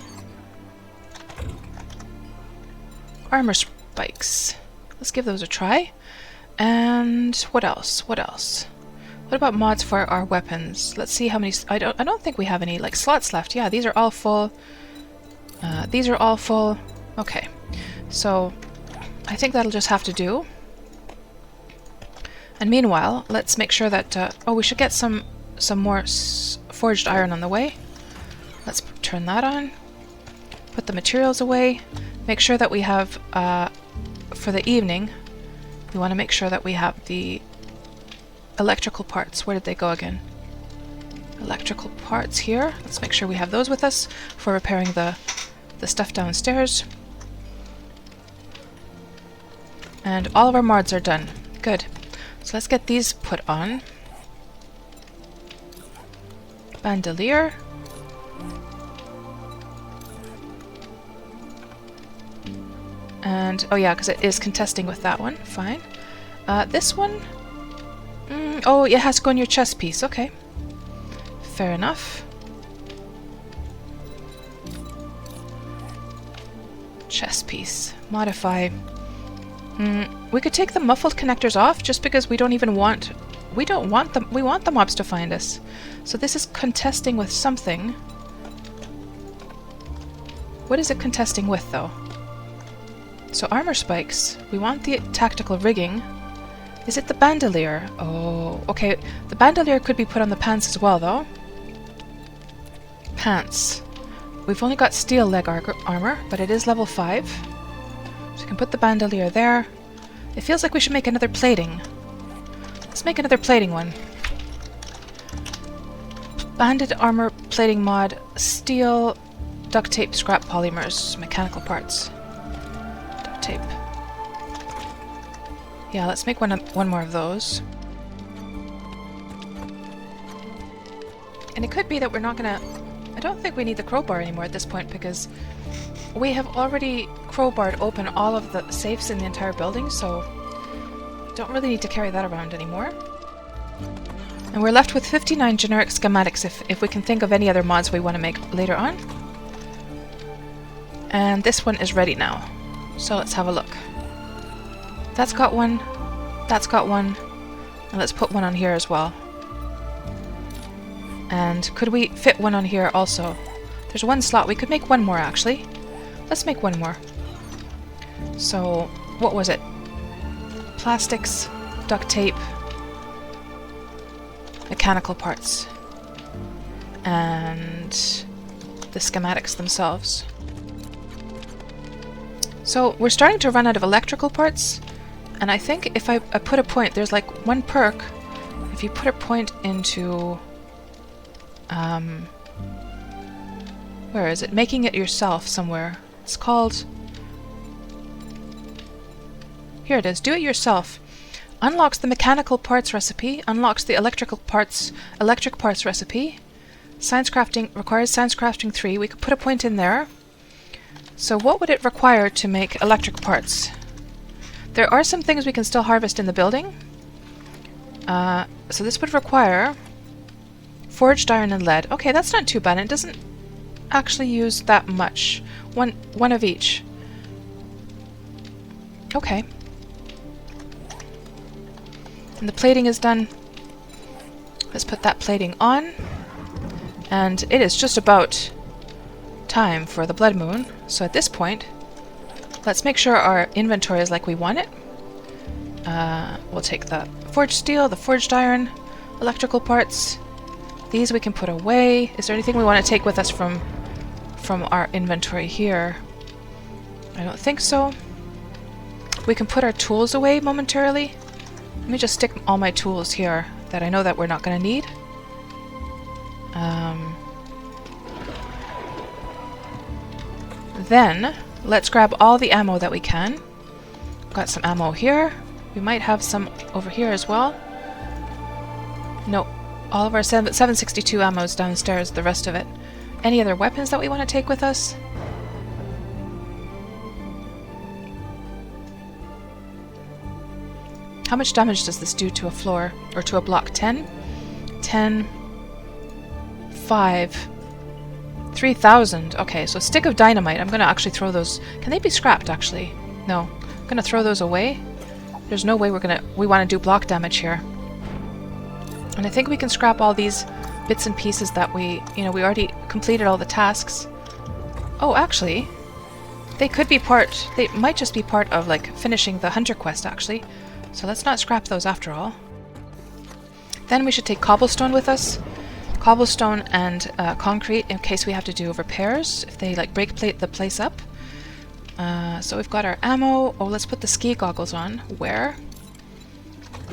Armor spikes. Let's give those a try. And what else? What else? What about mods for our weapons? Let's see how many... I don't think we have any like slots left. Yeah, these are all full. These are all full. Okay. So I think that'll just have to do. And meanwhile, let's make sure that... oh, we should get some more forged iron on the way. Let's turn that on. Put the materials away. Make sure that we have... for the evening, we want to make sure that we have the electrical parts. Where did they go again? Electrical parts here. Let's make sure we have those with us for repairing the stuff downstairs. And all of our mods are done. Good. So let's get these put on. Bandolier. And, oh yeah, because it is contesting with that one. Fine. This one? Oh, it has to go in your chest piece. Okay. Fair enough. Chest piece. Modify. We could take the muffled connectors off just because we don't even want... We don't want them. We want the mobs to find us. So this is contesting with something. What is it contesting with, though? So armor spikes. We want the tactical rigging. Is it the bandolier? Oh, okay. The bandolier could be put on the pants as well, though. Pants. We've only got steel leg armor, but it is level 5. So we can put the bandolier there. It feels like we should make another plating. Let's make another plating one. Banded armor plating mod, steel, duct tape, scrap polymers, mechanical parts. Duct tape. Yeah, let's make one more of those. And it could be that we're not gonna... I don't think we need the crowbar anymore at this point because we have already crowbarred open all of the safes in the entire building, so don't really need to carry that around anymore. And we're left with 59 generic schematics if we can think of any other mods we want to make later on. And this one is ready now. So let's have a look. That's got one. That's got one. And let's put one on here as well. And could we fit one on here also? There's one slot. We could make one more, actually. Let's make one more. So, what was it? Plastics, duct tape, mechanical parts, and the schematics themselves. So, we're starting to run out of electrical parts, and I think if I put a point, there's like one perk. If you put a point into... where is it? Making it yourself somewhere. It's called... Here it is. Do it yourself. Unlocks the mechanical parts recipe. Unlocks the electric parts recipe. Science crafting requires science crafting 3. We could put a point in there. So what would it require to make electric parts? There are some things we can still harvest in the building. So this would require forged iron and lead. Okay, that's not too bad. It doesn't actually use that much. One of each. Okay. And the plating is done. Let's put that plating on. And it is just about time for the blood moon. So at this point, let's make sure our inventory is like we want it. We'll take the forged steel, the forged iron, electrical parts. These we can put away. Is there anything we want to take with us from our inventory here? I don't think so. We can put our tools away momentarily. Let me just stick all my tools here that I know that we're not going to need. Then, let's grab all the ammo that we can. Got some ammo here. We might have some over here as well. No, all of our 762 ammo is downstairs, the rest of it. Any other weapons that we want to take with us? How much damage does this do to a floor, or to a block? 10? 10. 5. 3,000. Okay, so stick of dynamite. I'm going to actually throw those. Can they be scrapped, actually? No. I'm going to throw those away. There's no way we want to do block damage here. And I think we can scrap all these bits and pieces that we already completed all the tasks. Oh, actually, they could be they might just be part of, like, finishing the hunter quest, actually. So let's not scrap those after all. Then we should take cobblestone with us. Cobblestone and concrete in case we have to do repairs, if they like break the place up. So we've got our ammo. Oh, let's put the ski goggles on. Where?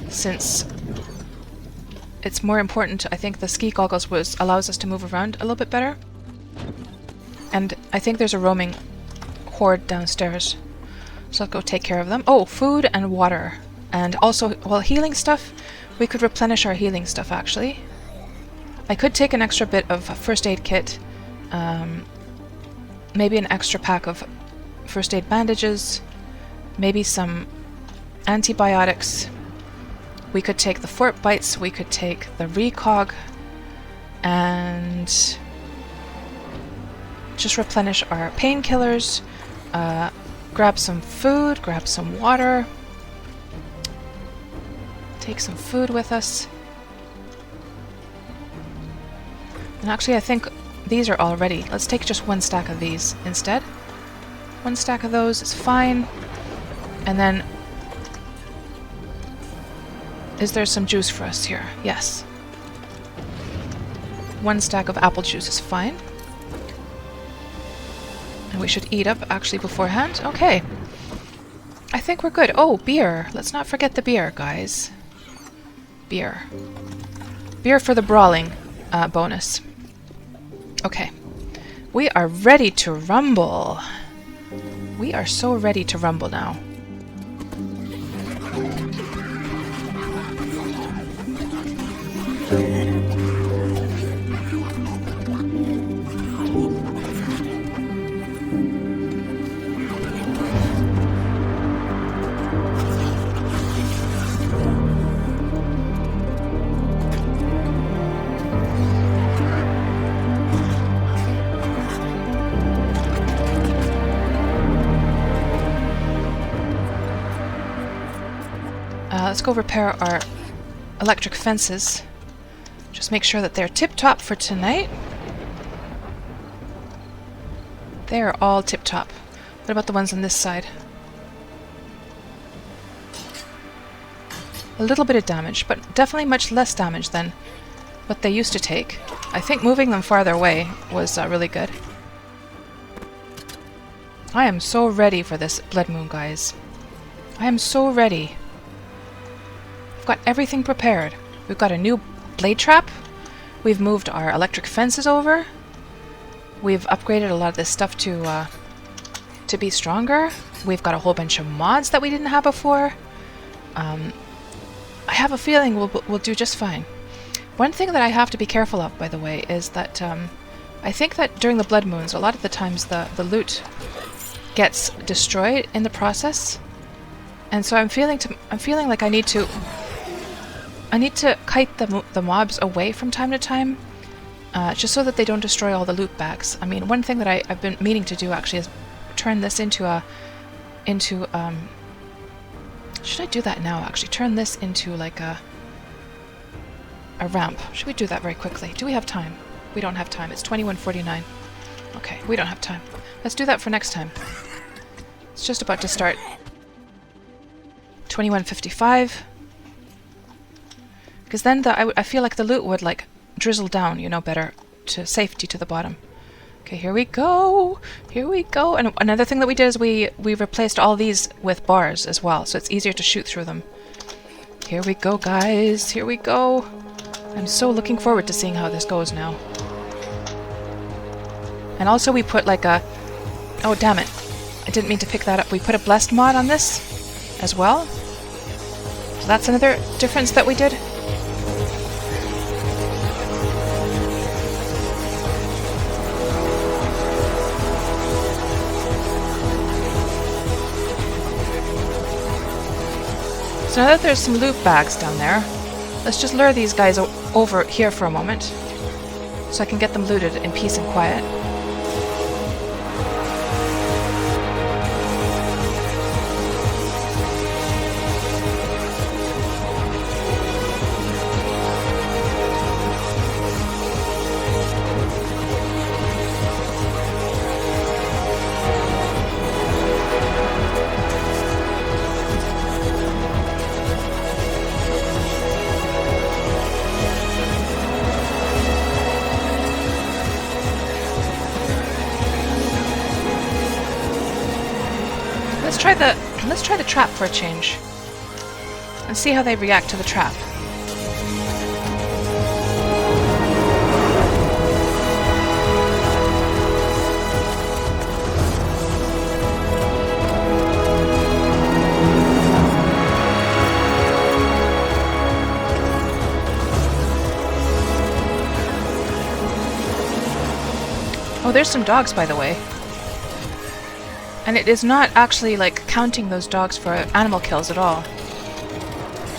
Since it's more important. I think the ski goggles allows us to move around a little bit better. And I think there's a roaming horde downstairs. So I'll go take care of them. Oh, food and water. And also, well, healing stuff. We could replenish our healing stuff, actually. I could take an extra bit of first aid kit. Maybe an extra pack of first aid bandages. Maybe some antibiotics. We could take the fort bites. We could take the recog. And just replenish our painkillers. Grab some food. Grab some water. Take some food with us. And actually, I think these are all ready. Let's take just one stack of these instead. One stack of those is fine. And then, is there some juice for us here? Yes. One stack of apple juice is fine. And we should eat up actually beforehand. Okay. I think we're good. Oh, beer. Let's not forget the beer, guys. Beer. Beer for the brawling bonus. Okay. We are ready to rumble. We are so ready to rumble now. Let's go repair our electric fences. Just make sure that they're tip-top for tonight. They are all tip-top. What about the ones on this side? A little bit of damage, but definitely much less damage than what they used to take. I think moving them farther away was really good. I am so ready for this blood moon, guys. I am so ready. We've got everything prepared. We've got a new blade trap. We've moved our electric fences over. We've upgraded a lot of this stuff to be stronger. We've got a whole bunch of mods that we didn't have before. I have a feeling we'll do just fine. One thing that I have to be careful of, by the way, is that I think that during the blood moons, a lot of the times the loot gets destroyed in the process, and so I'm feeling like I need to kite the mobs away from time to time, just so that they don't destroy all the loot bags. I mean, one thing that I've been meaning to do actually is turn this into should I do that now, actually? Turn this into like a ramp. Should we do that very quickly? Do we have time? We don't have time. It's 21:49. Okay, we don't have time. Let's do that for next time. It's just about to start. 21:55. Because then I feel like the loot would like drizzle down, you know, better to safety to the bottom. Okay, here we go. Here we go. And another thing that we did is we replaced all these with bars as well, so it's easier to shoot through them. Here we go, guys. Here we go. I'm so looking forward to seeing how this goes now. And also we put like a... Oh, damn it. I didn't mean to pick that up. We put a blessed mod on this as well. So that's another difference that we did. So now that there's some loot bags down there, let's just lure these guys over here for a moment so I can get them looted in peace and quiet. Let's try the trap for a change and see how they react to the trap. Oh, there's some dogs, by the way. And it is not actually, like, counting those dogs for animal kills at all.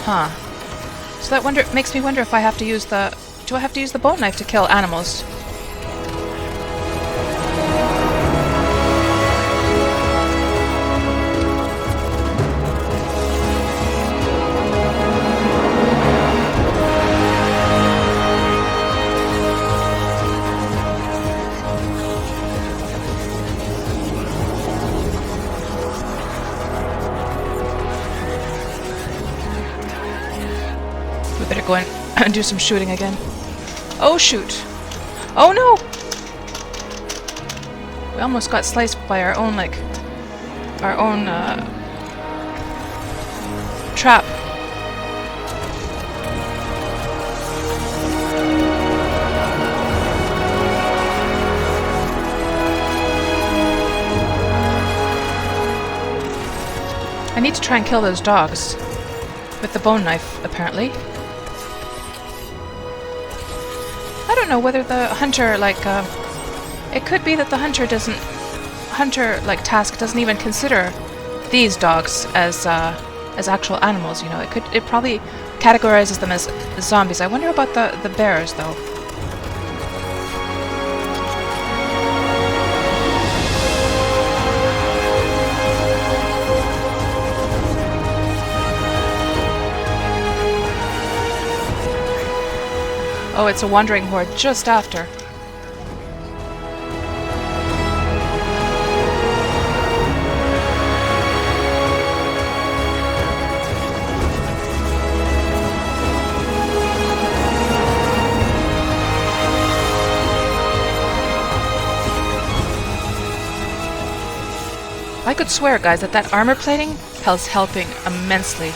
Huh. So that makes me wonder if I have to use the... Do I have to use the bone knife to kill animals? We better go in and do some shooting again. Oh shoot! Oh no! We almost got sliced by our own, like, our own, trap. I need to try and kill those dogs. With the bone knife, apparently. I don't know whether the hunter, like, it could be that the hunter task doesn't even consider these dogs as actual animals, you know. It probably categorizes them as zombies. I wonder about the bears, though. Oh, it's a wandering horde just after. I could swear, guys, that armor plating is helping immensely.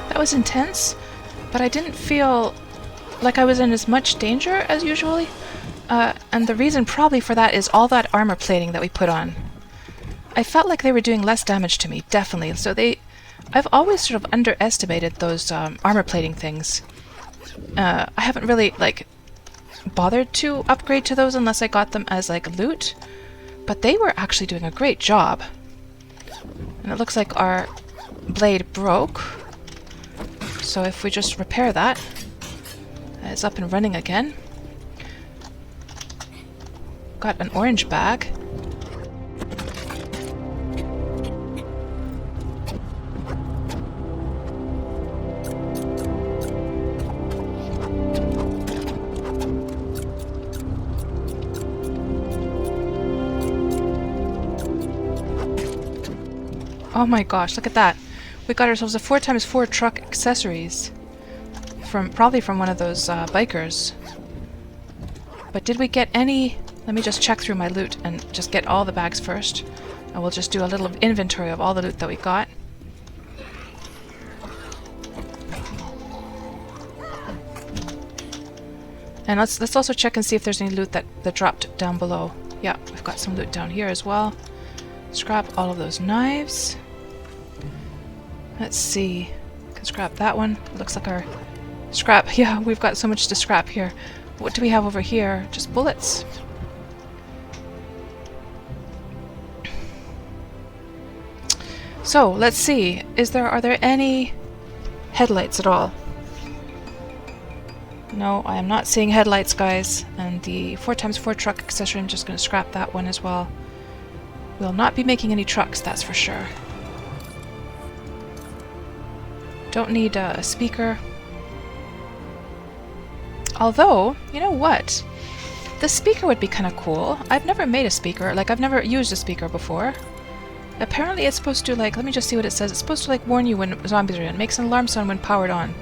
That was intense, but I didn't feel like I was in as much danger as usually. And the reason probably for that is all that armor plating that we put on. I felt like they were doing less damage to me, definitely. So I've always sort of underestimated those armor plating things. I haven't really, like, bothered to upgrade to those unless I got them as, like, loot. But they were actually doing a great job. And it looks like our blade broke. So if we just repair that, it's up and running again. Got an orange bag. Oh my gosh, look at that. We got ourselves a 4x4 truck accessories. Probably from one of those bikers. But did we get any... Let me just check through my loot and just get all the bags first. And we'll just do a little inventory of all the loot that we got. And let's also check and see if there's any loot that dropped down below. Yeah, we've got some loot down here as well. Scrap all of those knives. Let's see. Can scrap that one. Looks like our scrap. Yeah, we've got so much to scrap here. What do we have over here? Just bullets. So, let's see. Are there any headlights at all? No, I am not seeing headlights, guys. And the 4x4 truck accessory, I'm just going to scrap that one as well. We'll not be making any trucks, that's for sure. Don't need a speaker. Although, you know what? The speaker would be kind of cool. I've never made a speaker. Like, I've never used a speaker before. Apparently it's supposed to, like, let me just see what it says. It's supposed to, like, warn you when zombies are in. It makes an alarm sound when powered on.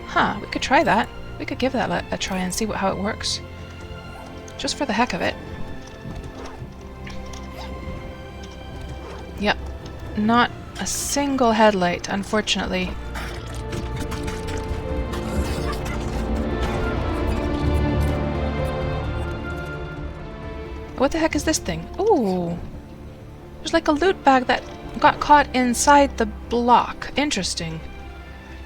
Huh, we could try that. We could give that a try and see how it works. Just for the heck of it. Yep. Not a single headlight, unfortunately. what the heck is this thing? Ooh. There's like a loot bag that got caught inside the block. Interesting.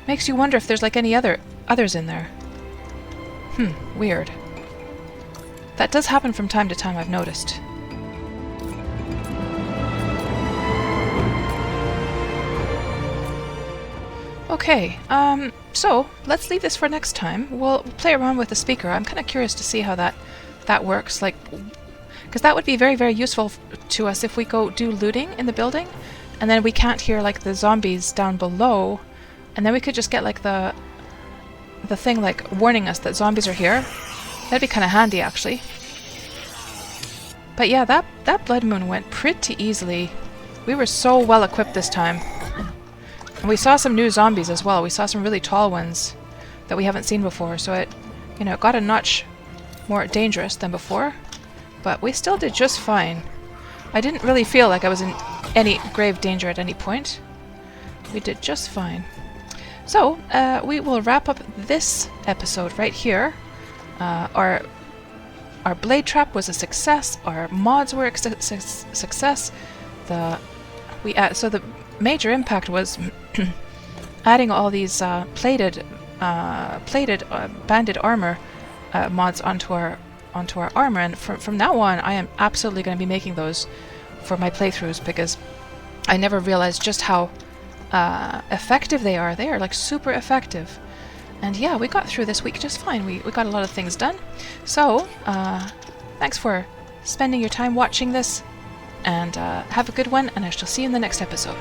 Makes you wonder if there's like any others in there. Weird. That does happen from time to time, I've noticed. Okay, so let's leave this for next time. We'll play around with the speaker. I'm kind of curious to see how that works, like, because that would be very, very useful to us if we go do looting in the building, and then we can't hear like the zombies down below, and then we could just get like the thing like warning us that zombies are here. That'd be kind of handy, actually. But yeah, that blood moon went pretty easily. We were so well equipped this time. And we saw some new zombies as well. We saw some really tall ones that we haven't seen before, so it, you know, it got a notch more dangerous than before. But we still did just fine. I didn't really feel like I was in any grave danger at any point. We did just fine. So, we will wrap up this episode right here. Our blade trap was a success. Our mods were a success. So the major impact was adding all these plated banded armor mods onto our armor, and from now on I am absolutely going to be making those for my playthroughs, because I never realized just how effective they are. They are like super effective. And yeah, we got through this week just fine. We got a lot of things done. So, thanks for spending your time watching this, and have a good one, and I shall see you in the next episode.